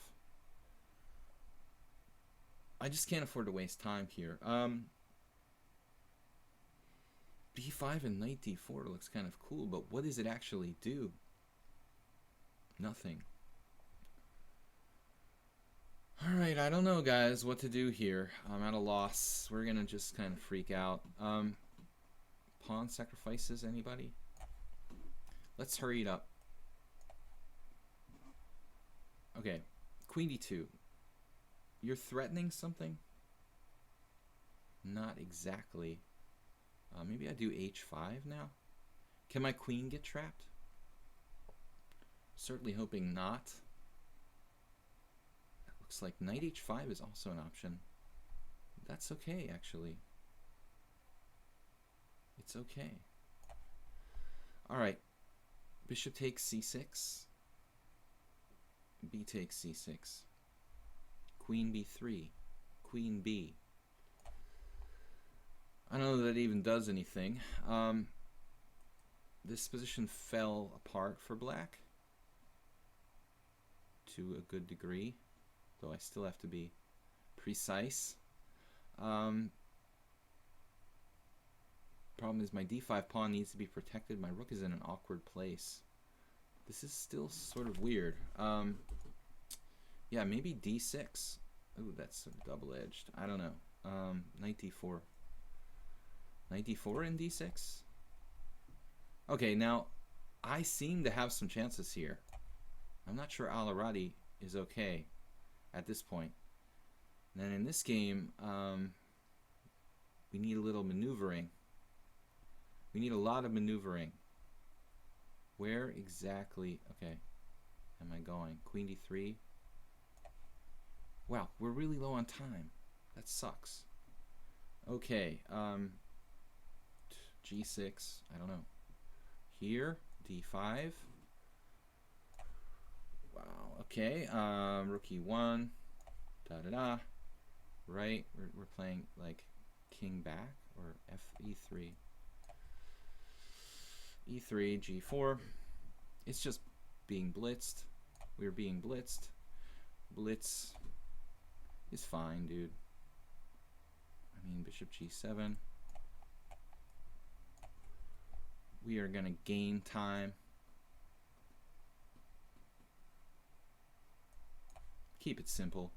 I just can't afford to waste time here. B5 and knight d4 looks kind of cool, but what does it actually do? Nothing. Alright, I don't know, guys, what to do here. I'm at a loss. We're gonna just kind of freak out. Pawn sacrifices, anybody? Let's hurry it up. Okay, queen d2. You're threatening something? Not exactly. Maybe I do h5 now? Can my queen get trapped? Certainly hoping not. That looks like knight h5 is also an option. That's okay, actually. It's okay. Alright. Bishop takes c6. B takes c6. Queen b3. Queen b. I don't know that it even does anything. This position fell apart for black to a good degree, though I still have to be precise. Problem is my d5 pawn needs to be protected. My rook is in an awkward place. This is still sort of weird. Yeah, maybe d6. Ooh, that's sort of double-edged. I don't know. Knight d4. Knight d4 and d6? Okay, now, I seem to have some chances here. I'm not sure Al-Aradi is okay at this point. And then in this game, we need a little maneuvering. We need a lot of maneuvering. Where exactly? Okay, am I going? Queen d3. Wow, we're really low on time. That sucks. Okay, g6. I don't know. Here, d5. Wow. Okay. Rook e1. Da da da. Right. We're playing like king back or e3. E3, g4. It's just being blitzed. We're being blitzed. Blitz is fine, dude. I mean, bishop g7. We are going to gain time. Keep it simple.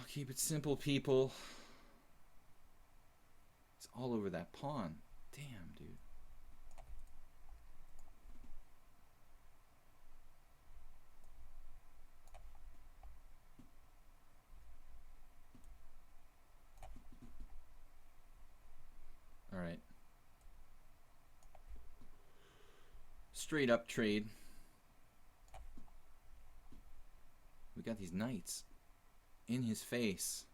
Keep it simple, people. It's all over that pawn. Damn, dude. All right. Straight up trade. We got these knights in his face.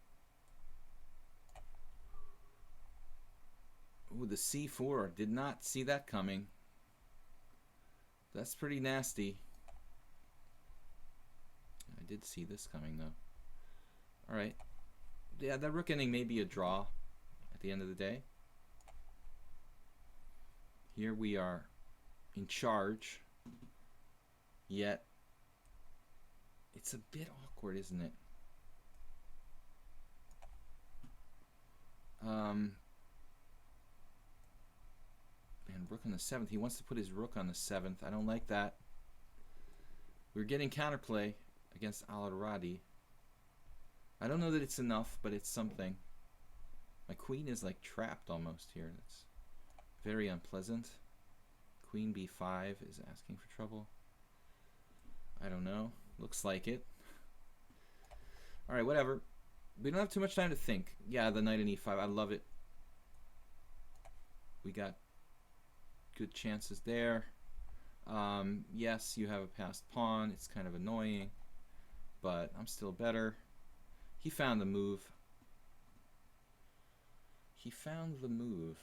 Ooh, the c4. Did not see that coming. That's pretty nasty. I did see this coming, though. Alright. Yeah, that rook ending may be a draw at the end of the day. Here we are in charge. Yet, it's a bit awkward, isn't it? Man, rook on the 7th. He wants to put his rook on the 7th. I don't like that. We're getting counterplay against Al-Aradi. I don't know that it's enough, but it's something. My queen is like trapped almost here. That's very unpleasant. Queen b5 is asking for trouble. I don't know. Looks like it. Alright, whatever. We don't have too much time to think. Yeah, the knight in e5. I love it. We got good chances there. Yes, you have a passed pawn. It's kind of annoying, but I'm still better. He found the move. He found the move.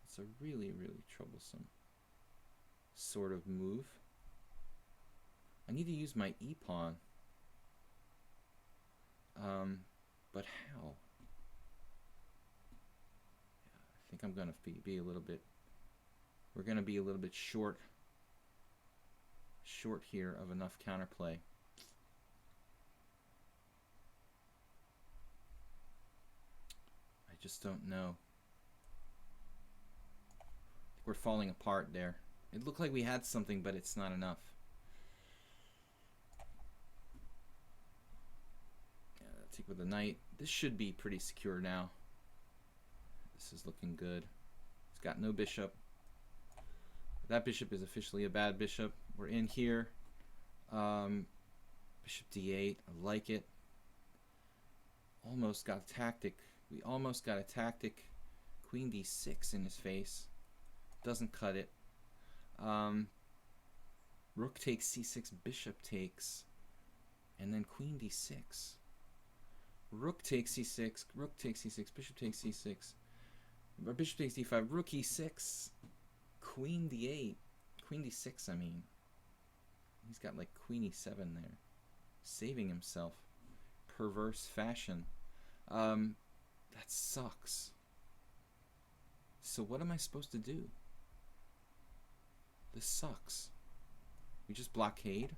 It's a really, really troublesome sort of move. I need to use my e-pawn. But how? I think I'm gonna be a little bit. We're gonna be a little bit short here of enough counterplay. I just don't know. We're falling apart there. It looked like we had something, but it's not enough. Take with the knight. This should be pretty secure now. This is looking good. It's got no bishop. That bishop is officially a bad bishop. We're in here. Bishop d8. I like it. Almost got a tactic. We almost got a tactic. Queen d6 in his face. Doesn't cut it. Rook takes c6. Bishop takes. And then queen d6. Rook takes c6, rook takes c6, bishop takes c6, bishop takes d5, rook e6, queen d8, queen d6, I mean. He's got like queen e7 there. Saving himself. Perverse fashion. That sucks. So what am I supposed to do? This sucks. We just blockade?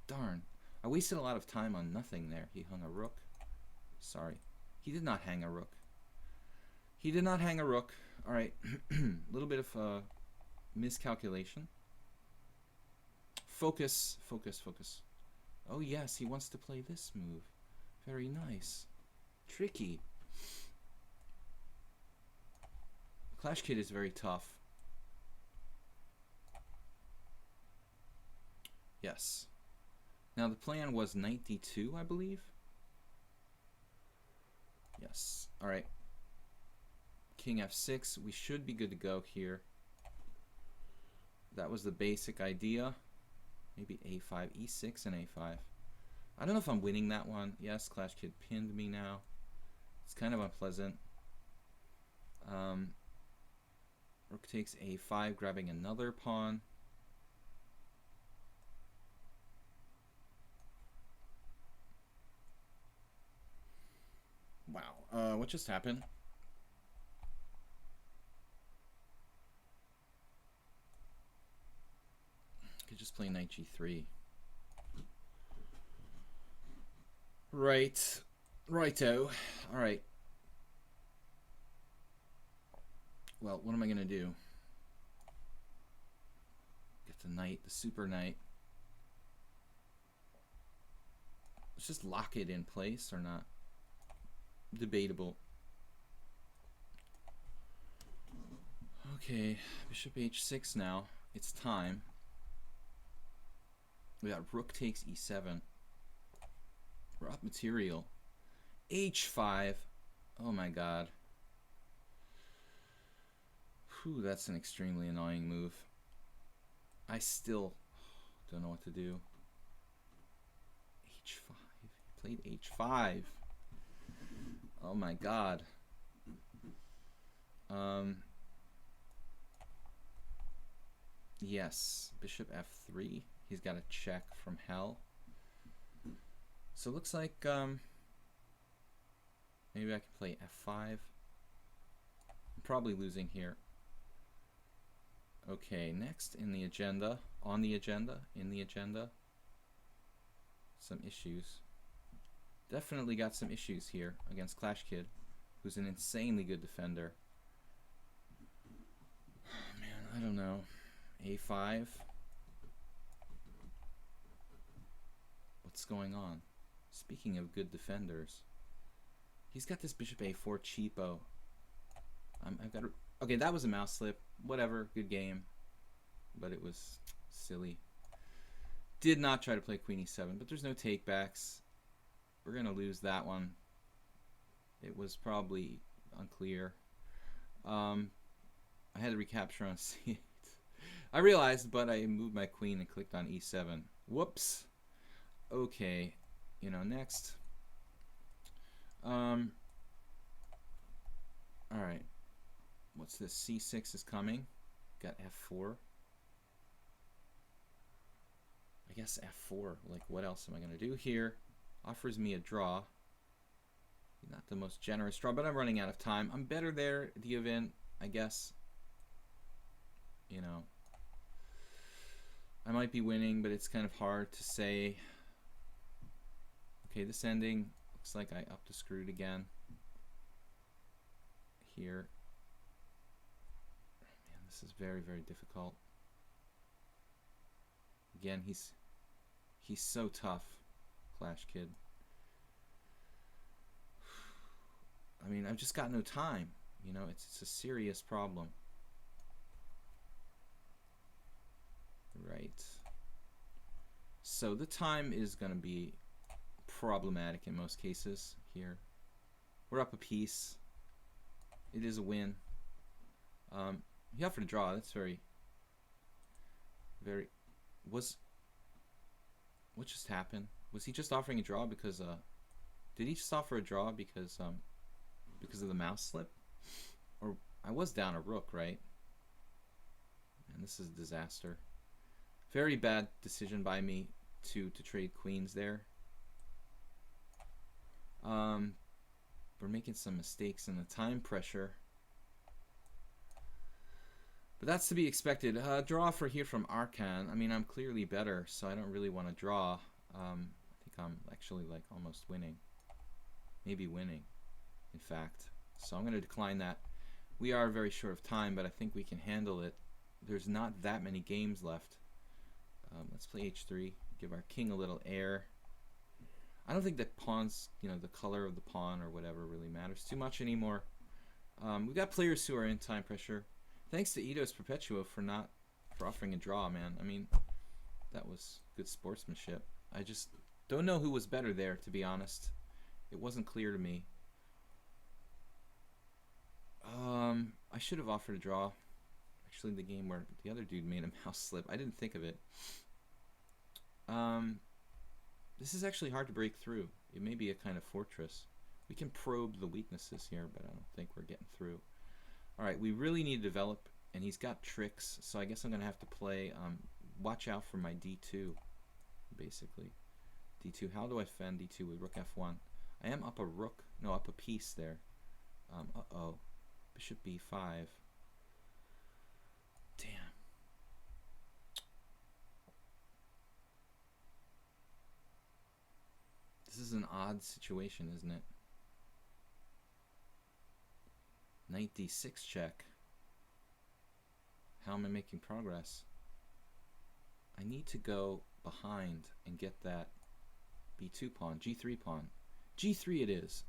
Darn. I wasted a lot of time on nothing there. He hung a rook. Sorry. He did not hang a rook. He did not hang a rook. Alright. A little bit of miscalculation. Focus. Focus. Focus. Oh yes, he wants to play this move. Very nice. Tricky. Clash Kid is very tough. Yes. Now the plan was knight d2, I believe. Yes. All right. King f6. We should be good to go here. That was the basic idea. Maybe a5, e6, and a5. I don't know if I'm winning that one. Yes, Clash Kid pinned me now. It's kind of unpleasant. Rook takes a5, grabbing another pawn. Wow, what just happened? Could just play knight g3. Right. Righto. Alright. Well, what am I going to do? Get the knight, the super knight. Let's just lock it in place or not. Debatable. Okay, bishop h6 now. It's time. We got rook takes e7. We're up material. h5. Oh my god. Whew, that's an extremely annoying move. I still don't know what to do. h5. He played h5. Oh my god. Yes, bishop f3. He's got a check from hell. So it looks like maybe I can play f5. I'm probably losing here. Okay, next in the agenda, in the agenda, some issues. Definitely got some issues here against Clash Kid, who's an insanely good defender. Oh, man, I don't know. a5. What's going on? Speaking of good defenders, he's got this bishop a4 cheapo. I've got. Okay, that was a mouse slip. Whatever, good game, but it was silly. Did not try to play queen e7, but there's no takebacks. We're gonna lose that one. It was probably unclear. I had to recapture on c8. I realized, but I moved my queen and clicked on e7. Whoops. Okay, you know, next. All right. What's this? c6 is coming. Got f4. I guess f4. Like, what else am I going to do here? Offers me a draw. Not the most generous draw, but I'm running out of time. I'm better there at the event, I guess. You know, I might be winning, but it's kind of hard to say. Okay, this ending looks like I up the screwed again. Here. Man, this is very, very difficult. Again, he's so tough, Clash Kid. I mean, I've just got no time. You know, it's a serious problem. Right. So the time is going to be problematic in most cases here. We're up a piece. It is a win. He offered a draw. That's very... What just happened? Was he just offering a draw because... Did he just offer a draw because of the mouse slip? Or I was down a rook, right? And this is a disaster. Very bad decision by me to trade queens there. We're making some mistakes in the time pressure. But that's to be expected. Draw for here from Arkan. I mean, I'm clearly better, so I don't really want to draw. I think I'm actually like almost winning. Maybe winning, in fact. So I'm going to decline that. We are very short of time, but I think we can handle it. There's not that many games left. Let's play h3. Give our king a little air. I don't think that pawns, you know, the color of the pawn or whatever really matters too much anymore. We've got players who are in time pressure. Thanks to Ito's Perpetuo for offering a draw, man. I mean, that was good sportsmanship. I just don't know who was better there, to be honest. It wasn't clear to me. I should have offered a draw. Actually, the game where the other dude made a mouse slip. I didn't think of it. This is actually hard to break through. It may be a kind of fortress. We can probe the weaknesses here, but I don't think we're getting through. Alright, we really need to develop, and he's got tricks, so I guess I'm going to have to play, watch out for my d2, basically. d2, how do I defend d2 with rook f1? I am up a rook, no, up a piece there. Uh-oh, bishop b5. Damn. This is an odd situation, isn't it? Knight d6 check. How am I making progress? I need to go behind and get that b2 pawn, g3 pawn. g3 it is.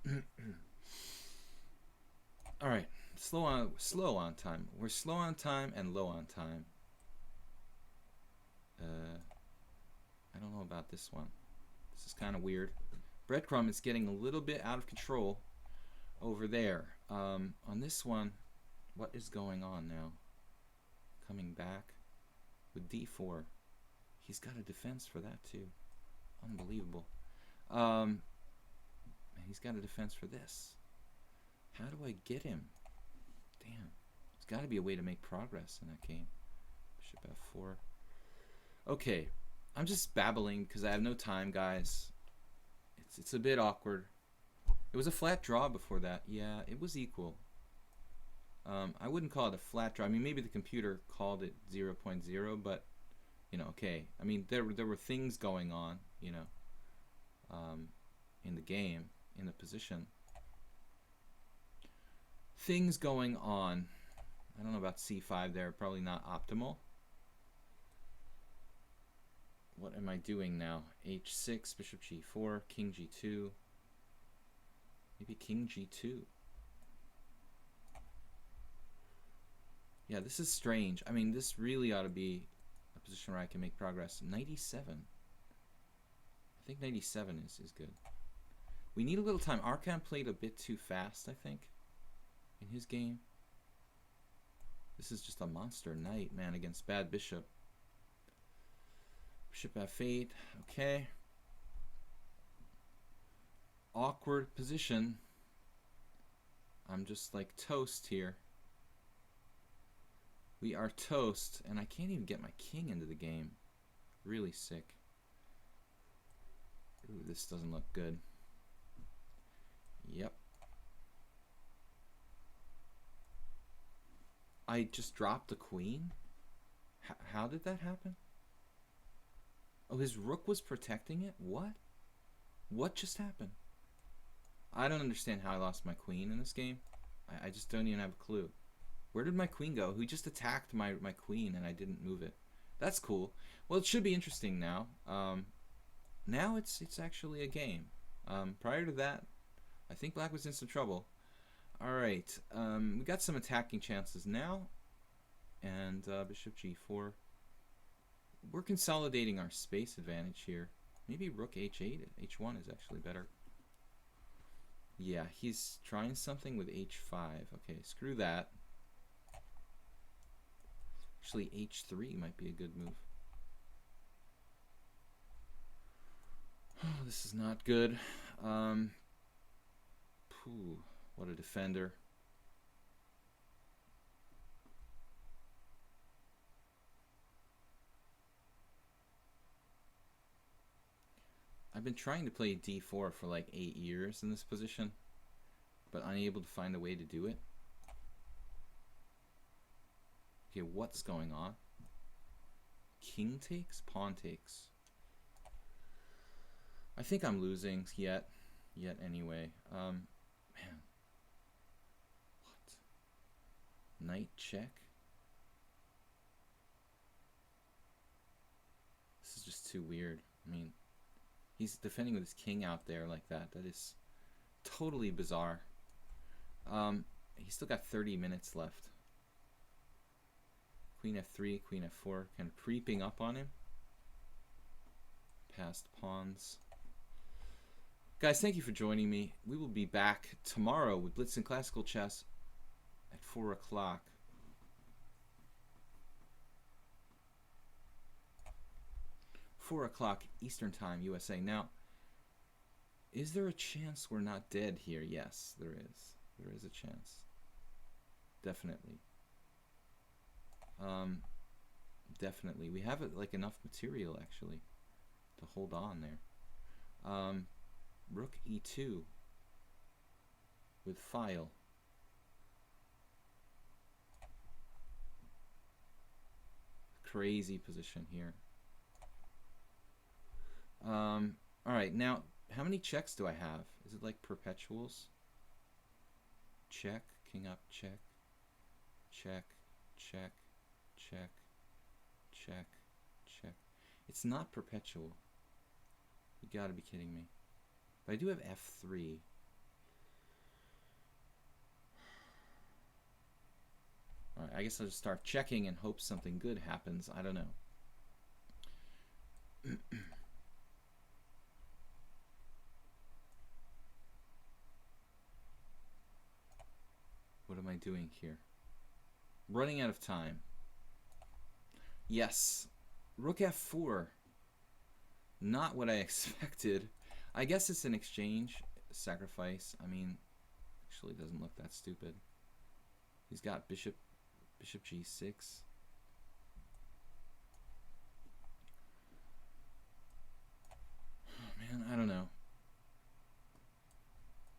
Alright, slow on time. We're slow on time and low on time. I don't know about this one. This is kind of weird. Breadcrumb is getting a little bit out of control over there. On this one, what is going on now? Coming back with d4. He's got a defense for that too. Unbelievable. And he's got a defense for this. How do I get him? Damn. There's got to be a way to make progress in that game. Bishop f4. Okay. I'm just babbling because I have no time, guys. It's a bit awkward. It was a flat draw before that. Yeah, it was equal. I wouldn't call it a flat draw. I mean, maybe the computer called it 0.0, but, you know, okay. I mean, there were things going on, you know, in the game, in the position. Things going on. I don't know about c5 there. Probably not optimal. What am I doing now? h6, bishop g4, king g2. Maybe king g2. Yeah, this is strange. I mean, this really ought to be a position where I can make progress. 97. I think 97 is good. We need a little time. Arkan played a bit too fast, I think, in his game. This is just a monster knight, man, against bad bishop. Bishop f8. Okay. Awkward position. I'm just like toast here. We are toast, and I can't even get my king into the game. Really sick. Ooh, this doesn't look good. Yep. I just dropped the queen? How did that happen? Oh, his rook was protecting it? What? What just happened? I don't understand how I lost my queen in this game. I just don't even have a clue. Where did my queen go? Who just attacked my queen and I didn't move it? That's cool. Well, it should be interesting now. Now it's actually a game. Prior to that, I think black was in some trouble. Alright, we got some attacking chances now. And bishop g4. We're consolidating our space advantage here. Maybe rook h8, h1 is actually better. Yeah, he's trying something with h5. Okay, screw that. Actually, h3 might be a good move. Oh, this is not good. What a defender. I've been trying to play d4 for like 8 years in this position, but unable to find a way to do it. Okay, what's going on? King takes? Pawn takes. I think I'm losing yet anyway. Man. What? Knight check? This is just too weird. I mean, he's defending with his king out there like that. That is totally bizarre. He's still got 30 minutes left. Queen f3, queen f4, kind of creeping up on him. Passed pawns. Guys, thank you for joining me. We will be back tomorrow with Blitz and Classical Chess at 4 o'clock. 4 o'clock Eastern Time, USA. Now, is there a chance we're not dead here? Yes, there is. There is a chance. Definitely. Definitely. We have like enough material actually to hold on there. Rook e2 with file. Crazy position here. Alright, now how many checks do I have? Is it like perpetuals? Check, king up, check, check, check, check, check, check. It's not perpetual. You gotta be kidding me. But I do have f3. Alright, I guess I'll just start checking and hope something good happens. I don't know. What am I doing here? Running out of time. Yes. Rook f4. Not what I expected. I guess it's an exchange. Sacrifice. I mean, actually it doesn't look that stupid. He's got bishop g6. Oh, man, I don't know.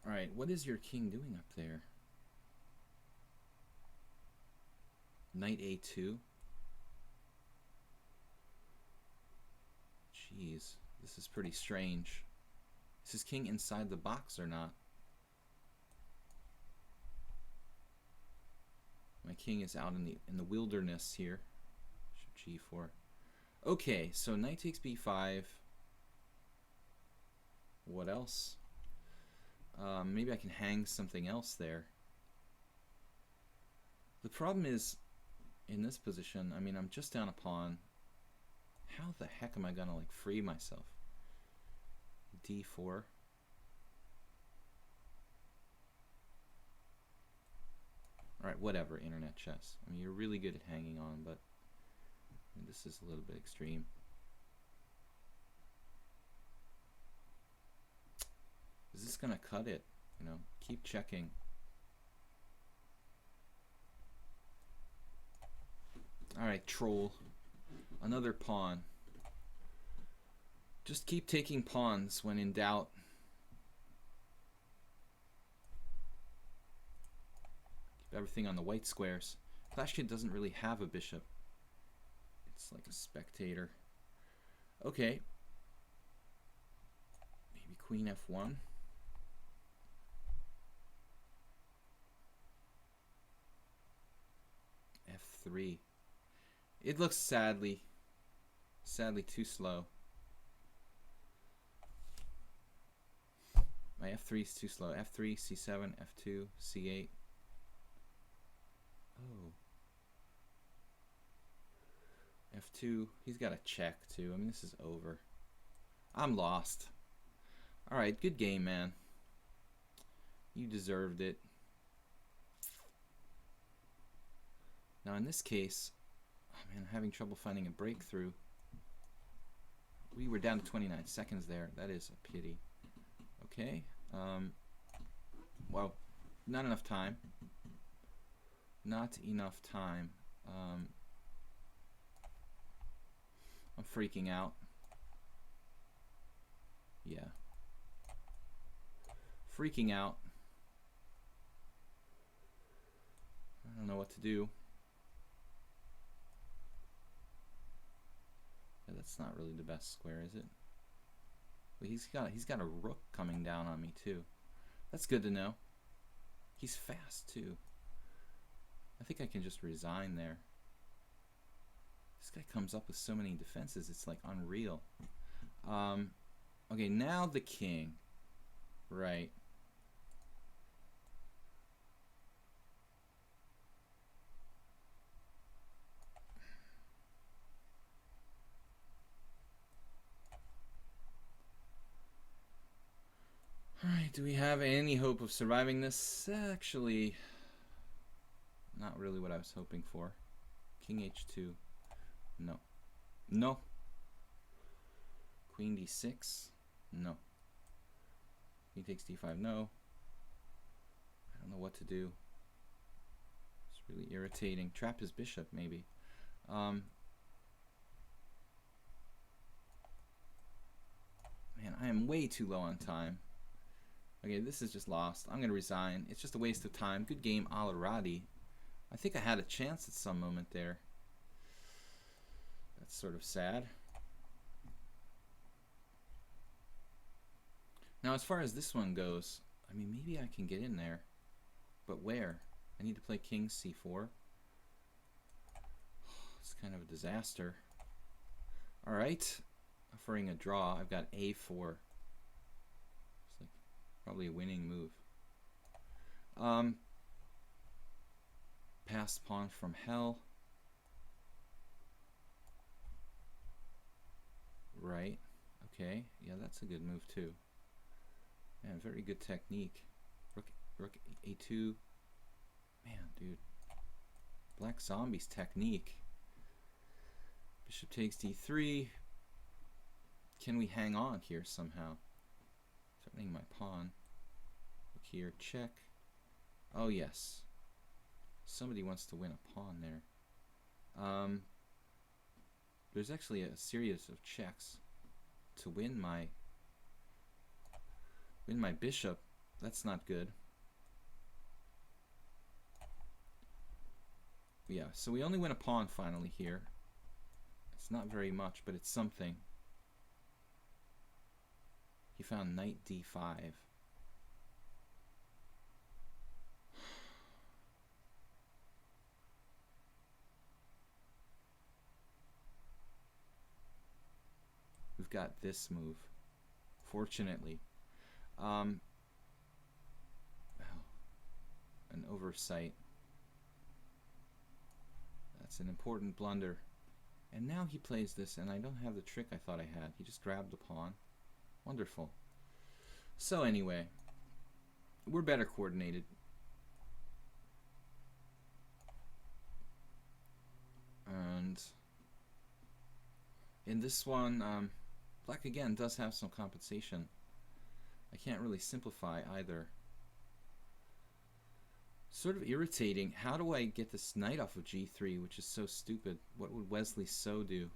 Alright, what is your king doing up there? Knight a2. Jeez, this is pretty strange. Is his king inside the box or not? My king is out in the wilderness here. Bishop g4. Okay, so knight takes b5. What else? Maybe I can hang something else there. The problem is, in this position, I mean, I'm just down a pawn. How the heck am I gonna like free myself? d4. Alright, whatever, internet chess. I mean, you're really good at hanging on, but I mean, this is a little bit extreme. Is this gonna cut it? You know, keep checking. Alright, troll. Another pawn. Just keep taking pawns when in doubt. Keep everything on the white squares. Clash Kid doesn't really have a bishop. It's like a spectator. Okay. Maybe queen f1. f3. It looks sadly too slow. My f3 is too slow. f3, c7, f2, c8. Oh. f2. He's got a check too. I mean, this is over. I'm lost. Alright, good game, man. You deserved it. Now in this case, oh man, I'm having trouble finding a breakthrough. We were down to 29 seconds there. That is a pity. Okay. Well, not enough time. Not enough time. I'm freaking out. Yeah. Freaking out. I don't know what to do. Yeah, that's not really the best square, is it? But he's got a rook coming down on me too. That's good to know. He's fast too. I think I can just resign there. This guy comes up with so many defenses, it's like unreal. Okay, now the king. Right. Alright, do we have any hope of surviving this? Actually, not really what I was hoping for. King h2. No. No. Queen d6. No. Queen takes d5. No. I don't know what to do. It's really irritating. Trap his bishop, maybe. Man, I am way too low on time. Okay, this is just lost. I'm going to resign. It's just a waste of time. Good game, Al-Aradi. I think I had a chance at some moment there. That's sort of sad. Now, as far as this one goes, I mean, maybe I can get in there. But where? I need to play king c4. It's kind of a disaster. Alright. Offering a draw. I've got a4. Probably a winning move. Passed pawn from hell. Right. Okay. Yeah, that's a good move too. Man, very good technique. Rook a2. Man, dude. Black Zombie's technique. Bishop takes d3. Can we hang on here somehow? Threatening my pawn. Look here, check. Oh yes. Somebody wants to win a pawn there. There's actually a series of checks to win my bishop. That's not good. Yeah, so we only win a pawn finally here. It's not very much, but it's something. He found knight d5. We've got this move, fortunately. Wow, an oversight. That's an important blunder. And now he plays this, and I don't have the trick I thought I had. He just grabbed the pawn. Wonderful. So anyway, we're better coordinated. And in this one, Black again does have some compensation. I can't really simplify either. Sort of irritating. How do I get this knight off of g3, which is so stupid? What would Wesley So do?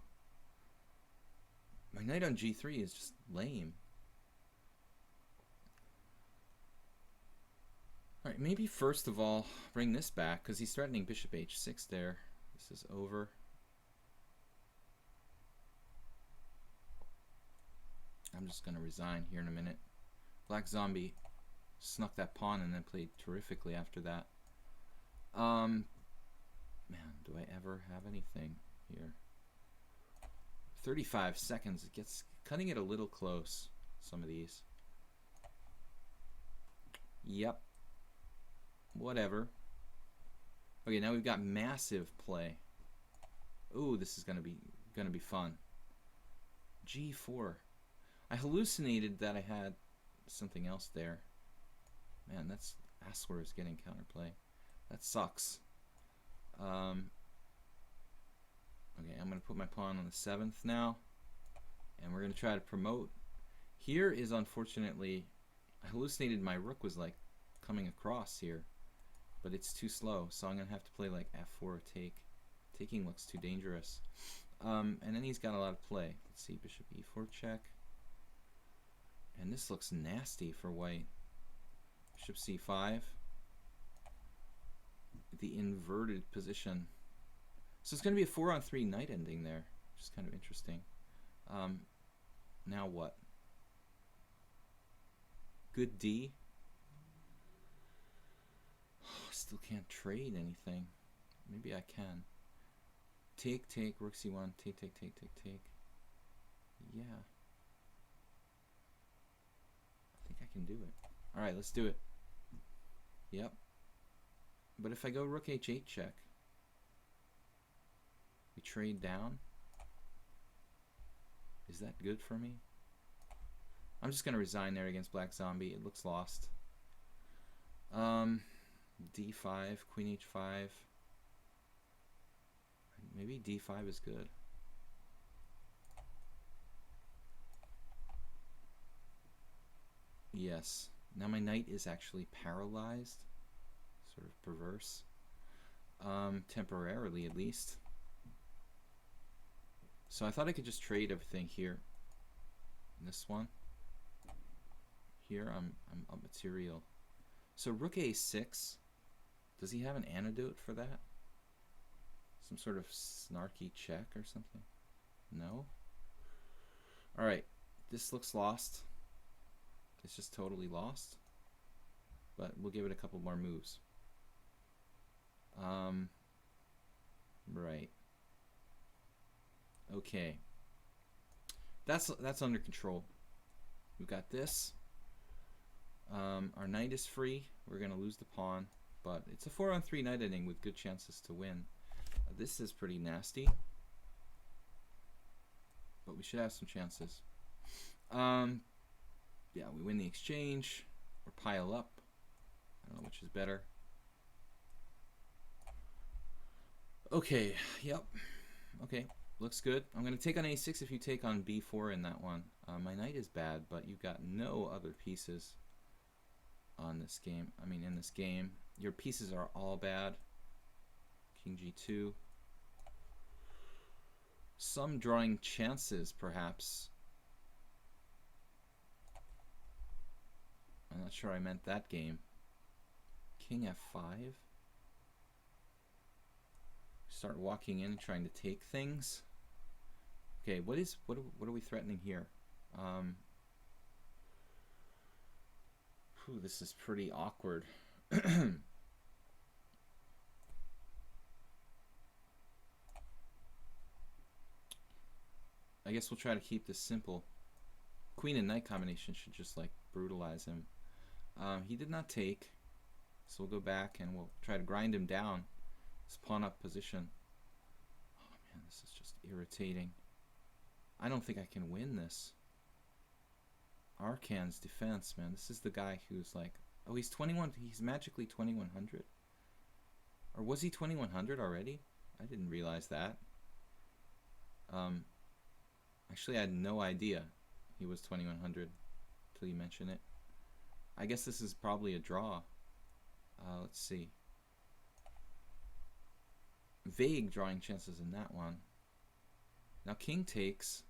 My knight on g3 is just lame. Alright, maybe first of all, bring this back, because he's threatening bishop h6 there. This is over. I'm just going to resign here in a minute. Black Zombie snuck that pawn and then played terrifically after that. Man, do I ever have anything here? 35 seconds. It gets cutting it a little close, some of these. Yep. Whatever. Okay, now we've got massive play. Ooh, this is gonna be fun. G4. I hallucinated that I had something else there. Man, that's Asler is getting counterplay. That sucks. Okay, I'm gonna put my pawn on the 7th now, and we're gonna try to promote. Here is unfortunately, I hallucinated my rook was like coming across here, but it's too slow, so I'm gonna have to play like f4 take. Taking looks too dangerous. And then he's got a lot of play. Let's see, bishop e4 check. And this looks nasty for white. Bishop c5. The inverted position. So it's going to be a 4-on-3 knight ending there, which is kind of interesting. Now what? Good D. Still can't trade anything. Maybe I can. Take, take, rook c1, take, take, take, take, take. Yeah. I think I can do it. Alright, let's do it. Yep. But if I go rook h8 check, we trade down. Is that good for me? I'm just going to resign there against Black Zombie. It looks lost. D5, Queen H5. Maybe D5 is good. Yes. Now my knight is actually paralyzed. Sort of perverse. Temporarily at least. So I thought I could just trade everything here. This one. Here I'm up material. So rook a6. Does he have an antidote for that? Some sort of snarky check or something? No? Alright. This looks lost. It's just totally lost. But we'll give it a couple more moves. Right. Okay. That's under control. We've got this. Our knight is free. We're going to lose the pawn. But it's a 4-on-3 knight ending with good chances to win. This is pretty nasty. But we should have some chances. Yeah, we win the exchange. Or pile up. I don't know which is better. Okay, yep. Okay, looks good. I'm going to take on a6 if you take on b4 in that one. My knight is bad, but you've got no other pieces on this game. I mean, in this game. Your pieces are all bad. King g2. Some drawing chances, perhaps. I'm not sure I meant that game. King f5. Start walking in and trying to take things. Okay, what are we threatening here? This is pretty awkward. I guess we'll try to keep this simple. Queen and knight combination should just like brutalize him. He did not take, so we'll go back and we'll try to grind him down. His pawn up position. Oh man, this is just irritating. I don't think I can win this. Arcan's defense, man. This is the guy who's like, oh, he's 21. He's magically 2100. Or was he 2100 already? I didn't realize that. Actually, I had no idea he was 2100 until you mention it. I guess this is probably a draw. Let's see. vague drawing chances in that one. Now king takes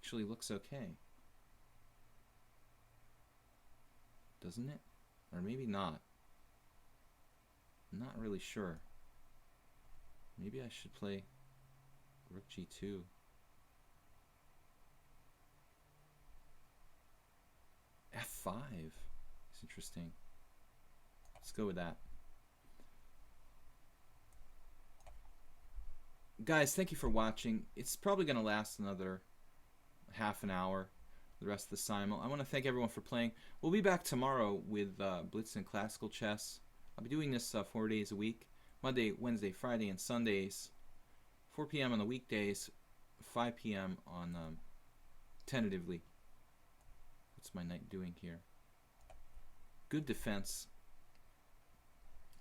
actually looks okay. Doesn't it? Or maybe not. I'm not really sure. Maybe I should play rook g2. f5. It's interesting. Let's go with that. Guys, thank you for watching. It's probably going to last another half an hour, the rest of the simul. I want to thank everyone for playing. We'll be back tomorrow with Blitz and Classical Chess. I'll be doing this 4 days a week. Monday, Wednesday, Friday, and Sundays. 4 p.m. on the weekdays. 5 p.m. on tentatively. What's my knight doing here? Good defense.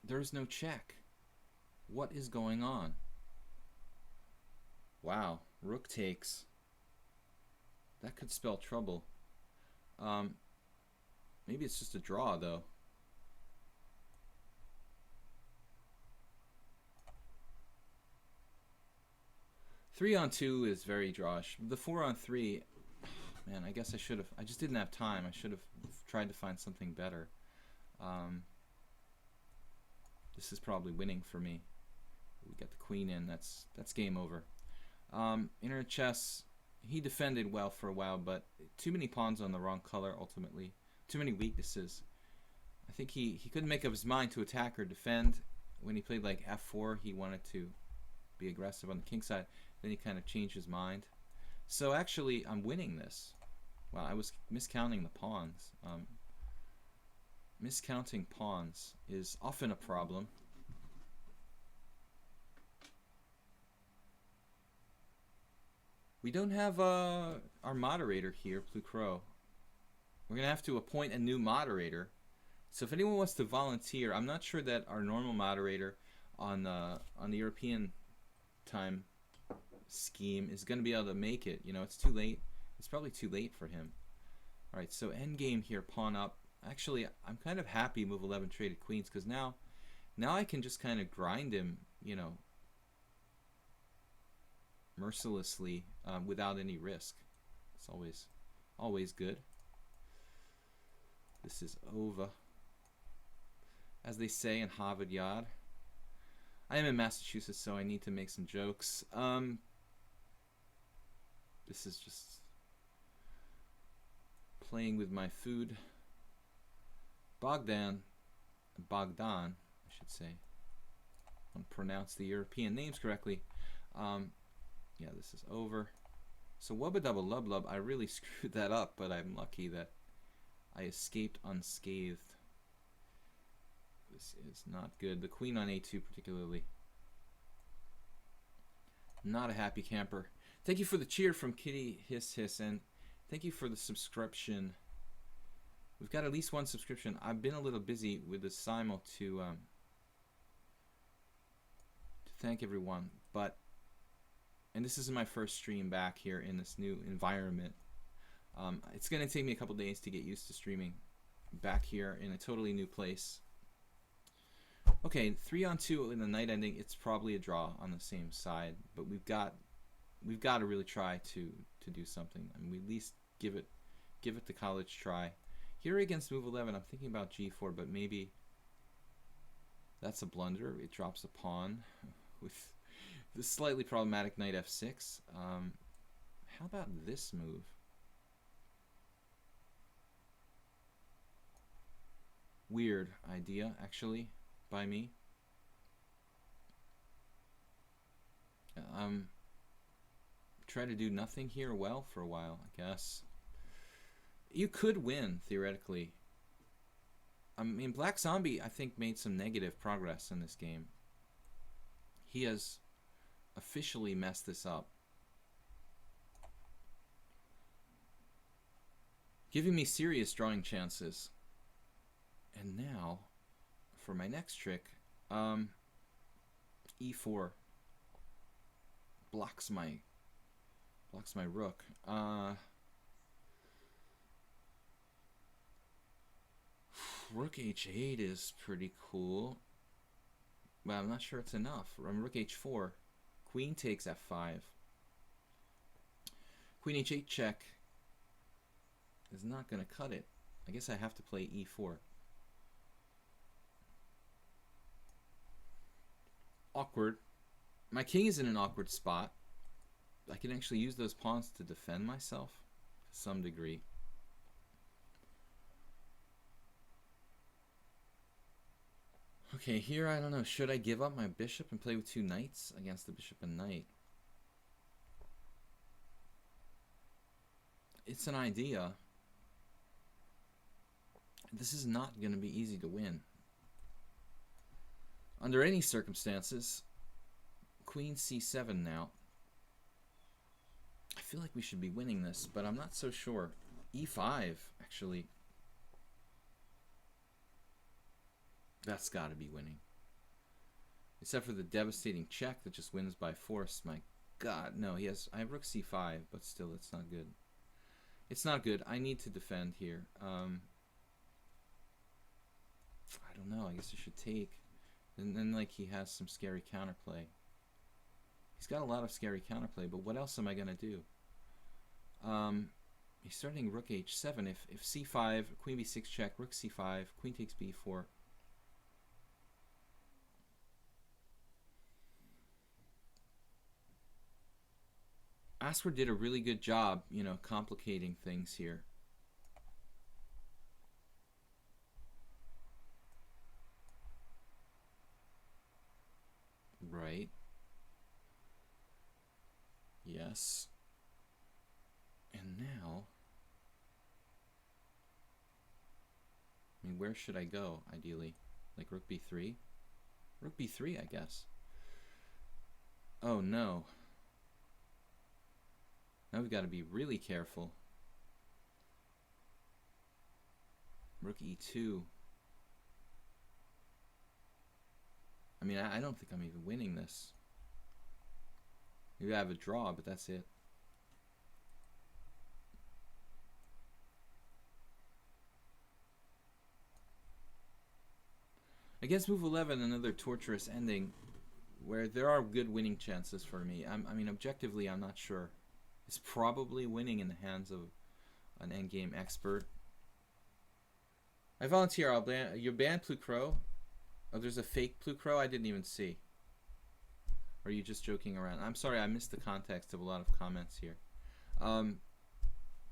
There's no check. What is going on? Wow, rook takes. That could spell trouble. Maybe it's just a draw, though. Three on two is very drawish. The 4-on-3, man, I guess I should have. I just didn't have time. I should have tried to find something better. This is probably winning for me. We got the queen in. That's game over. Internet chess, he defended well for a while, but too many pawns on the wrong color ultimately. Too many weaknesses. I think he couldn't make up his mind to attack or defend. When he played like f4, he wanted to be aggressive on the king side. Then he kind of changed his mind. So actually, I'm winning this. Wow, I was miscounting the pawns. Miscounting pawns is often a problem. We don't have our moderator here, Blue Crow. We're going to have to appoint a new moderator. So if anyone wants to volunteer, I'm not sure that our normal moderator on the European time scheme is going to be able to make it. You know, it's too late. It's probably too late for him. All right, so endgame here, pawn up. Actually, I'm kind of happy move 11 traded queens because now I can just kind of grind him, you know, mercilessly without any risk. It's always good. This is over, as they say in Harvard Yard. I am in Massachusetts, so I need to make some jokes. This is just playing with my food. Bogdan, I should say. I want to pronounce the European names correctly. Yeah, this is over. So wubba double lub lub, I really screwed that up, but I'm lucky that I escaped unscathed. This is not good. The queen on a2 particularly. Not a happy camper. Thank you for the cheer from Kitty Hiss Hiss, and thank you for the subscription. We've got at least one subscription. I've been a little busy with the simul to thank everyone, and this is my first stream back here in this new environment. It's going to take me a couple days to get used to streaming back here in a totally new place. Okay, 3-on-2 in the night ending. It's probably a draw on the same side, but we've got to really try to do something. I mean, we at least give it the college try. Here against move 11, I'm thinking about g4, but maybe that's a blunder. It drops a pawn with the slightly problematic knight f6. How about this move? Weird idea, actually, by me. Try to do nothing here well for a while, I guess. You could win, theoretically. I mean, Black Zombie, I think, made some negative progress in this game. He has officially messed this up. Giving me serious drawing chances. And now, for my next trick, e4 blocks my rook. Rook h8 is pretty cool. Well, I'm not sure it's enough. Rook h4. Queen takes f5. Queen h8 check is not going to cut it. I guess I have to play e4. Awkward. My king is in an awkward spot. I can actually use those pawns to defend myself to some degree. Okay, here I don't know. Should I give up my bishop and play with two knights against the bishop and knight? It's an idea. This is not going to be easy to win. Under any circumstances, Queen c7 now. I feel like we should be winning this, but I'm not so sure. e5, actually. That's got to be winning. Except for the devastating check that just wins by force. My God, no, he has. I have rook c5, but still, it's not good. It's not good. I need to defend here. I don't know. I guess I should take. And then, like, he has some scary counterplay. He's got a lot of scary counterplay, but what else am I going to do? He's starting rook h7. If c5, queen b6 check, rook c5, queen takes b4. Asper did a really good job, you know, complicating things here. Right. Yes. And now, I mean, where should I go, ideally? Like rook b3? Rook b3, I guess. Oh, no. Now we've got to be really careful. Rook e2. I mean, I don't think I'm even winning this. Maybe I have a draw, but that's it. Against move 11, another torturous ending where there are good winning chances for me. I mean, objectively, I'm not sure. It's probably winning in the hands of an endgame expert. I volunteer. I'll ban. You banned Plucro. Oh, there's a fake Plucro I didn't even see. Or are you just joking around? I'm sorry, I missed the context of a lot of comments here.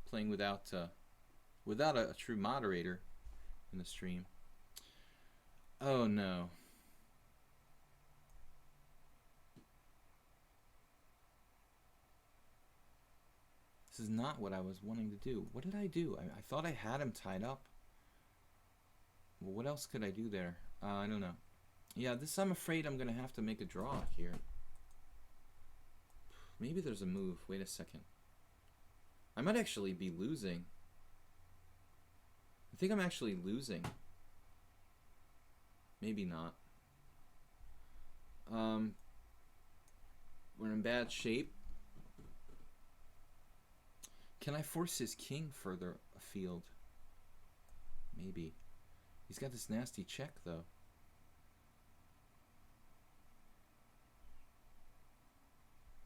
Playing without a true moderator in the stream. Oh no. This is not what I was wanting to do. What did I do? I thought I had him tied up. Well, what else could I do there? I don't know. Yeah, this I'm afraid I'm going to have to make a draw here. Maybe there's a move. Wait a second. I might actually be losing. I think I'm actually losing. Maybe not. We're in bad shape. Can I force his king further afield? Maybe. He's got this nasty check, though.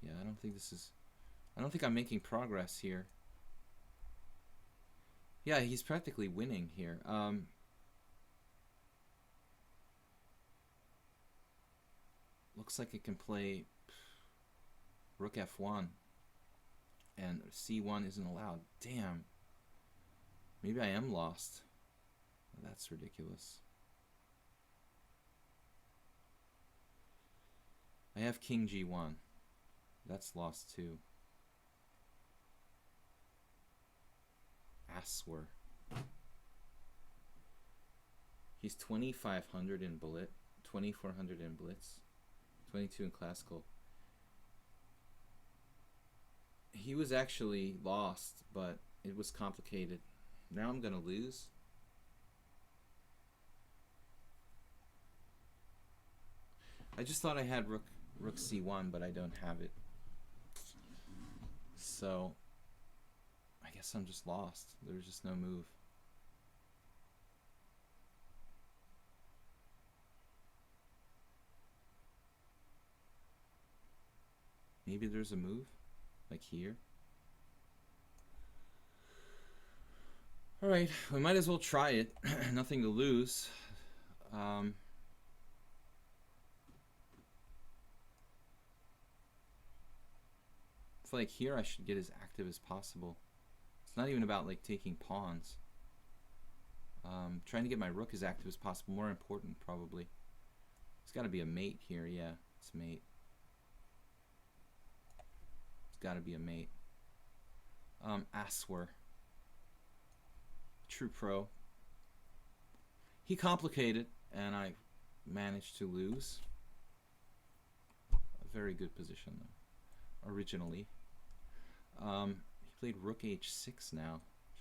Yeah, I don't think I'm making progress here. Yeah, he's practically winning here. Looks like it can play rook f1. And c1 isn't allowed. Damn. Maybe I am lost. That's ridiculous. I have king g1. That's lost too. Aswer. He's 2,500 in bullet, 2,400 in blitz, 22 in classical. He was actually lost, but it was complicated. Now I'm gonna lose. I just thought I had rook c1, but I don't have it. So I guess I'm just lost. There's just no move. Maybe there's a move, like here. Alright, we might as well try it. Nothing to lose. I feel like here I should get as active as possible. It's not even about like taking pawns. Trying to get my rook as active as possible. More important, probably. It's got to be a mate here. Yeah, it's mate. It's got to be a mate. Aswer. True pro. He complicated, and I managed to lose. A very good position, though. Originally. He played rook h6 now.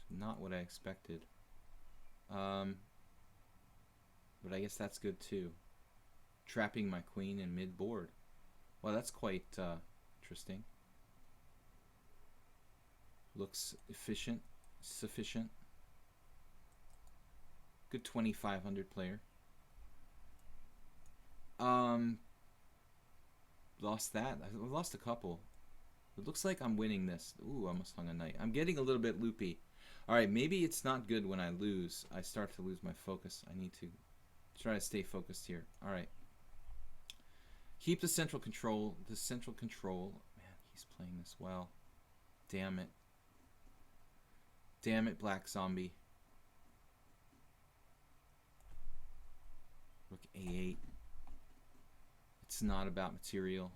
Not what I expected. But I guess that's good too. Trapping my queen in mid board. Well, that's quite interesting. Looks efficient, sufficient. Good 2,500 player. Lost that. I lost a couple. It looks like I'm winning this. Ooh, I almost hung a knight. I'm getting a little bit loopy. Alright, maybe it's not good when I lose. I start to lose my focus. I need to try to stay focused here. Alright. Keep the central control. The central control. Man, he's playing this well. Damn it. Damn it, Black Zombie. Rook a8. It's not about material.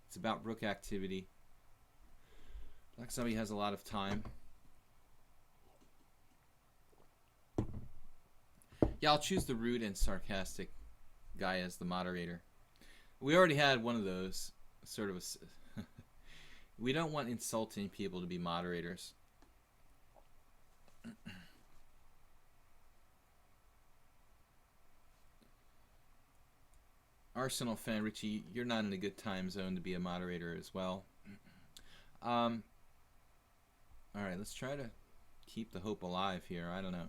It's about rook activity. Black Zombie has a lot of time. Yeah, I'll choose the rude and sarcastic guy as the moderator. We already had one of those. Sort of a... We don't want insulting people to be moderators. Arsenal fan Richie, you're not in a good time zone to be a moderator as well. Alright, let's try to keep the hope alive here. I don't know.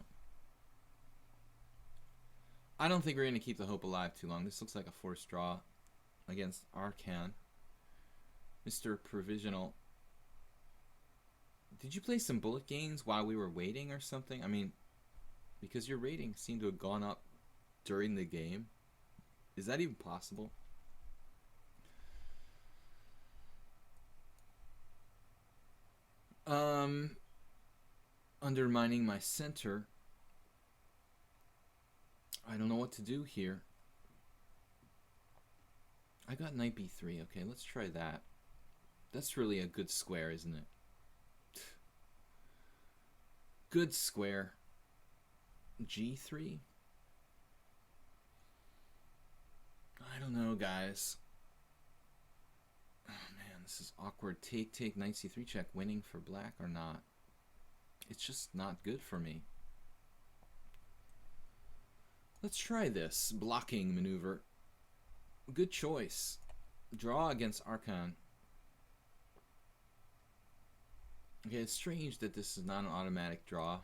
I don't think we're going to keep the hope alive too long. This looks like a forced draw against Arcan. Mr. Provisional. Did you play some bullet games while we were waiting or something? I mean, because your rating seemed to have gone up during the game. Is that even possible? Undermining my center. I don't know what to do here. I got knight b3. Okay, let's try that. That's really a good square, isn't it? Good square. g3? I don't know, guys. Oh, man, this is awkward. Take, take, knight c3 check. Winning for black or not? It's just not good for me. Let's try this blocking maneuver. Good choice. Draw against Arcan. Okay, it's strange that this is not an automatic draw.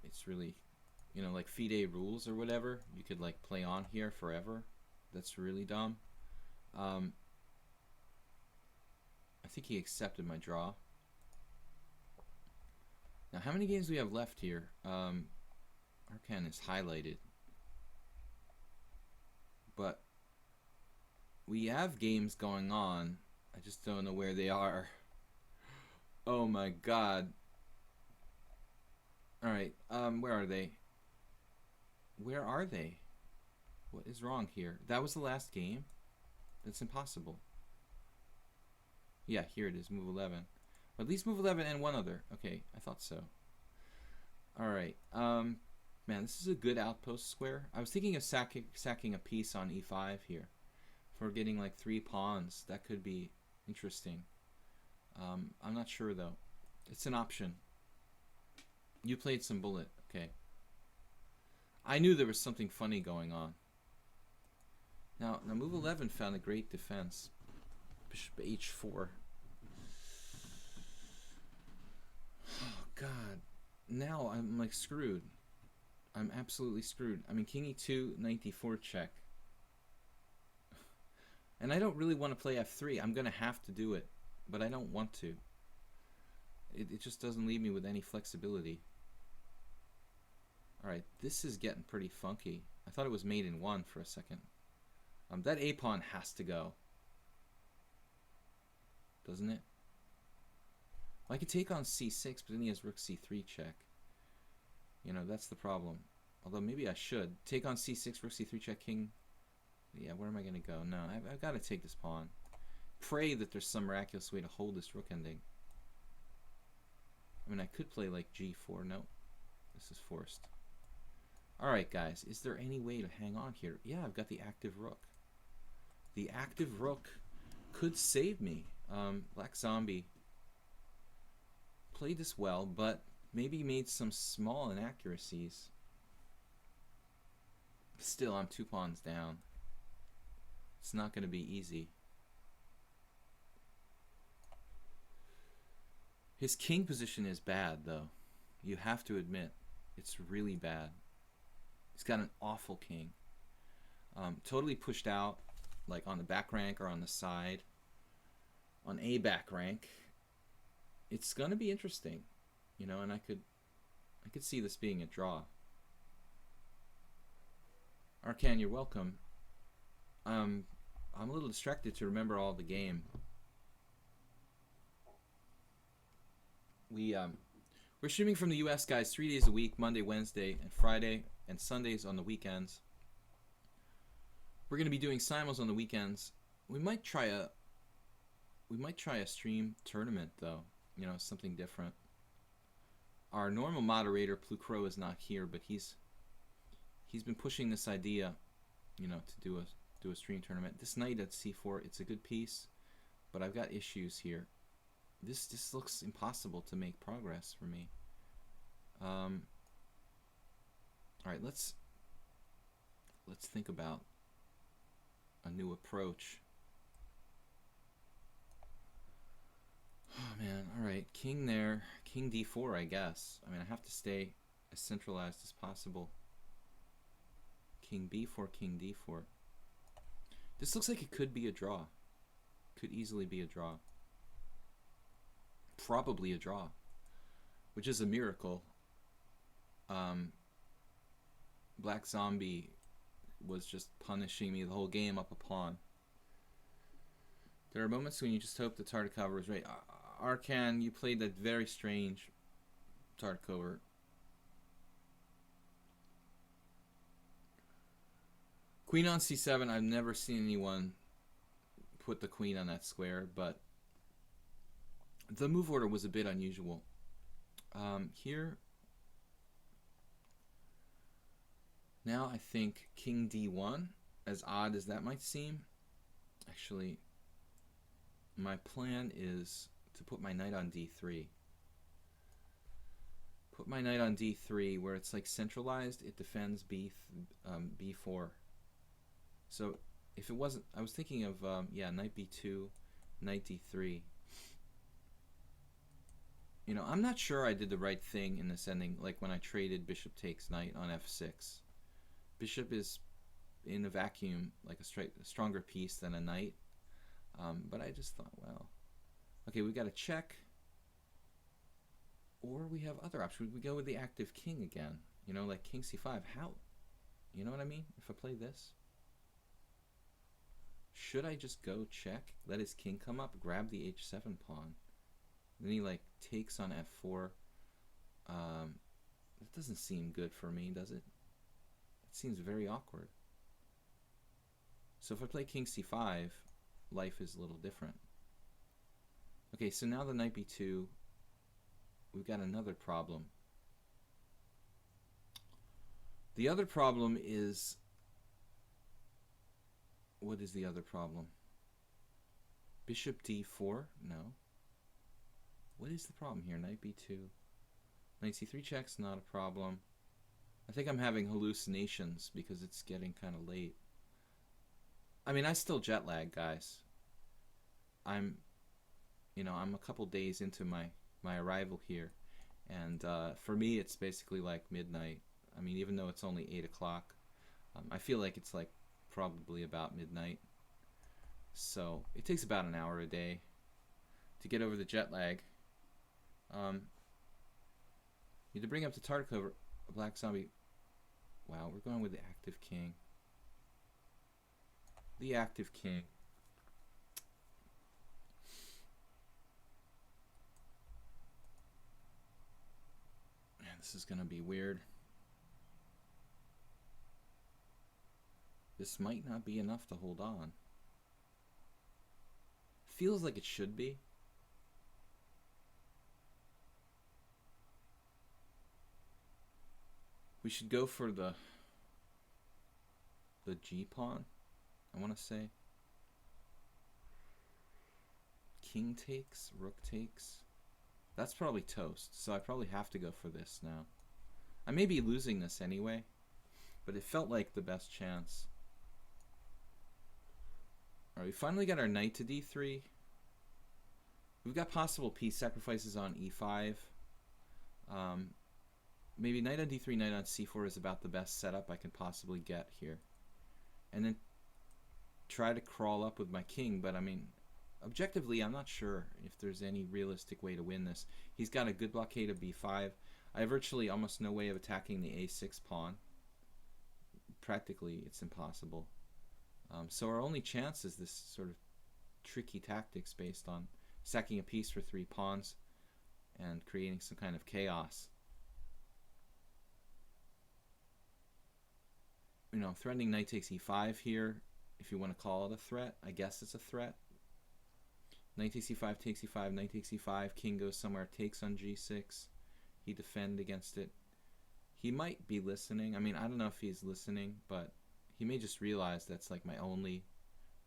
It's really, you know, like FIDE rules or whatever. You could like play on here forever. That's really dumb. I think he accepted my draw. Now, how many games do we have left here? Arcan is highlighted. But we have games going on. I just don't know where they are. Oh my god. Alright, where are they? Where are they? What is wrong here? That was the last game? That's impossible. Yeah, here it is, move 11. Or at least move 11 and one other. Okay, I thought so. Alright, man, this is a good outpost square. I was thinking of sacking a piece on e5 here. For getting like 3 pawns. That could be interesting. I'm not sure though. It's an option. You played some bullet. Okay. I knew there was something funny going on. Now move 11 found a great defense. Bishop h4. Oh god. Now I'm like screwed. I'm absolutely screwed. I mean, king e2, knight d4 check. And I don't really want to play f3. I'm going to have to do it, but I don't want to. It just doesn't leave me with any flexibility. Alright, this is getting pretty funky. I thought it was mate in 1 for a second. That a-pawn has to go. Doesn't it? Well, I could take on c6, but then he has rook c3 check. You know, that's the problem. Although maybe I should. Take on c6, rook c3 check, king. Yeah, where am I going to go? No, I've got to take this pawn. Pray that there's some miraculous way to hold this rook ending. I mean, I could play like g4. No, this is forced. Alright, guys. Is there any way to hang on here? Yeah, I've got the active rook. The active rook could save me. Black Zombie played this well, but maybe made some small inaccuracies. Still, I'm 2 pawns down. It's not going to be easy. His king position is bad, though. You have to admit, it's really bad. He's got an awful king. Totally pushed out, like on the back rank or on the side. On a back rank. It's going to be interesting, you know, and I could see this being a draw. Arcan, you're welcome. I'm a little distracted to remember all the game. We're streaming from the US, guys, 3 days a week, Monday, Wednesday, and Friday, and Sundays on the weekends. We're going to be doing simuls on the weekends. We might try a stream tournament, though. You know, something different. Our normal moderator, Plucro, is not here, but he's been pushing this idea, you know, to do a stream tournament. This knight at c4, it's a good piece, but I've got issues here. This looks impossible to make progress for me. All right, let's think about a new approach. Oh man, all right, king there, king d4, I guess. I mean, I have to stay as centralized as possible. King b4, king d4. This looks like it could be a draw. Could easily be a draw. Probably a draw, which is a miracle. Black Zombie was just punishing me the whole game up a pawn. There are moments when you just hope the Tartakova was right. Arcan, you played that very strange Tartakova. Queen on c7, I've never seen anyone put the queen on that square, but the move order was a bit unusual. Here, now I think king d1, as odd as that might seem. Actually, my plan is to put my knight on d3. Put my knight on d3 where it's like centralized, it defends b4. So if it wasn't, I was thinking of, yeah, knight b2, knight d3. You know, I'm not sure I did the right thing in this ending, like when I traded bishop takes knight on f6. Bishop is, in a vacuum, like a stronger piece than a knight. But I just thought, well, okay, we got a check. Or we have other options. We go with the active king again. You know, like king c5. How? You know what I mean? If I play this. Should I just go check, let his king come up, grab the h7 pawn? Then he like takes on f4. That doesn't seem good for me, does it? It seems very awkward. So if I play king c5, life is a little different. Okay, so now the knight b2, we've got another problem. The other problem is, what is the other problem? Bishop d4? No. What is the problem here? Knight b2. Knight c3 check's not a problem. I think I'm having hallucinations because it's getting kind of late. I mean, I still jet lag, guys. I'm a couple days into my arrival here. And for me, it's basically like midnight. I mean, even though it's only 8 o'clock, I feel like it's like probably about midnight. So it takes about an hour a day to get over the jet lag. Need to bring up the target cover. Black zombie. Wow, we're going with the active king. The active king. Man, this is gonna be weird. This might not be enough to hold on. Feels like it should be. We should go for the G pawn, I want to say. King takes, rook takes. That's probably toast, so I probably have to go for this now. I may be losing this anyway, but it felt like the best chance. Alright, we finally got our knight to d3. We've got possible piece sacrifices on e5. Maybe knight on d3, knight on c4 is about the best setup I can possibly get here. And then try to crawl up with my king, but I mean, objectively, I'm not sure if there's any realistic way to win this. He's got a good blockade of b5. I have virtually almost no way of attacking the a6 pawn. Practically, it's impossible. So our only chance is this sort of tricky tactics based on sacking a piece for 3 pawns and creating some kind of chaos. You know, threatening knight takes e5 here, if you want to call it a threat. I guess it's a threat. Knight takes e5, takes e5, knight takes e5, king goes somewhere, takes on g6. He defend against it. He might be listening. I mean, I don't know if he's listening, but he may just realize that's like my only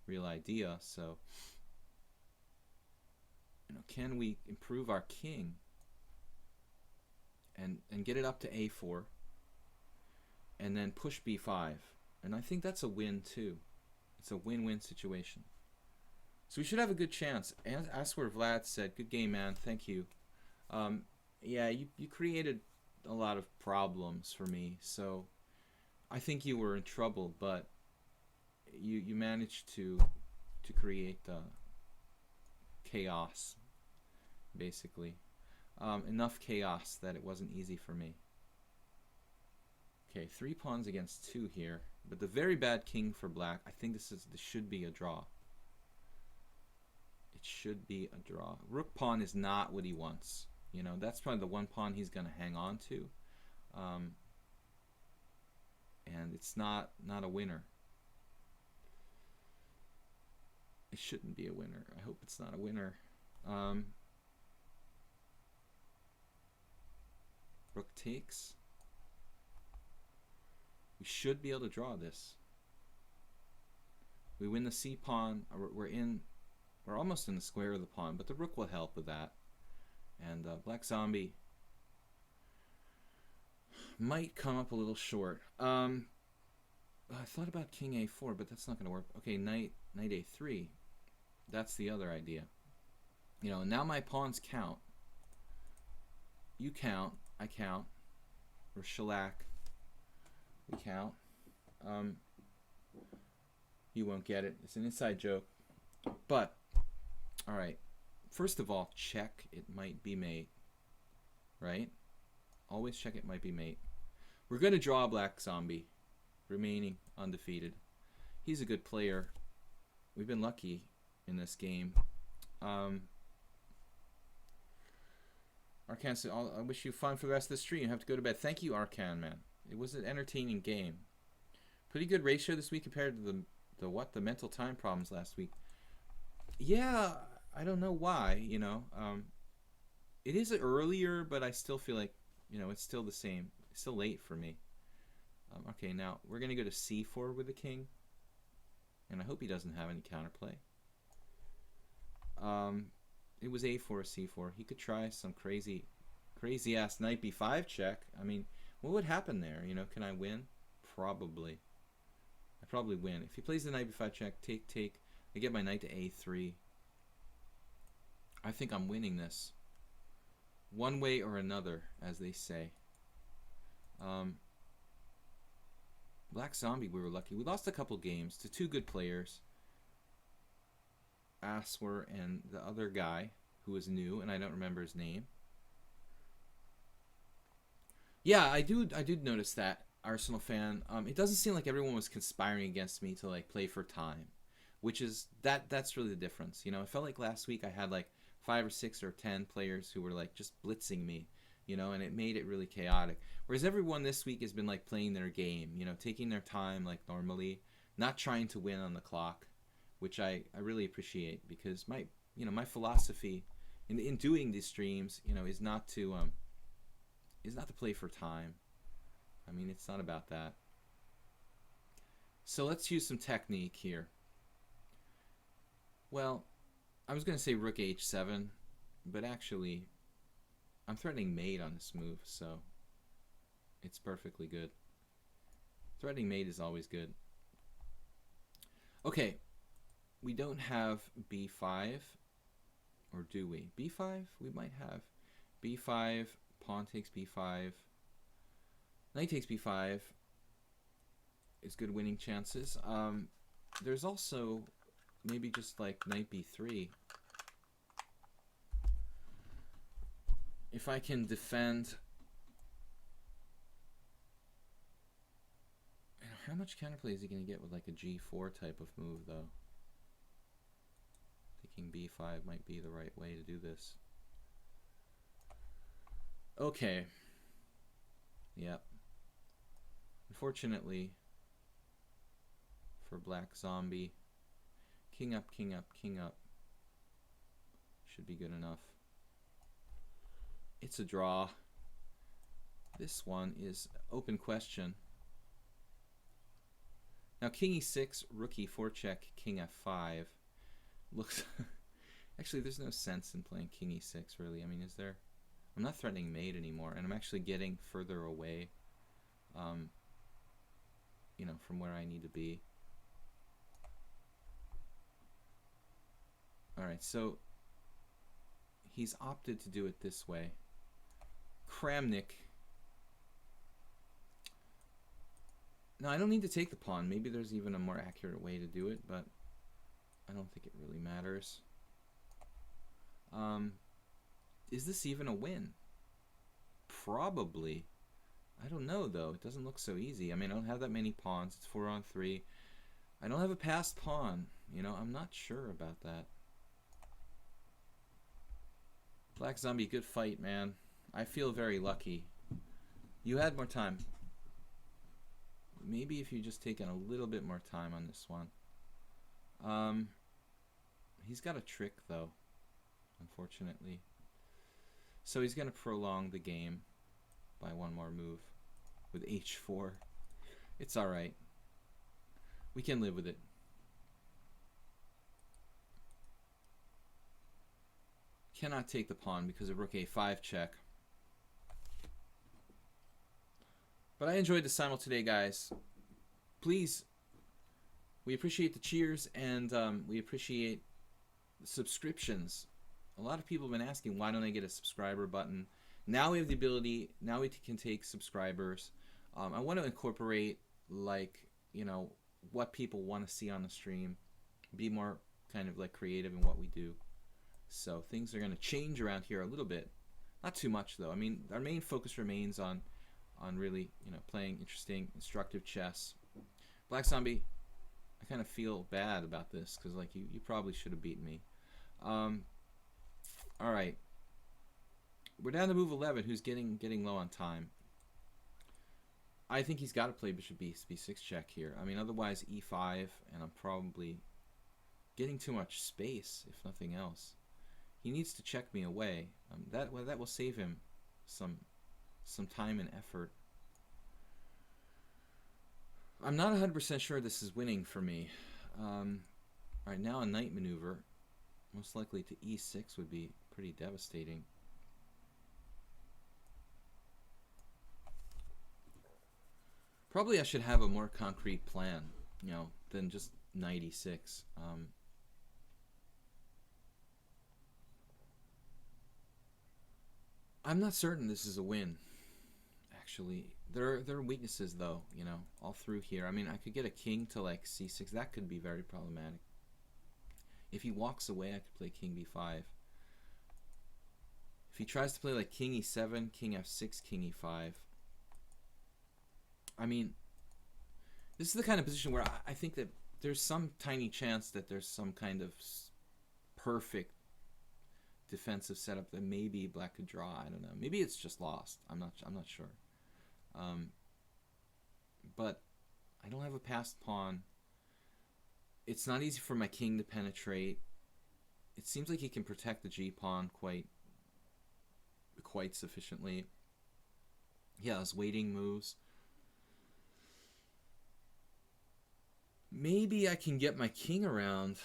real idea. So, you know, can we improve our king and get it up to a4? And then push b5. And I think that's a win too. It's a win-win situation. So we should have a good chance. As where Vlad said, good game, man. Thank you. Yeah, you created a lot of problems for me. So I think you were in trouble, but you managed to create chaos, basically. Enough chaos that it wasn't easy for me. Okay, 3 pawns against 2 here, but the very bad king for black. I think this should be a draw. It should be a draw. Rook pawn is not what he wants. You know, that's probably the one pawn he's going to hang on to, and it's not a winner. It shouldn't be a winner. I hope it's not a winner. Rook takes. We should be able to draw this. We win the c pawn. We're almost in the square of the pawn, but the rook will help with that. And black zombie might come up a little short. I thought about king a4, but that's not going to work. Okay, knight a3. That's the other idea. You know, now my pawns count. You count. I count. We're shellac. We count. You won't get it. It's an inside joke. But, alright. First of all, check it might be mate. Right? Always check it might be mate. We're going to draw black zombie. Remaining undefeated. He's a good player. We've been lucky in this game. Arcan said, I wish you fun for the rest of the stream. You have to go to bed. Thank you, Arcan, man. It was an entertaining game. Pretty good ratio this week compared to the mental time problems last week. Yeah, I don't know why, you know. It is earlier, but I still feel like, you know, it's still the same. It's still late for me. Okay, now we're going to go to c4 with the king. And I hope he doesn't have any counterplay. It was a4, c4. He could try some crazy ass knight b5 check. I mean, what would happen there? You know, can I win? Probably. I probably win. If he plays the knight b5 check, take, I get my knight to a3. I think I'm winning this. One way or another, as they say. Black Zombie, we were lucky. We lost a couple games to 2 good players. Aswer and the other guy who is new, and I don't remember his name. Yeah, I do notice that, Arsenal fan. It doesn't seem like everyone was conspiring against me to like play for time, which is that's really the difference. You know, it felt like last week I had like 5 or 6 or 10 players who were like just blitzing me, you know, and it made it really chaotic. Whereas everyone this week has been like playing their game, you know, taking their time like normally, not trying to win on the clock, which I really appreciate, because my philosophy in doing these streams, you know, is not to play for time. I mean, it's not about that. So let's use some technique here. Well, I was going to say rook h7, but actually I'm threatening mate on this move, so it's perfectly good. Threatening mate is always good. Okay, we don't have b5, or do we? b5? We might have. b5, pawn takes b5, knight takes b5 is good winning chances. There's also maybe just like knight b3. If I can defend, how much counterplay is he going to get with like a g4 type of move though? Thinking b5 might be the right way to do this. Okay. Yep. Unfortunately for Black Zombie, king up, king up, king up should be good enough. It's a draw. This one is open question. Now king e6, rook e4 check, king f5 looks actually there's no sense in playing king e6 really. I mean, is there? I'm not threatening mate anymore, and I'm actually getting further away you know, from where I need to be. Alright, so he's opted to do it this way. Kramnik. Now I don't need to take the pawn. Maybe there's even a more accurate way to do it, but I don't think it really matters. Is this even a win? Probably. I don't know though. It doesn't look so easy. I mean, I don't have that many pawns. It's 4-on-3. I don't have a passed pawn. You know, I'm not sure about that. Black Zombie, good fight, man. I feel very lucky. You had more time. Maybe if you just taken a little bit more time on this one. He's got a trick though, unfortunately. So he's going to prolong the game by one more move with h4. It's alright. We can live with it. Cannot take the pawn because of rook a5 check. But I enjoyed the simul today, guys. Please, we appreciate the cheers, and we appreciate the subscriptions. A lot of people have been asking, why don't I get a subscriber button? Now we have the ability, now we can take subscribers. I want to incorporate, like, you know, what people want to see on the stream. Be more kind of like creative in what we do. So things are going to change around here a little bit. Not too much though. I mean, our main focus remains on really, you know, playing interesting, instructive chess. Black Zombie, I kind of feel bad about this because like you probably should have beaten me. All right, we're down to move 11. Who's getting low on time? I think he's got to play bishop b6 check here. I mean, otherwise e5, and I'm probably getting too much space, if nothing else. He needs to check me away. That will save him some time and effort. I'm not 100% sure this is winning for me. All right, now a knight maneuver, most likely to e6 would be pretty devastating. Probably I should have a more concrete plan, you know, than just knight e6. I'm not certain this is a win. Actually, there are weaknesses though, you know, all through here. I mean, I could get a king to like c6. That could be very problematic. If he walks away, I could play king b5. If he tries to play like king e7, king f6, king e5. I mean, this is the kind of position where I think that there's some tiny chance that there's some kind of perfect defensive setup that maybe black could draw. I don't know. Maybe it's just lost. I'm not sure. But I don't have a passed pawn. It's not easy for my king to penetrate. It seems like he can protect the g pawn quite sufficiently. Yeah, his waiting moves. Maybe I can get my king around,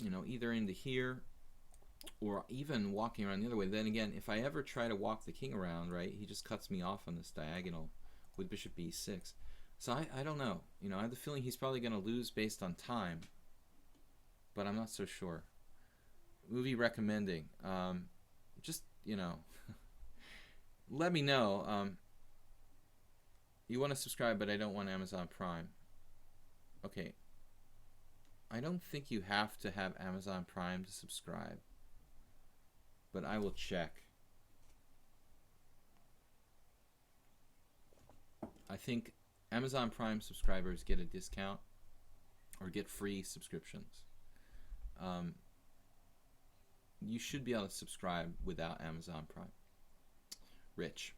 you know, either into here or even walking around the other way. Then again, if I ever try to walk the king around, right, he just cuts me off on this diagonal with bishop b6. So I don't know. You know, I have the feeling he's probably going to lose based on time, but I'm not so sure. Movie recommending. Just, you know, let me know. You want to subscribe, but I don't want Amazon Prime. Okay. I don't think you have to have Amazon Prime to subscribe, but I will check. I think Amazon Prime subscribers get a discount or get free subscriptions. You should be able to subscribe without Amazon Prime. Rich.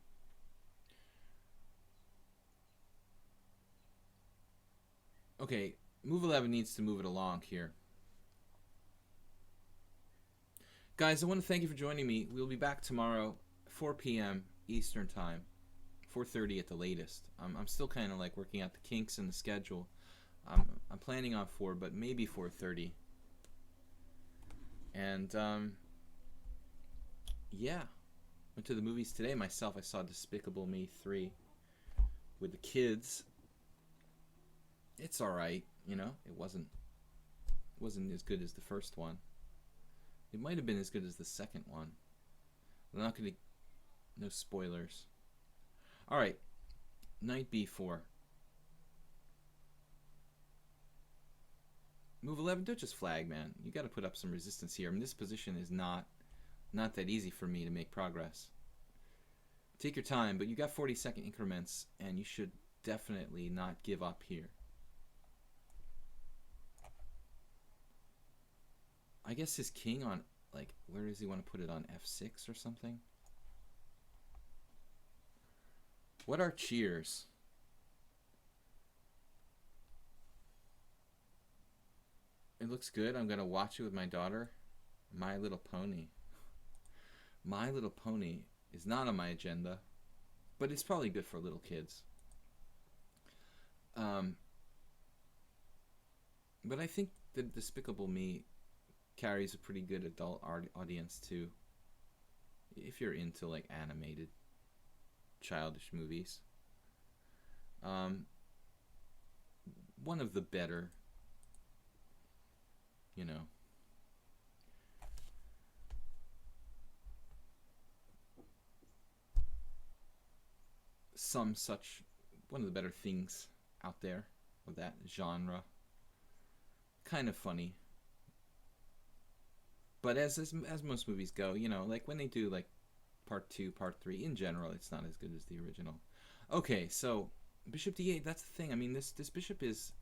Okay, move 11 needs to move it along here. Guys, I want to thank you for joining me. We'll be back tomorrow, 4 p.m. Eastern Time, 4:30 at the latest. I'm still kind of like working out the kinks in the schedule. I'm planning on 4, but maybe 4:30. And yeah, went to the movies today myself. I saw Despicable Me 3 with the kids. It's all right, you know. It wasn't as good as the first one. It might have been as good as the second one. I'm not gonna. No spoilers. All right, knight b4. Move 11. Don't just flag, man. You got to put up some resistance here. I mean, this position is not that easy for me to make progress. Take your time, but you got 40-second increments, and you should definitely not give up here. I guess his king on, like, where does he want to put it, on f6 or something? What are cheers? It looks good. I'm going to watch it with my daughter. My Little Pony. My Little Pony is not on my agenda, but it's probably good for little kids. But I think the Despicable Me carries a pretty good adult audience too, if you're into like animated childish movies. One of the better, you know, one of the better things out there of that genre. Kind of funny. But as most movies go, you know, like when they do like part 2, part 3, in general, it's not as good as the original. Okay, so bishop d8, that's the thing. I mean, this bishop is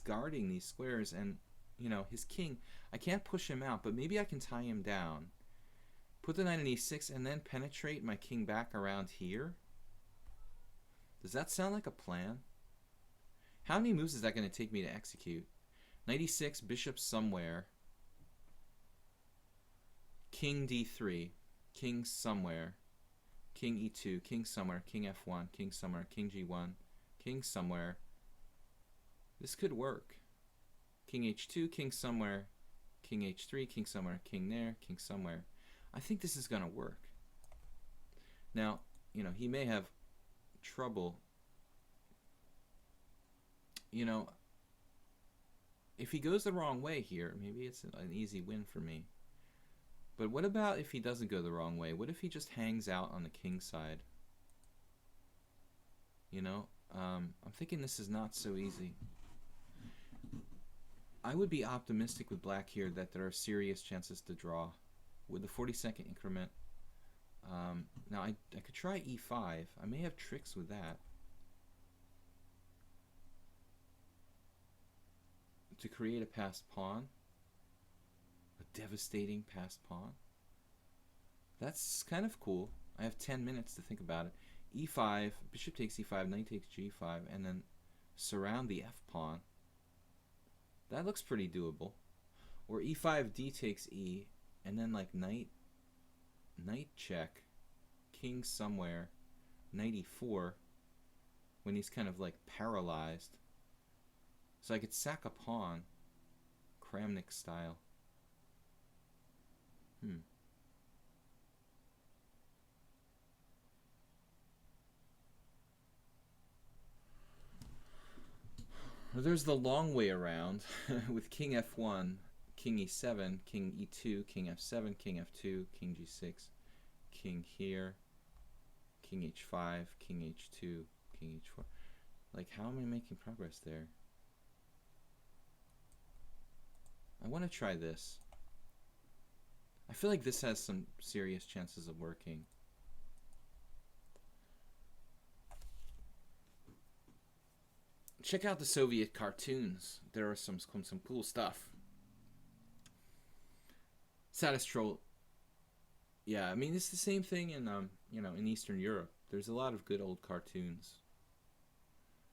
guarding these squares, and, you know, his king, I can't push him out, but maybe I can tie him down. Put the knight on e6 and then penetrate my king back around here. Does that sound like a plan? How many moves is that going to take me to execute? Knight e6, bishop somewhere. King d3, king somewhere, king e2, king somewhere, king f1, king somewhere, king g1, king somewhere. This could work. King h2, king somewhere, king h3, king somewhere, king there, king somewhere. I think this is going to work. Now, you know, he may have trouble. You know, if he goes the wrong way here, maybe it's an easy win for me. But what about if he doesn't go the wrong way? What if he just hangs out on the king side? You know, I'm thinking this is not so easy. I would be optimistic with black here that there are serious chances to draw with the 40-second increment. Now I could try e5. I may have tricks with that. To create a passed pawn. A devastating passed pawn. That's kind of cool. I have 10 minutes to think about it. e5, bishop takes e5, knight takes g5, and then surround the f pawn. That looks pretty doable. Or e5, d takes e, and then like knight check, king somewhere, knight e4, when he's kind of like paralyzed. So I could sack a pawn, Kramnik style. There's the long way around with king f1, king e7, king e2, king f7, king f2, king g6, king here, king h5, king h2, king h4. Like, how am I making progress there? I want to try this. I feel like this has some serious chances of working. Check out the Soviet cartoons. There are some cool stuff. Saddest troll. Yeah, I mean it's the same thing in in Eastern Europe. There's a lot of good old cartoons.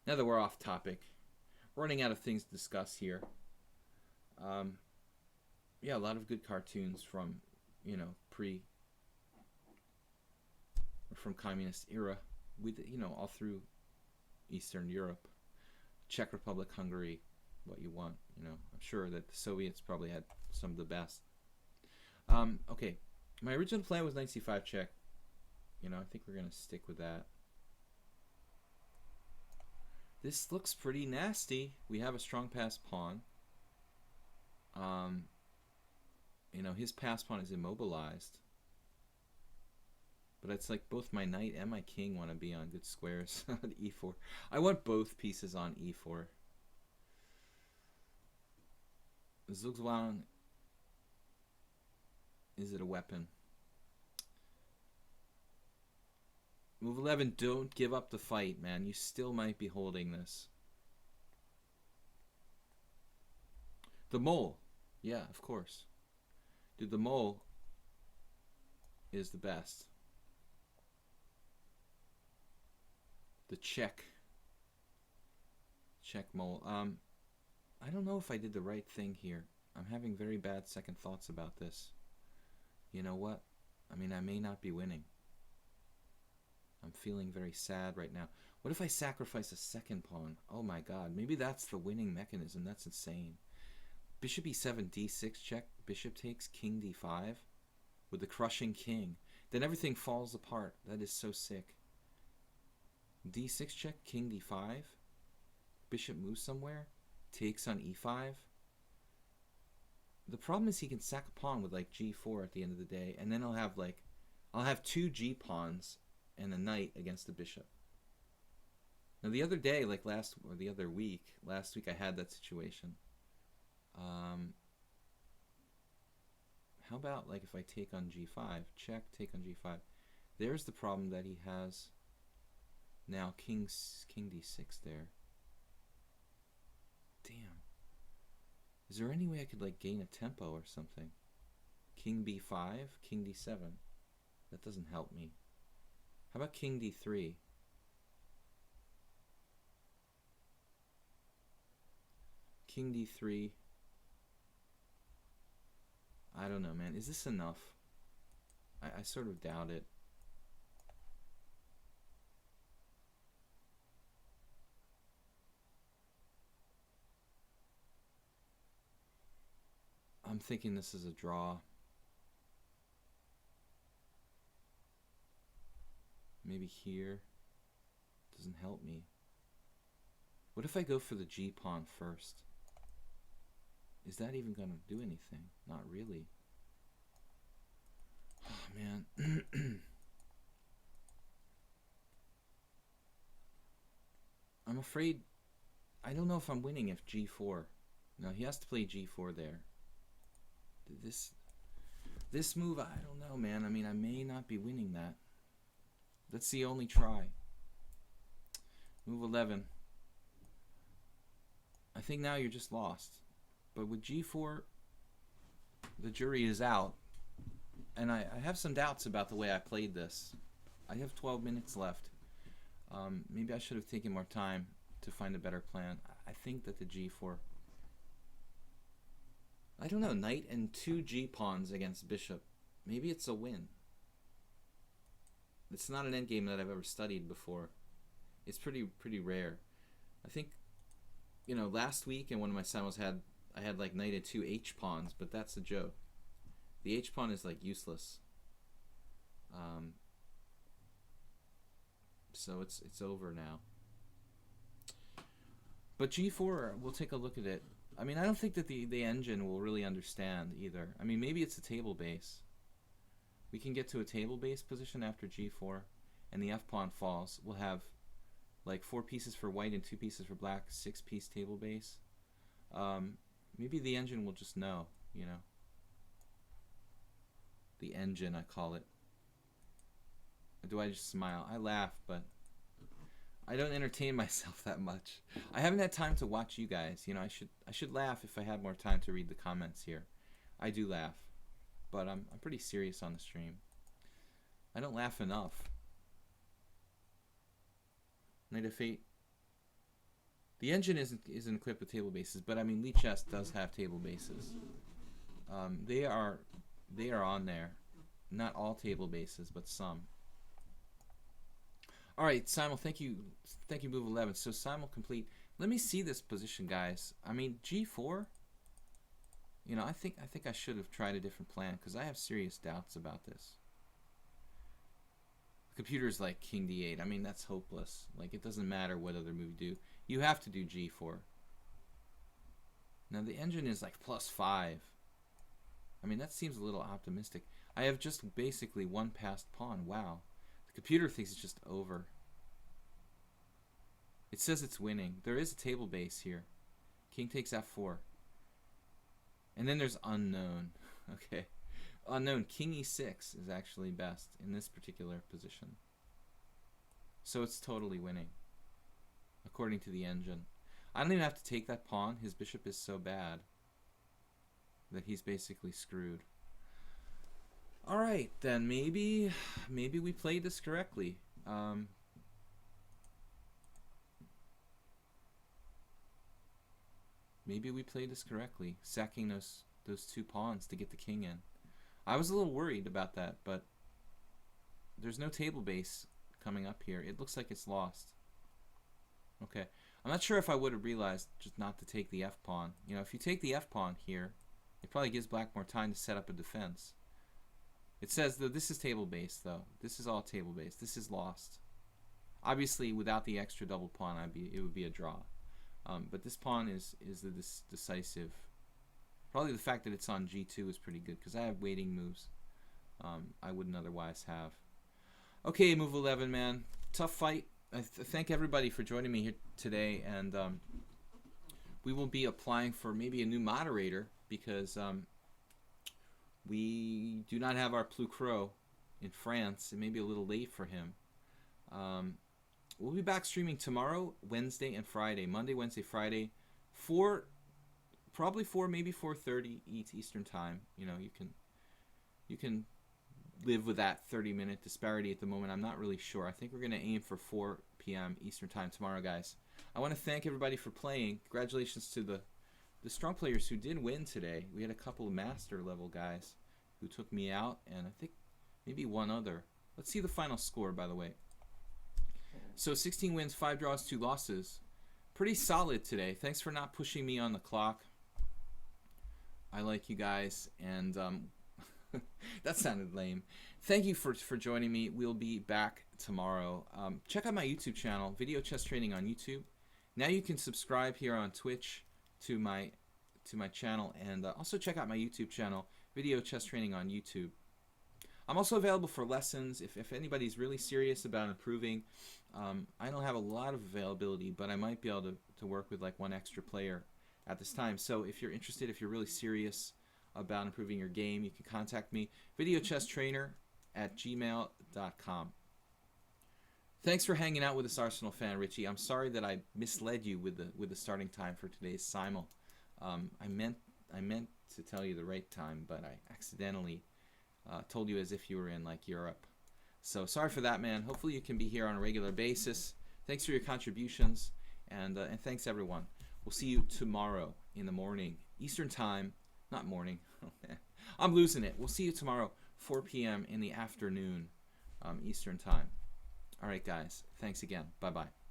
Now that we're off topic, running out of things to discuss here. Yeah, a lot of good cartoons from from communist era with all through Eastern Europe. Czech Republic, Hungary, what you want, I'm sure that the Soviets probably had some of the best. Okay, my original plan was knight c5 check. I think we're going to stick with that. This looks pretty nasty. We have a strong passed pawn. His passed pawn is immobilized. But it's like both my knight and my king want to be on good squares on e4. I want both pieces on e4. Zugzwang, is it a weapon? Move 11, don't give up the fight, man. You still might be holding this. The mole. Yeah, of course. Dude, the mole is the best. The check mole. I don't know if I did the right thing here. I'm having very bad second thoughts about this. You know what? I mean, I may not be winning. I'm feeling very sad right now. What if I sacrifice a second pawn? Oh my god, maybe that's the winning mechanism. That's insane. Bishop e7, d6 check. Bishop takes, king d5 with the crushing king. Then everything falls apart. That is so sick. d6 check, king d5. Bishop moves somewhere. Takes on e5. The problem is he can sack a pawn with like g4 at the end of the day, and then I'll have two g pawns and a knight against the bishop. Now the other day, last week I had that situation. How about if I take on g5, check, take on g5. There's the problem that he has now, king d6 there. Damn. Is there any way I could gain a tempo or something? King b5, king d7. That doesn't help me. How about king d3? King d3. I don't know, man. Is this enough? I sort of doubt it. I'm thinking this is a draw. Maybe here. Doesn't help me. What if I go for the g pawn first? Is that even going to do anything? Not really. Oh, man. I'm afraid... I don't know if I'm winning if g4. No, he has to play g4 there. This move, I don't know, man. I mean, I may not be winning that. That's the only try. Move 11. I think now you're just lost. But with g4, the jury is out. And I have some doubts about the way I played this. I have 12 minutes left. Maybe I should have taken more time to find a better plan. I think that the g4... I don't know, knight and 2 g-pawns against bishop. Maybe it's a win. It's not an endgame that I've ever studied before. It's pretty rare. I think, you know, last week in one of my simuls I had like knight and 2 h-pawns, but that's a joke. The h-pawn is like useless. So it's over now. But g4, we'll take a look at it. I mean, I don't think that the engine will really understand either. I mean, maybe it's a table base. We can get to a table base position after g4, and the f-pawn falls. We'll have like 4 pieces for white and 2 pieces for black, 6-piece table base. Maybe the engine will just know, you know. The engine, I call it. Or do I just smile? I laugh, but I don't entertain myself that much. I haven't had time to watch you guys. You know, I should laugh if I had more time to read the comments here. I do laugh, but I'm pretty serious on the stream. I don't laugh enough. Knight f8. The engine isn't equipped with table bases, but I mean, lichess does have table bases. They are on there. Not all table bases, but some. All right, simul, thank you, move 11. So simul complete. Let me see this position, guys. I mean, g4. You know, I think I should have tried a different plan because I have serious doubts about this. The computer's like king d8. I mean, that's hopeless. Like, it doesn't matter what other move you do. You have to do g4. Now the engine is like +5. I mean, that seems a little optimistic. I have just basically one passed pawn. Wow. The computer thinks it's just over. It says it's winning. There is a table base here. King takes f4. And then there's unknown. Okay. Unknown. King e6 is actually best in this particular position. So it's totally winning, according to the engine. I don't even have to take that pawn. His bishop is so bad that he's basically screwed. All right, then maybe we played this correctly. Maybe we played this correctly, sacking those 2 pawns to get the king in. I was a little worried about that, but there's no table base coming up here. It looks like it's lost. Okay, I'm not sure if I would have realized just not to take the f-pawn. You know, if you take the f-pawn here, it probably gives black more time to set up a defense. It says that this is table base, though. This is all table base. This is lost. Obviously, without the extra double pawn, it would be a draw. But this pawn is the decisive. Probably the fact that it's on g2 is pretty good because I have waiting moves I wouldn't otherwise have. Okay, move 11, man. Tough fight. I thank everybody for joining me here today, and we will be applying for maybe a new moderator because we do not have our Plus Crow in France. It may be a little late for him. We'll be back streaming tomorrow, Wednesday, and Friday. Monday, Wednesday, Friday, probably 4, maybe 4:30 Eastern time. You know, you can live with that 30-minute disparity at the moment. I'm not really sure. I think we're going to aim for 4 p.m. Eastern time tomorrow, guys. I want to thank everybody for playing. Congratulations to the strong players who did win today. We had a couple of master level guys who took me out, and I think maybe one other. Let's see the final score, by the way. So 16 wins, 5 draws, 2 losses. Pretty solid today. Thanks for not pushing me on the clock. I like you guys, and that sounded lame. Thank you for joining me. We'll be back tomorrow. Check out my YouTube channel, Video Chess Training on YouTube. Now you can subscribe here on Twitch to my channel, and also check out my YouTube channel, Video Chess Training on YouTube. I'm also available for lessons if anybody's really serious about improving. I don't have a lot of availability, but I might be able to work with like one extra player at this time. So if you're interested, if you're really serious about improving your game, you can contact me, videochesstrainer@gmail.com. Thanks for hanging out with us, Arsenal fan Richie. I'm sorry that I misled you with the starting time for today's simul. I meant to tell you the right time, but I accidentally told you as if you were in like Europe. So sorry for that, man. Hopefully you can be here on a regular basis. Thanks for your contributions, and thanks everyone. We'll see you tomorrow in the morning, Eastern time. Not morning. I'm losing it. We'll see you tomorrow, 4 p.m. in the afternoon, Eastern time. All right, guys. Thanks again. Bye-bye.